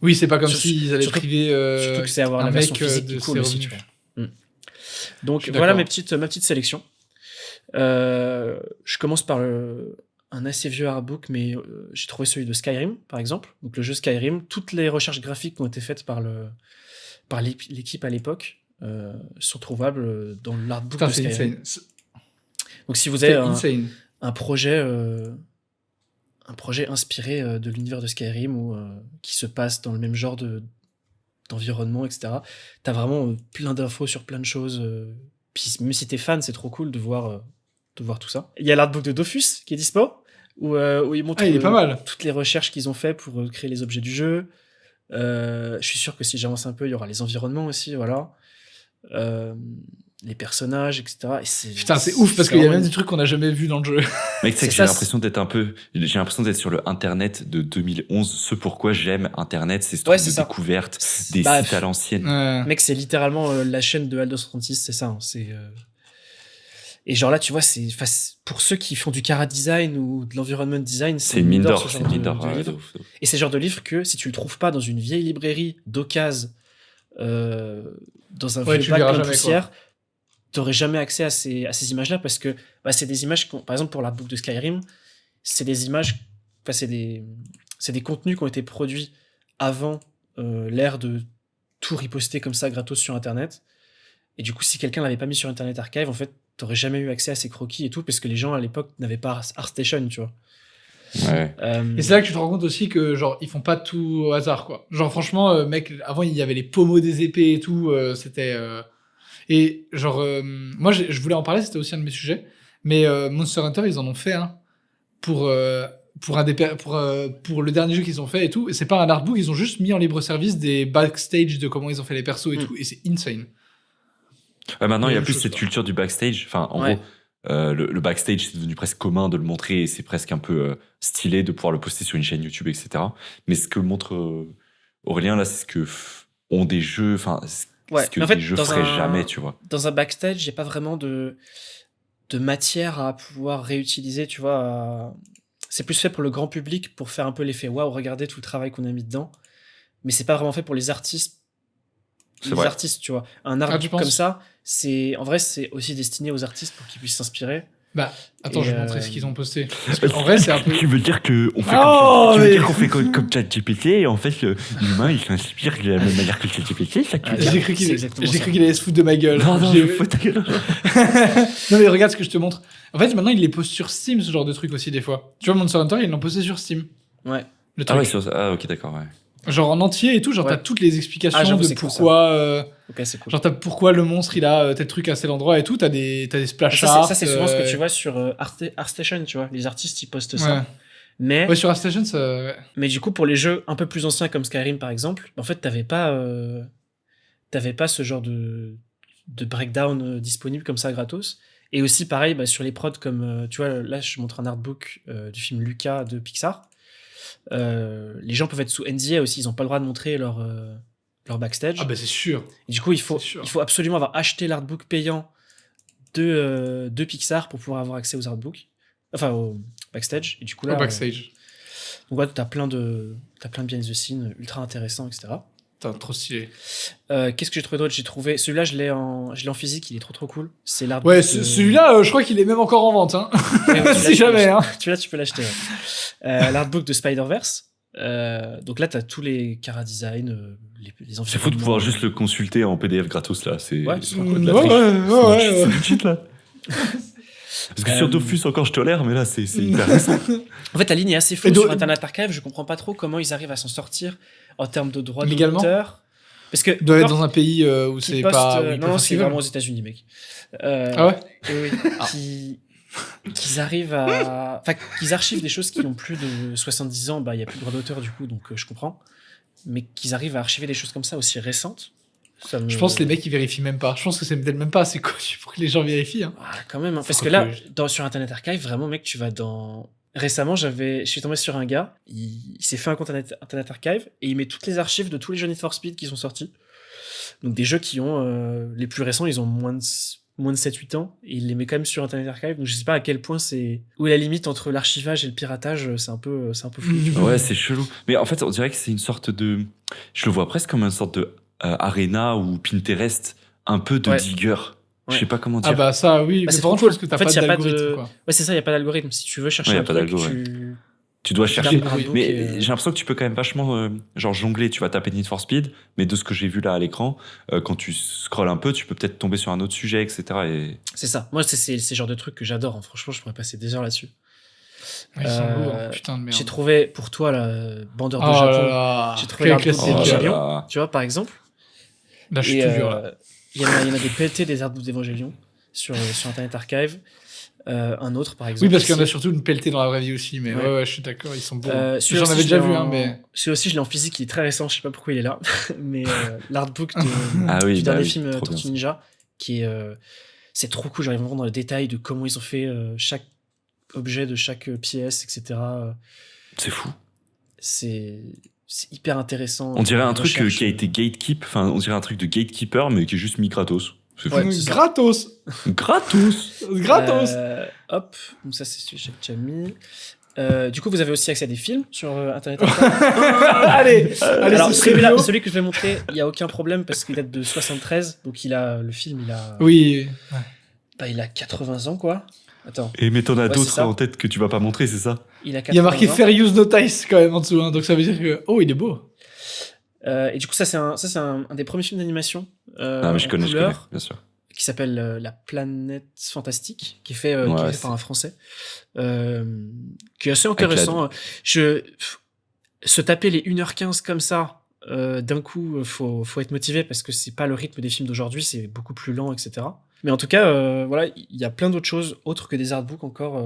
Speaker 3: Oui, c'est pas comme s'ils allaient priver
Speaker 2: surtout que c'est avoir la version physique qui cool aussi, tu vois. Donc voilà ma petite sélection. Je commence par un assez vieux artbook, mais j'ai trouvé celui de Skyrim, par exemple. Donc le jeu Skyrim, toutes les recherches graphiques qui ont été faites par l'équipe à l'époque sont trouvables dans l'artbook de Skyrim. Donc si vous avez un projet inspiré de l'univers de Skyrim ou qui se passe dans le même genre d'environnement, etc., t'as vraiment plein d'infos sur plein de choses. Puis même si t'es fan, c'est trop cool de voir tout ça. Il y a l'artbook de Dofus qui est dispo, où ils montrent
Speaker 3: il est pas mal.
Speaker 2: Toutes les recherches qu'ils ont fait pour créer les objets du jeu. Je suis sûr que si j'avance un peu, il y aura les environnements aussi, voilà. Les personnages, etc. Et
Speaker 3: Putain, c'est ouf parce qu'il y a même des trucs qu'on n'a jamais vus dans le jeu.
Speaker 1: Mec, j'ai l'impression d'être sur le Internet de 2011. Ce pourquoi j'aime Internet, c'est ce truc de découverte, des sites à l'ancienne.
Speaker 2: Mec, c'est littéralement la chaîne de Aldous 36, c'est ça. Et genre là, tu vois, c'est pour ceux qui font du chara design ou de l'environment design,
Speaker 1: c'est une mine d'or,
Speaker 2: Et c'est le genre de livre que si tu le trouves pas dans une vieille librairie d'occasion, dans un vieux bac plein de poussière, t'aurais jamais accès à ces images-là parce que c'est des images, par exemple pour l'artbook de Skyrim, c'est des images, c'est des contenus qui ont été produits avant l'ère de tout riposter comme ça gratos sur Internet. Et du coup, si quelqu'un l'avait pas mis sur Internet Archive, en fait, t'aurais jamais eu accès à ces croquis et tout parce que les gens à l'époque n'avaient pas ArtStation, tu vois.
Speaker 1: Ouais.
Speaker 3: Et c'est là que tu te rends compte aussi que genre ils font pas tout au hasard, quoi. Genre franchement, mec, avant il y avait les pommeaux des épées et tout, c'était et genre moi je voulais en parler, c'était aussi un de mes sujets, mais Monster Hunter ils en ont fait un pour le dernier jeu qu'ils ont fait et tout, et c'est pas un artbook, ils ont juste mis en libre service des backstage de comment ils ont fait les persos et tout, et c'est insane.
Speaker 1: Maintenant il y a plus cette culture du backstage, enfin en gros le backstage c'est devenu presque commun de le montrer et c'est presque un peu stylé de pouvoir le poster sur une chaîne YouTube, etc. Mais ce que montre Aurélien là, c'est ce que ont des jeux, enfin ce que des jeux feraient jamais, tu vois.
Speaker 2: Dans un backstage, j'ai pas vraiment de matière à pouvoir réutiliser, tu vois. C'est plus fait pour le grand public pour faire un peu l'effet waouh, regardez tout le travail qu'on a mis dedans. Mais c'est pas vraiment fait pour les artistes. Artistes, tu vois. Un artbook comme ça, en vrai, c'est aussi destiné aux artistes pour qu'ils puissent s'inspirer.
Speaker 3: Attends, je vais montrer ce qu'ils ont posté. Parce que, en vrai, c'est un peu.
Speaker 1: Tu veux dire qu'on fait comme ChatGPT et en fait, l'humain, il s'inspire de la même manière que ChatGPT.
Speaker 3: J'ai cru qu'il allait se foutre de ma gueule.
Speaker 1: Non, faut ta gueule.
Speaker 3: Non, mais regarde ce que je te montre. En fait, maintenant, il les poste sur Steam, ce genre de truc aussi, des fois. Tu vois, Monster Hunter, ils l'ont posté sur Steam.
Speaker 2: Ouais.
Speaker 3: Le truc.
Speaker 1: Ok, d'accord, ouais.
Speaker 3: Genre en entier et tout, genre t'as toutes les explications de pourquoi
Speaker 2: c'est cool.
Speaker 3: genre t'as pourquoi le monstre il a tel truc à tel endroit et tout, t'as des splash art.
Speaker 2: Ça c'est souvent ce que tu vois sur ArtStation, tu vois, les artistes ils postent ça. Mais
Speaker 3: sur ArtStation ça
Speaker 2: mais du coup pour les jeux un peu plus anciens comme Skyrim par exemple, en fait t'avais pas ce genre de breakdown disponible comme ça gratos. Et aussi pareil sur les prods comme tu vois là je montre un artbook du film Luca de Pixar. Les gens peuvent être sous NDA aussi, ils n'ont pas le droit de montrer leur backstage.
Speaker 3: Ah c'est sûr.
Speaker 2: Et du coup, il faut absolument avoir acheté l'artbook payant de Pixar pour pouvoir avoir accès aux artbooks, enfin au backstage. Et du coup là,
Speaker 3: au backstage.
Speaker 2: Donc ouais, t'as plein de behind the scenes ultra intéressants, etc.
Speaker 3: Trop stylé.
Speaker 2: Qu'est-ce que j'ai trouvé d'autre ? J'ai trouvé celui-là, je l'ai en physique, il est trop cool. C'est l'artbook.
Speaker 3: Ouais, celui-là, je crois qu'il est même encore en vente, hein. Si jamais, hein.
Speaker 2: Tu peux l'acheter. L'artbook de Spider-Verse. Donc là, t'as tous les chara design, les environnements.
Speaker 1: C'est fou de pouvoir juste le consulter en PDF gratos là. C'est
Speaker 3: ouais,
Speaker 1: c'est du cheat là. Parce que sur Dofus encore je tolère, mais là c'est hyper récent.
Speaker 2: En fait, la ligne est assez floue sur Internet Archive. Je comprends pas trop comment ils arrivent à s'en sortir en termes de droits d'auteur. Parce que
Speaker 3: doit être dans un pays où c'est pas.
Speaker 2: Non, c'est vraiment aux États-Unis, mec.
Speaker 3: Ah ouais.
Speaker 2: Oui. Qu'ils arrivent à. Enfin, qu'ils archivent des choses qui ont plus de 70 ans, il n'y a plus de droit d'auteur du coup, donc je comprends. Mais qu'ils arrivent à archiver des choses comme ça aussi récentes.
Speaker 3: Je pense que les mecs ils vérifient même pas. Je pense que c'est peut-être même pas assez connu pour que les gens vérifient. Hein.
Speaker 2: Ah, quand même. Hein. Parce que là, sur Internet Archive, vraiment, mec, tu vas dans. Récemment, je suis tombé sur un gars, il s'est fait un compte Internet Archive et il met toutes les archives de tous les jeux Need for Speed qui sont sortis. Donc des jeux qui ont les plus récents, ils ont moins de moins de 7-8 ans, et il les met quand même sur Internet Archive, donc je sais pas à quel point où est la limite entre l'archivage et le piratage, c'est un peu flou. Tu vois.
Speaker 1: Ouais, c'est chelou. Mais en fait, on dirait que c'est une sorte de... Je le vois presque comme une sorte de Arena ou Pinterest, un peu de digger. Je sais pas comment dire.
Speaker 3: Ah bah ça, oui.
Speaker 2: Bah,
Speaker 3: mais
Speaker 2: c'est
Speaker 3: par contre,
Speaker 2: trop
Speaker 3: je pense que t'as pas d'algorithme, quoi.
Speaker 2: Ouais, c'est ça, il y a pas d'algorithme. Si tu veux chercher un truc,
Speaker 1: tu dois chercher.
Speaker 2: Artbook
Speaker 1: Mais j'ai l'impression que tu peux quand même vachement genre jongler. Tu vas taper Need for Speed, mais de ce que j'ai vu là à l'écran, quand tu scrolles un peu, tu peux peut-être tomber sur un autre sujet, etc. Et...
Speaker 2: C'est ça. Moi, c'est le genre de truc que j'adore. Hein. Franchement, je pourrais passer des heures là-dessus.
Speaker 3: Ils sont lourds, putain de merde.
Speaker 2: J'ai trouvé pour toi la bandeur de Japon. J'ai trouvé l'artbook d'Evangelion, tu vois, par exemple.
Speaker 3: Là, je suis tout dur, là.
Speaker 2: Il y en a des pelletés des artbooks d'Evangelion sur Internet Archive. Un autre, par exemple.
Speaker 3: Oui, parce qu'il y en a surtout une pelletée dans la vraie vie aussi, mais ouais, je suis d'accord, ils sont beaux. J'en avais déjà vu un, mais...
Speaker 2: Celui aussi, je l'ai en physique, il est très récent, je sais pas pourquoi il est là. Mais l'artbook du dernier film Tortue Ninja, qui est... c'est trop cool, j'arrive vraiment dans les détails de comment ils ont fait chaque objet de chaque pièce, etc.
Speaker 1: C'est fou.
Speaker 2: C'est hyper intéressant.
Speaker 1: On dirait un truc qui a été gatekeep, enfin, on dirait un truc de gatekeeper, mais qui est juste mis gratos.
Speaker 3: Ouais, gratos.
Speaker 2: Hop, donc ça c'est ce que j'ai déjà mis. Du coup, vous avez aussi accès à des films sur Internet.
Speaker 3: Allez,
Speaker 2: alors celui que je vais montrer, il y a aucun problème parce qu'il date de 73, donc le film il a.
Speaker 3: Oui.
Speaker 2: Bah, il a 80 ans quoi. Attends.
Speaker 1: Et mais t'en as d'autres en tête que tu vas pas montrer, c'est ça?
Speaker 2: Il
Speaker 3: y a marqué Fair Use Notice quand même en dessous, hein, donc ça veut dire que il est beau.
Speaker 2: Et du coup, ça c'est un des premiers films d'animation
Speaker 1: mais je connais, bien sûr.
Speaker 2: Qui s'appelle La Planète Fantastique, qui est fait par un Français, qui est assez intéressant. Se taper les 1h15 comme ça, d'un coup, faut être motivé parce que c'est pas le rythme des films d'aujourd'hui, c'est beaucoup plus lent, etc. Mais en tout cas, voilà, il y a plein d'autres choses autres que des artbooks encore.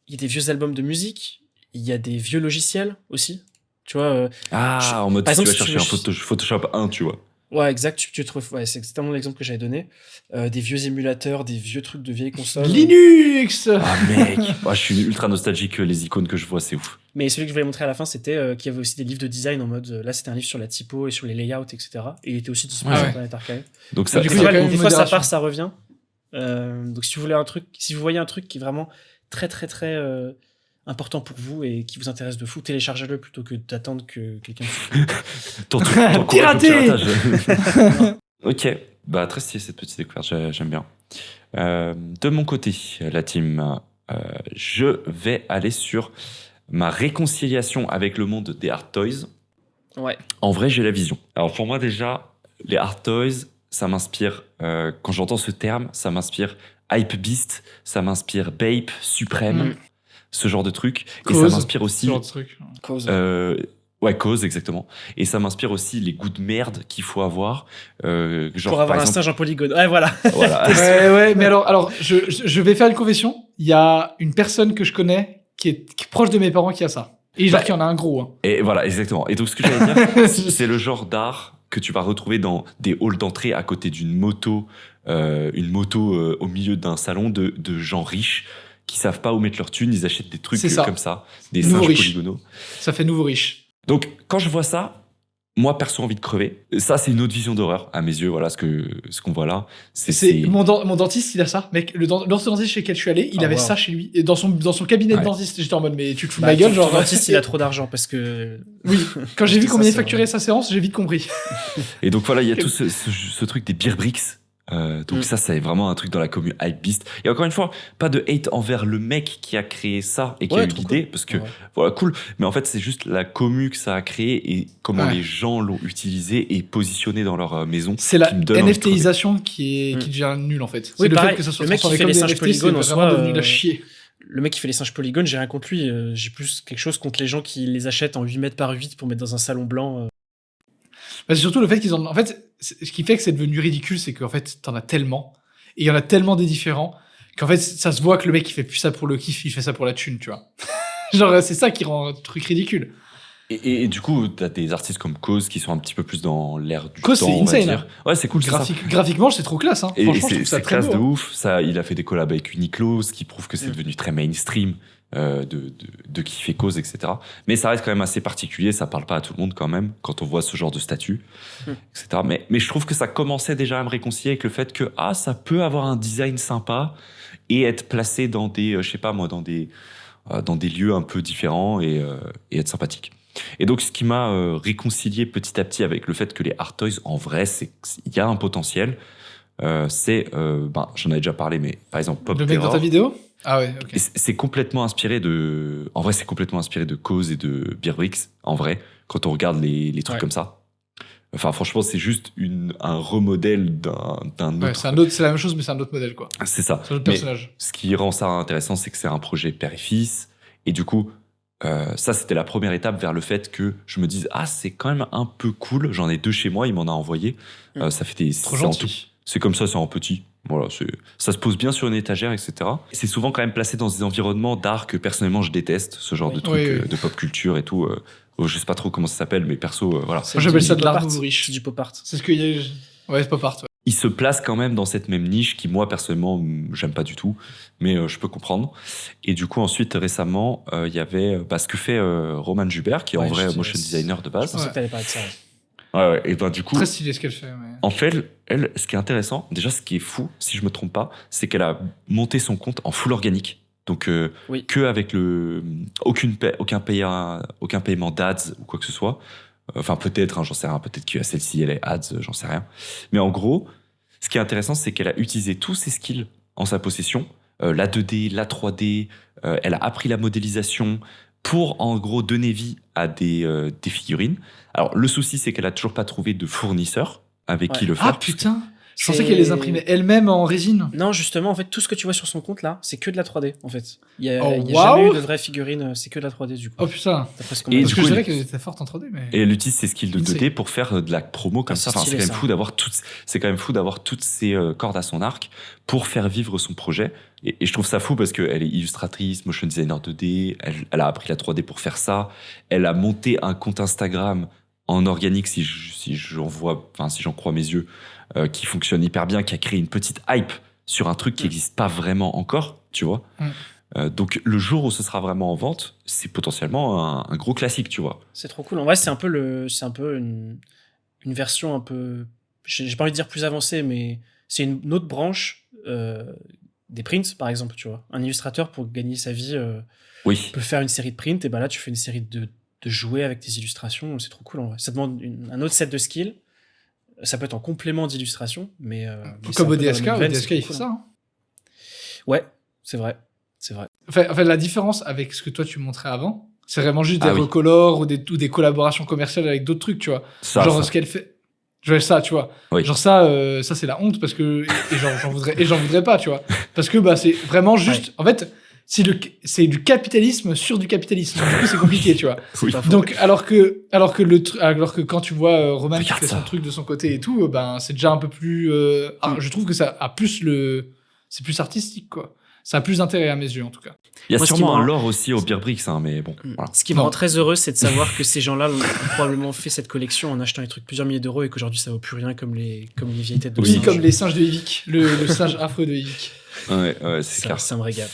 Speaker 2: Il y a des vieux albums de musique, il y a des vieux logiciels aussi. Tu vois,
Speaker 1: en mode si tu vas chercher un Photoshop 1, tu vois.
Speaker 2: Ouais, exact, tu trouves. Ouais, c'est exactement l'exemple que j'avais donné. Des vieux émulateurs, des vieux trucs de vieilles consoles.
Speaker 3: Linux.
Speaker 1: Ah mec, je suis ultra nostalgique. Les icônes que je vois, c'est ouf.
Speaker 2: Mais celui que je voulais montrer à la fin, c'était qu'il y avait aussi des livres de design en mode. Là, c'était un livre sur la typo et sur les layouts, etc. Et il était aussi disponible sur Internet Archive.
Speaker 1: Donc ça,
Speaker 2: du coup, des fois, ça part, ça revient. Donc si vous voyez un truc qui est vraiment très très très important pour vous et qui vous intéresse de fou, téléchargez-le plutôt que d'attendre que quelqu'un
Speaker 1: ton
Speaker 3: piraté.
Speaker 1: Ok, bah très stylé cette petite découverte, j'aime bien. De mon côté, la team, je vais aller sur ma réconciliation avec le monde des Hard Toys.
Speaker 2: Ouais.
Speaker 1: En vrai, j'ai la vision. Alors pour moi déjà, les Hard Toys, ça m'inspire, quand j'entends ce terme, ça m'inspire Hypebeast, ça m'inspire Bape, Supreme, ce genre de truc.
Speaker 3: Cause,
Speaker 1: et ça m'inspire aussi...
Speaker 3: Ce genre de truc.
Speaker 2: Cause.
Speaker 1: Ouais, Cause, exactement. Et ça m'inspire aussi les goûts de merde qu'il faut avoir. Genre,
Speaker 2: pour avoir un stage en polygone. Ouais, voilà.
Speaker 3: ouais, mais alors je vais faire une confession. Il y a une personne que je connais qui est proche de mes parents qui a ça. Et genre qu'il y en a un gros. Hein.
Speaker 1: Et voilà, exactement. Et donc, ce que j'allais dire, c'est le genre d'art que tu vas retrouver dans des halls d'entrée à côté d'une moto, au milieu d'un salon de gens riches qui savent pas où mettre leur thune, ils achètent des trucs comme ça, des
Speaker 3: nouveau
Speaker 1: singes
Speaker 3: riche.
Speaker 1: polygonaux.
Speaker 3: Ça fait nouveau riche.
Speaker 1: Donc, quand je vois ça, moi, perso, envie de crever. Ça, c'est une autre vision d'horreur, à mes yeux. Voilà ce qu'on voit là.
Speaker 3: Mon dentiste, il a ça. Mec, l'orthodontiste chez lequel je suis allé, il avait ça chez lui. Et dans son cabinet de dentiste, j'étais en mode, mais tu te fous de ma gueule, genre.
Speaker 2: Le dentiste, il a trop d'argent parce que.
Speaker 3: Oui, quand j'ai vu combien il facturait sa séance, j'ai vite compris.
Speaker 1: Et donc, voilà, il y a tout ce truc des beer bricks. Donc ça, c'est vraiment un truc dans la commune Hypebeast. Et encore une fois, pas de hate envers le mec qui a créé ça et qui a eu l'idée, parce que voilà, cool. Mais en fait, c'est juste la commu que ça a créé et comment les gens l'ont utilisé et positionné dans leur maison.
Speaker 3: C'est la NFTisation qui devient nulle en fait.
Speaker 2: Oui,
Speaker 3: c'est
Speaker 2: pareil,
Speaker 3: le fait que ça soit
Speaker 2: le mec qui fait les singes polygones en soi,
Speaker 3: devenu la chier.
Speaker 2: Le mec qui fait les singes polygones, j'ai rien contre lui. J'ai plus quelque chose contre les gens qui les achètent en 8 mètres par 8 pour mettre dans un salon blanc.
Speaker 3: C'est surtout le fait qu'ils en fait, ce qui fait que c'est devenu ridicule, c'est qu'en fait, t'en as tellement, et il y en a tellement des différents, qu'en fait, ça se voit que le mec, il fait plus ça pour le kiff, il fait ça pour la thune, tu vois. Genre, c'est ça qui rend le truc ridicule.
Speaker 1: Et du coup, t'as des artistes comme Cause qui sont un petit peu plus dans l'air du
Speaker 3: Cause,
Speaker 1: temps,
Speaker 3: c'est
Speaker 1: on va
Speaker 3: insane,
Speaker 1: dire. Ouais, c'est cool,
Speaker 3: Graphiquement, c'est trop classe. Hein.
Speaker 1: Et
Speaker 3: Franchement, je trouve ça
Speaker 1: c'est
Speaker 3: très
Speaker 1: classe
Speaker 3: beau.
Speaker 1: de ouf. Ça, il a fait des collabs avec Uniqlo, ce qui prouve que c'est devenu très mainstream de qui fait Cause, etc. Mais ça reste quand même assez particulier. Ça parle pas à tout le monde quand même quand on voit ce genre de statut, etc. Mais je trouve que ça commençait déjà à me réconcilier avec le fait que ça peut avoir un design sympa et être placé dans des, je sais pas moi, dans des lieux un peu différents et être sympathique. Et donc, ce qui m'a réconcilié petit à petit avec le fait que les Art Toys, en vrai, il y a un potentiel. J'en avais déjà parlé, mais par exemple, Pop
Speaker 3: Le mec
Speaker 1: Terror,
Speaker 3: dans ta vidéo ? Ah ouais, ok.
Speaker 1: c'est complètement inspiré de... En vrai, c'est complètement inspiré de Cause et de Beerbrix, en vrai, quand on regarde les trucs comme ça. Enfin, franchement, c'est juste un remodèle d'un autre...
Speaker 3: Ouais, c'est la même chose, mais c'est un autre modèle, quoi.
Speaker 1: C'est ça.
Speaker 3: C'est un autre personnage.
Speaker 1: Ce qui rend ça intéressant, c'est que c'est un projet père et fils. Et du coup, ça, c'était la première étape vers le fait que je me dise « Ah, c'est quand même un peu cool. J'en ai 2 chez moi, il m'en a envoyé. Ça fait des...
Speaker 3: Trop gentil.
Speaker 1: C'est comme ça, c'est en petit. Voilà, ça se pose bien sur une étagère, etc. C'est souvent quand même placé dans des environnements d'art que personnellement je déteste, ce genre de trucs de pop culture et tout. Je sais pas trop comment ça s'appelle, mais perso, voilà.
Speaker 3: Moi, j'appelle ça de l'art nouveau riche.
Speaker 2: C'est du pop art.
Speaker 3: C'est ce qu'il y a. Ouais, c'est pop art. Ouais.
Speaker 1: Il se place quand même dans cette même niche qui, moi, personnellement, j'aime pas du tout, mais je peux comprendre. Et du coup, ensuite, récemment, il y avait ce que fait Roman Jubert, qui est en vrai motion designer de base.
Speaker 2: Je pensais que t'allais parler de ça.
Speaker 1: Ouais, et du coup.
Speaker 3: Très stylé ce qu'elle fait. Mais...
Speaker 1: En fait, elle, ce qui est intéressant, déjà, ce qui est fou, si je me trompe pas, c'est qu'elle a monté son compte en full organique. Donc, que avec aucun paiement d'ads ou quoi que ce soit. Enfin, peut-être, j'en sais rien. Peut-être que celle-ci, elle est ads, j'en sais rien. Mais en gros, ce qui est intéressant, c'est qu'elle a utilisé tous ses skills en sa possession. La 2D, la 3D, elle a appris la modélisation pour, en gros, donner vie à des figurines. Alors, le souci, c'est qu'elle a toujours pas trouvé de fournisseur avec qui le faire.
Speaker 3: Ah, putain! Je pensais qu'elle les imprimait elle-même en résine.
Speaker 2: Non, justement, en fait, tout ce que tu vois sur son compte là, c'est que de la 3D en fait. Il y a jamais eu de vraies figurines, c'est que de la 3D du coup.
Speaker 3: Oh putain.
Speaker 2: Parce
Speaker 3: que je dirais qu'elle était forte en 3D, mais.
Speaker 1: Et elle utilise ses skills de 2D pour faire de la promo comme ça. Enfin, c'est quand même fou d'avoir toutes ces cordes à son arc pour faire vivre son projet. Et je trouve ça fou parce qu'elle est illustratrice, motion designer 2D, elle a appris la 3D pour faire ça. Elle a monté un compte Instagram en organique, si j'en crois mes yeux, qui fonctionne hyper bien, qui a créé une petite hype sur un truc qui n'existe pas vraiment encore, tu vois. Donc le jour où ce sera vraiment en vente, c'est potentiellement un gros classique, tu vois.
Speaker 2: C'est trop cool. En vrai, c'est un peu une version un peu, j'ai pas envie de dire plus avancée, mais c'est une autre branche des prints, par exemple, tu vois. Un illustrateur, pour gagner sa vie, peut faire une série de prints, et ben là, tu fais une série de jouets avec tes illustrations, c'est trop cool en vrai. Ça demande un autre set de skills. Ça peut être en complément d'illustration, mais
Speaker 3: comme ODSK, ODSK il fait ça. Hein.
Speaker 2: Ouais, c'est vrai.
Speaker 3: En fait, la différence avec ce que toi tu montrais avant, c'est vraiment juste des recolors ou des collaborations commerciales avec d'autres trucs, tu vois. Ce qu'elle fait. Ça, tu vois. Oui. Genre ça c'est la honte parce que j'en voudrais pas, tu vois. Parce que c'est vraiment juste. En fait. C'est du capitalisme sur du capitalisme. Du coup, c'est compliqué, tu vois. Oui. Donc, alors que quand tu vois Roman qui fait son truc de son côté et tout, c'est déjà un peu plus. Je trouve que ça a plus c'est plus artistique, quoi. Ça a plus d'intérêt à mes yeux, en tout cas.
Speaker 1: Il y a sûrement un lore aussi au Beerbrix, mais bon. Voilà.
Speaker 2: Ce qui me rend très heureux, c'est de savoir que ces gens-là ont probablement fait cette collection en achetant des trucs plusieurs milliers d'euros et qu'aujourd'hui ça vaut plus rien comme les vieilles têtes de singes.
Speaker 3: Oui, comme les singes de Evic, le singe affreux de Evic.
Speaker 1: Ouais, c'est clair.
Speaker 2: Ça me régale.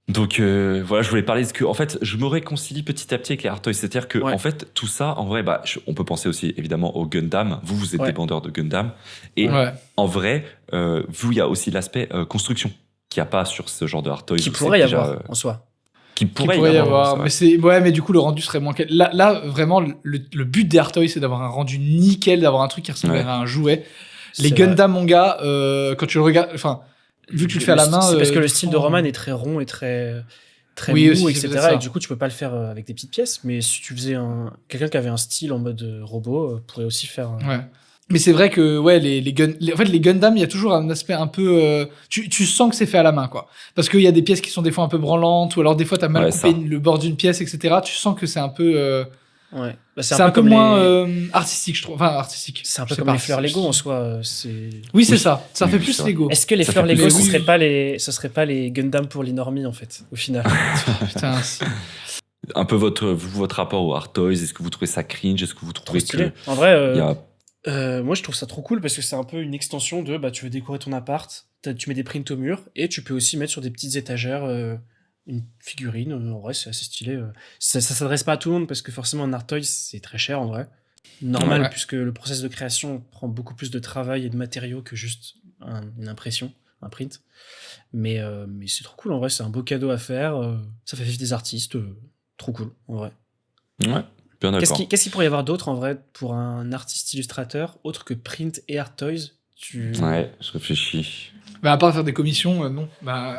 Speaker 1: Donc voilà, je voulais parler de que en fait, je me réconcilie petit à petit avec les Art Toys, c'est-à-dire que en fait, tout ça, en vrai, on peut penser aussi évidemment au Gundam. Vous êtes des vendeurs de Gundam, et en vrai, il y a aussi l'aspect construction qu'il n'y a pas sur ce genre de Art Toys.
Speaker 2: Qui pourrait y avoir en soi.
Speaker 1: Qui pourrait y avoir.
Speaker 3: Mais du coup, le rendu serait moins. Là, vraiment, le but des Art Toys, c'est d'avoir un rendu nickel, d'avoir un truc qui ressemble à un jouet. Les Gundam, mon gars, quand tu le regardes, enfin. Vu que tu le fais à la main.
Speaker 2: C'est parce que le style de Roman est très rond et très mou, etc. Et du coup, tu peux pas le faire avec des petites pièces. Mais si tu faisais quelqu'un qui avait un style en mode robot, pourrait aussi faire.
Speaker 3: Ouais. Mais c'est vrai que les Gundam, il y a toujours un aspect un peu. Tu sens que c'est fait à la main, quoi. Parce qu'il y a des pièces qui sont des fois un peu branlantes, ou alors des fois t'as mal coupé le bord d'une pièce, etc. Tu sens que c'est un peu.
Speaker 2: Ouais.
Speaker 3: C'est un peu moins artistique, je trouve. Enfin, artistique.
Speaker 2: C'est un peu comme les fleurs Lego en soi.
Speaker 3: Oui, c'est ça. Ça fait plus Lego.
Speaker 2: Est-ce que les fleurs Lego, ce serait pas les Gundam pour les normies, en fait, au final?
Speaker 3: Putain,
Speaker 1: un peu votre rapport au Art Toys. Est-ce que vous trouvez ça cringe? Est-ce que vous trouvez que...
Speaker 2: En vrai, moi je trouve ça trop cool parce que c'est un peu une extension de tu veux décorer ton appart, tu mets des prints au mur et tu peux aussi mettre sur des petites étagères une figurine. En vrai, c'est assez stylé. Ça s'adresse pas à tout le monde parce que forcément un Art Toys c'est très cher en vrai. Normal, puisque le process de création prend beaucoup plus de travail et de matériaux que juste une impression, un print. Mais c'est trop cool en vrai, c'est un beau cadeau à faire. Ça fait vivre des artistes. Trop cool en vrai.
Speaker 1: Ouais. Bien d'accord.
Speaker 2: Qu'est-ce qu'il pourrait y avoir d'autre en vrai pour un artiste illustrateur autre que print et Art Toys?
Speaker 1: Ouais, je réfléchis.
Speaker 3: À part faire des commissions, non.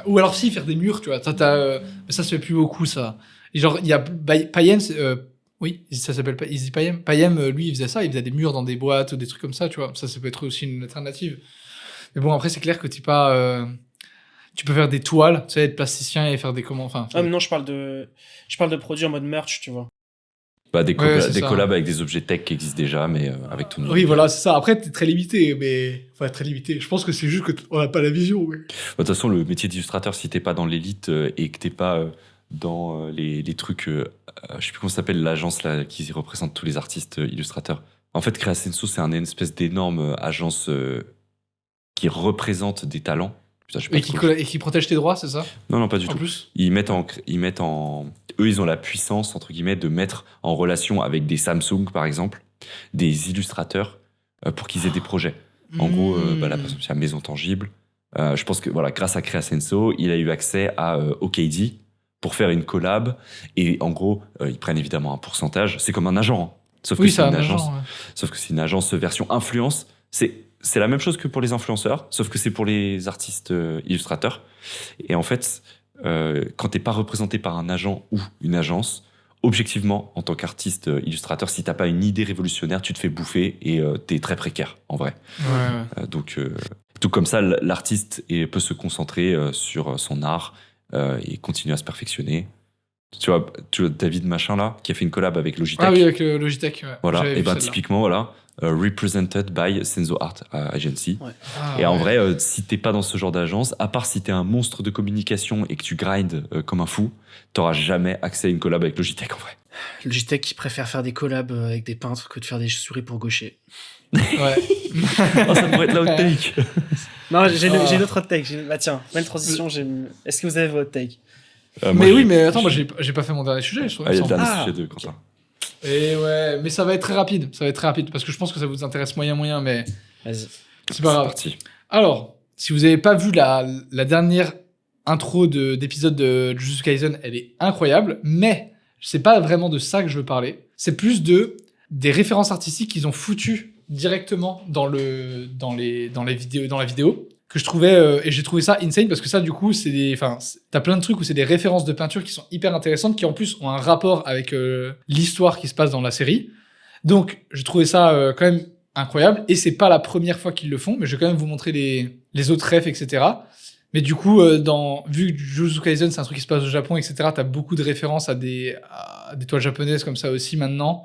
Speaker 3: Ou alors si, faire des murs, tu vois. Mais ça se fait plus beaucoup, ça. Et genre, il y a Payem, oui, ça s'appelle pas Easy Payem. Payem, lui, il faisait ça, il faisait des murs dans des boîtes ou des trucs comme ça, tu vois. Ça peut être aussi une alternative. Mais bon, après, c'est clair que tu peux faire des toiles, tu sais, être plasticien et faire des
Speaker 2: mais non, je parle de produits en mode merch, tu vois.
Speaker 1: Des collabs avec des objets tech qui existent déjà, mais avec tout le monde.
Speaker 3: Oui, voilà, c'est ça. Après, t'es très limité, mais... Enfin, très limité. Je pense que c'est juste qu'on n'a pas la vision, mais...
Speaker 1: De toute façon, le métier d'illustrateur, si t'es pas dans l'élite et que t'es pas dans les trucs... je sais plus comment ça s'appelle, l'agence là, qui représente tous les artistes illustrateurs. En fait, Créasenso, c'est une espèce d'énorme agence qui représente des talents. Putain,
Speaker 3: et qui protège tes droits, c'est ça?
Speaker 1: Non, pas du tout.
Speaker 3: Plus
Speaker 1: ils mettent en... Eux, ils ont la puissance, entre guillemets, de mettre en relation avec des Samsung, par exemple, des illustrateurs pour qu'ils aient des projets. En gros, par exemple, c'est la Maison Tangible. Je pense que, grâce à Créasenso, il a eu accès à OKD pour faire une collab. Et en gros, ils prennent évidemment un pourcentage. C'est comme un agent. Sauf que c'est une agence. Sauf que c'est une agence version influence. C'est la même chose que pour les influenceurs, sauf que c'est pour les artistes illustrateurs. Et en fait, quand t'es pas représenté par un agent ou une agence, objectivement, en tant qu'artiste illustrateur, si t'as pas une idée révolutionnaire, tu te fais bouffer et t'es très précaire, en vrai. Donc, tout comme ça, l'artiste peut se concentrer sur son art et continuer à se perfectionner. Tu vois David Machin, là, qui a fait une collab avec Logitech.
Speaker 3: Ah oui, avec Logitech. Ouais.
Speaker 1: Voilà, et typiquement, voilà. Represented by Senzo Art Agency.
Speaker 2: Ouais.
Speaker 1: Et en vrai, si t'es pas dans ce genre d'agence, à part si t'es un monstre de communication et que tu grindes comme un fou, t'auras jamais accès à une collab avec Logitech en vrai.
Speaker 2: Logitech qui préfère faire des collabs avec des peintres que de faire des souris pour gaucher.
Speaker 3: Ouais.
Speaker 1: Ça pourrait être la hot take.
Speaker 2: Non, j'ai une autre hot take. Tiens, belle transition. Est-ce que vous avez votre take?
Speaker 3: Mais attends, moi j'ai pas fait mon dernier sujet.
Speaker 1: Il y a le dernier sujet de Quentin.
Speaker 3: Et ouais, mais ça va être très rapide. Parce que je pense que ça vous intéresse moyen, mais...
Speaker 2: Vas-y.
Speaker 3: C'est pas grave.
Speaker 1: Parti.
Speaker 3: Alors, si vous avez pas vu la dernière intro d'épisode de Jujutsu Kaisen, elle est incroyable, mais c'est pas vraiment de ça que je veux parler. C'est plus des références artistiques qu'ils ont foutues directement dans la vidéo, que je trouvais, et j'ai trouvé ça insane, parce que ça, du coup, t'as plein de trucs où c'est des références de peinture qui sont hyper intéressantes, qui en plus ont un rapport avec l'histoire qui se passe dans la série. Donc, j'ai trouvé ça quand même incroyable, et c'est pas la première fois qu'ils le font, mais je vais quand même vous montrer les autres refs, etc. Mais du coup, vu que Jujutsu Kaisen, c'est un truc qui se passe au Japon, etc., t'as beaucoup de références à des toiles japonaises comme ça aussi maintenant.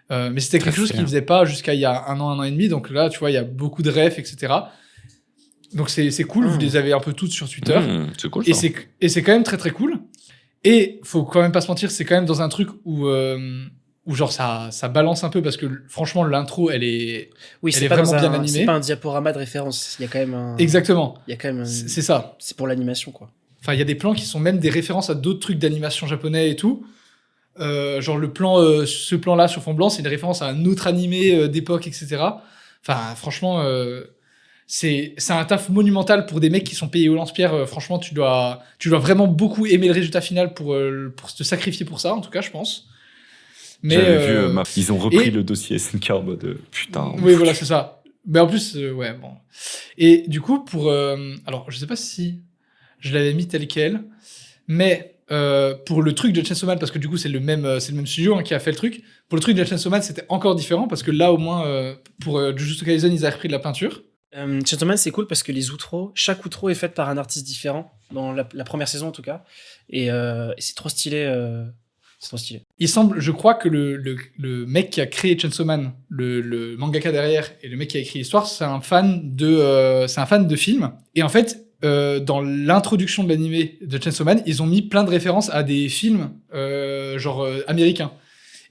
Speaker 3: Mais c'était quelque chose qu'ils faisaient pas jusqu'à il y a un an et demi, donc là, tu vois, il y a beaucoup de refs, etc. Donc c'est cool, vous les avez un peu toutes sur Twitter.
Speaker 1: C'est cool, ça.
Speaker 3: Et c'est quand même très très cool. Et faut quand même pas se mentir, c'est quand même dans un truc où genre ça balance un peu, parce que franchement l'intro elle est vraiment bien animée.
Speaker 2: C'est pas un diaporama de référence, il y a quand même un...
Speaker 3: Exactement.
Speaker 2: Il y a quand même
Speaker 3: c'est ça.
Speaker 2: C'est pour l'animation quoi.
Speaker 3: Enfin il y a des plans qui sont même des références à d'autres trucs d'animation japonais et tout. Genre ce plan là sur fond blanc, c'est une référence à un autre animé d'époque, etc. Enfin franchement c'est un taf monumental pour des mecs qui sont payés au lance-pierre. Franchement, tu dois vraiment beaucoup aimer le résultat final pour te sacrifier pour ça, en tout cas, je pense. Mais
Speaker 1: j'avais vu, ils ont repris le dossier SNK en mode putain.
Speaker 3: Oui, voilà, c'est ça. Mais en plus, ouais, bon. Et du coup, alors, je sais pas si je l'avais mis tel quel, mais pour le truc de Chainsaw Man, parce que du coup, c'est le même studio qui a fait le truc. Pour le truc de Chainsaw Man, c'était encore différent, parce que là, au moins, pour Jujutsu Kaisen, ils avaient repris de la peinture.
Speaker 2: Chainsaw Man, c'est cool parce que chaque outro est faite par un artiste différent, dans la première saison en tout cas, et c'est trop stylé. C'est trop stylé.
Speaker 3: Il semble, je crois que le mec qui a créé Chainsaw Man, le mangaka derrière, et le mec qui a écrit l'histoire, c'est un fan de film. Et en fait, dans l'introduction de l'animé de Chainsaw Man, ils ont mis plein de références à des films américains.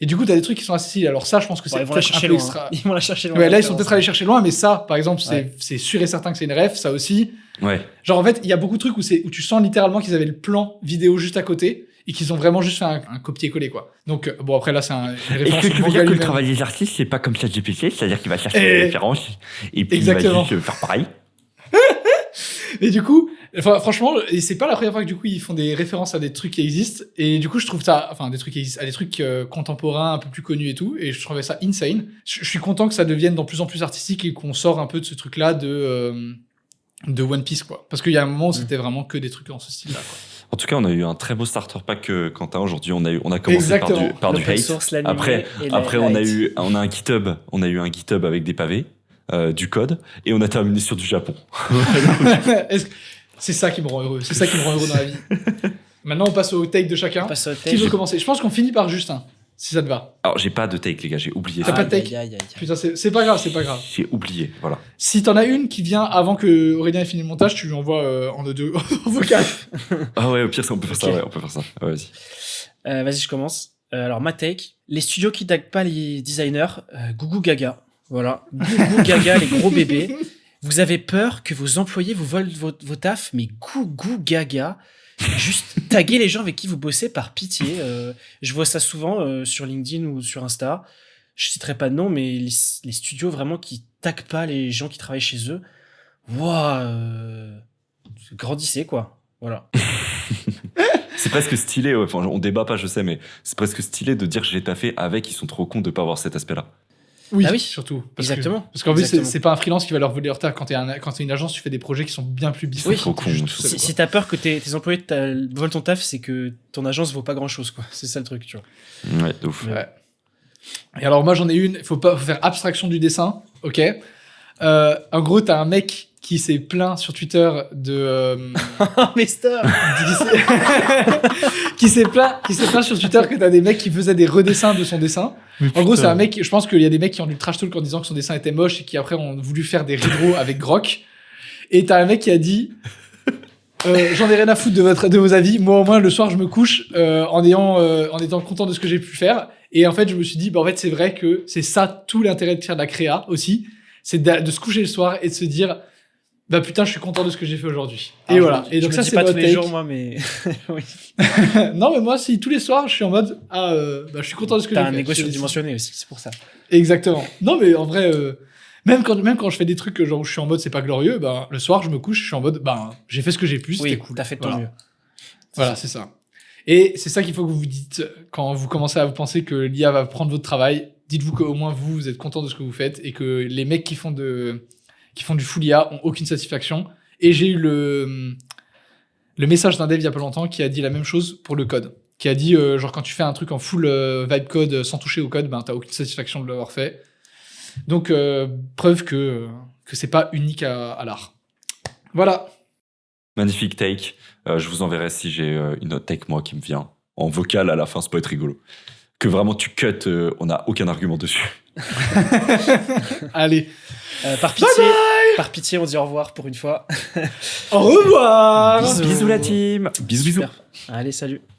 Speaker 3: Et du coup, t'as des trucs qui sont assez stylés. Alors ça, je pense que c'est peut-être un peu extra.
Speaker 2: Ils vont la chercher loin.
Speaker 3: Ouais, là, ils sont peut-être allés chercher loin, mais ça, par exemple, c'est sûr et certain que c'est une ref, ça aussi.
Speaker 1: Ouais.
Speaker 3: Genre, en fait, il y a beaucoup de trucs où tu sens littéralement qu'ils avaient le plan vidéo juste à côté et qu'ils ont vraiment juste fait un copier-coller, quoi. Donc, bon, après, là, c'est une référence.
Speaker 1: Est-ce que tu veux dire que le travail des artistes, c'est pas comme ChatGPT, c'est-à-dire qu'il va chercher des références et puis il va juste faire pareil?
Speaker 3: Et du coup, franchement, et c'est pas la première fois que du coup ils font des références à des trucs qui existent. Et du coup, je trouve ça, enfin des trucs qui existent, à des trucs contemporains, un peu plus connus et tout. Et je trouvais ça insane. Je suis content que ça devienne de plus en plus artistique et qu'on sort un peu de ce truc-là de One Piece, quoi. Parce qu'il y a un moment où c'était vraiment que des trucs dans ce style-là, quoi.
Speaker 1: En tout cas, on a eu un très beau starter pack, Quentin. Aujourd'hui, on a commencé par du hate.
Speaker 2: Source,
Speaker 1: Après, on a un GitHub. On a eu un GitHub avec des pavés, du code, et on a terminé sur du Japon.
Speaker 3: C'est ça qui me rend heureux. C'est ça qui me rend heureux dans la vie. Maintenant, on passe au take de chacun. Qui veut commencer? Je pense qu'on finit par Justin, si ça te va.
Speaker 1: Alors, j'ai pas de take, les gars. J'ai oublié ça.
Speaker 3: T'as pas de take? Putain, c'est pas grave, c'est pas grave.
Speaker 1: J'ai oublié, voilà.
Speaker 3: Si t'en as une qui vient avant que Aurélien ait fini le montage, tu lui envoies en audio, en vocal.
Speaker 1: Ah ouais, au pire, on peut faire ça. Ouais, on peut faire ça. Ouais, vas-y.
Speaker 2: Vas-y, je commence. Alors, ma take. Les studios qui taguent pas les designers, Gougou Gaga. Voilà. Gougou Gaga, les gros bébés. Vous avez peur que vos employés vous volent vos tafs, mais Gougou Gaga. Juste taguer les gens avec qui vous bossez par pitié. Je vois ça souvent sur LinkedIn ou sur Insta. Je citerai pas de nom, mais les studios vraiment qui taguent pas les gens qui travaillent chez eux. Waouh, grandissez quoi. Voilà.
Speaker 1: C'est presque stylé. Ouais. Enfin, on débat pas, je sais, mais c'est presque stylé de dire que j'ai taffé avec. Ils sont trop cons de pas avoir cet aspect-là.
Speaker 3: Oui,
Speaker 2: ah oui,
Speaker 3: surtout.
Speaker 2: Exactement.
Speaker 3: Parce qu'en fait, c'est pas un freelance qui va leur voler leur taf. Quand t'es une agence, tu fais des projets qui sont bien plus business.
Speaker 2: Oui,
Speaker 1: trop con.
Speaker 2: Si t'as peur que tes employés volent ton taf, c'est que ton agence vaut pas grand-chose, quoi. C'est ça le truc, tu vois.
Speaker 1: Ouais, de ouf.
Speaker 3: Ouais. Et alors, moi, j'en ai une. Faut faire abstraction du dessin, ok. En gros, t'as un mec qui s'est plaint sur Twitter de...
Speaker 2: mais stop.
Speaker 3: qui s'est plaint sur Twitter que t'as des mecs qui faisaient des redessins de son dessin. En gros, c'est un mec, je pense qu'il y a des mecs qui ont du trash talk en disant que son dessin était moche et qui après ont voulu faire des rideaux avec Grok. Et t'as un mec qui a dit j'en ai rien à foutre de vos avis. Moi, au moins, le soir, je me couche en étant content de ce que j'ai pu faire. Et en fait, je me suis dit, en fait, c'est vrai que c'est ça tout l'intérêt de faire de la créa aussi. C'est de se coucher le soir et de se dire, bah putain, je suis content de ce que j'ai fait aujourd'hui. Et voilà. Et donc ça, c'est
Speaker 2: pas
Speaker 3: mon
Speaker 2: tous les jours, moi, mais oui.
Speaker 3: Non, mais moi, si tous les soirs, je suis en mode, je suis content de ce que j'ai fait.
Speaker 2: T'as un ego surdimensionné aussi, c'est pour ça.
Speaker 3: Exactement. Non, mais en vrai, même quand je fais des trucs genre où je suis en mode, c'est pas glorieux, le soir, je me couche, je suis en mode, j'ai fait ce que j'ai pu, c'était cool.
Speaker 2: T'as fait de ton mieux.
Speaker 3: Voilà, c'est ça. Et c'est ça qu'il faut que vous vous dites quand vous commencez à vous penser que l'IA va prendre votre travail. Dites-vous qu'au moins vous êtes content de ce que vous faites et que les mecs qui font du full IA ont aucune satisfaction. Et j'ai eu le message d'un dev il y a pas longtemps qui a dit la même chose pour le code. Qui a dit, genre, quand tu fais un truc en full vibe code sans toucher au code, t'as aucune satisfaction de l'avoir fait. Donc, preuve que c'est pas unique à l'art. Voilà.
Speaker 1: Magnifique take. Je vous enverrai si j'ai une autre take, moi, qui me vient en vocal à la fin. Ça peut être rigolo. Que vraiment tu cut, on n'a aucun argument dessus.
Speaker 3: Allez.
Speaker 2: Par pitié,
Speaker 3: bye bye.
Speaker 2: Par pitié, on dit au revoir pour une fois.
Speaker 3: Au revoir.
Speaker 1: Bisous la team. Bisous.
Speaker 2: Super. Allez, salut.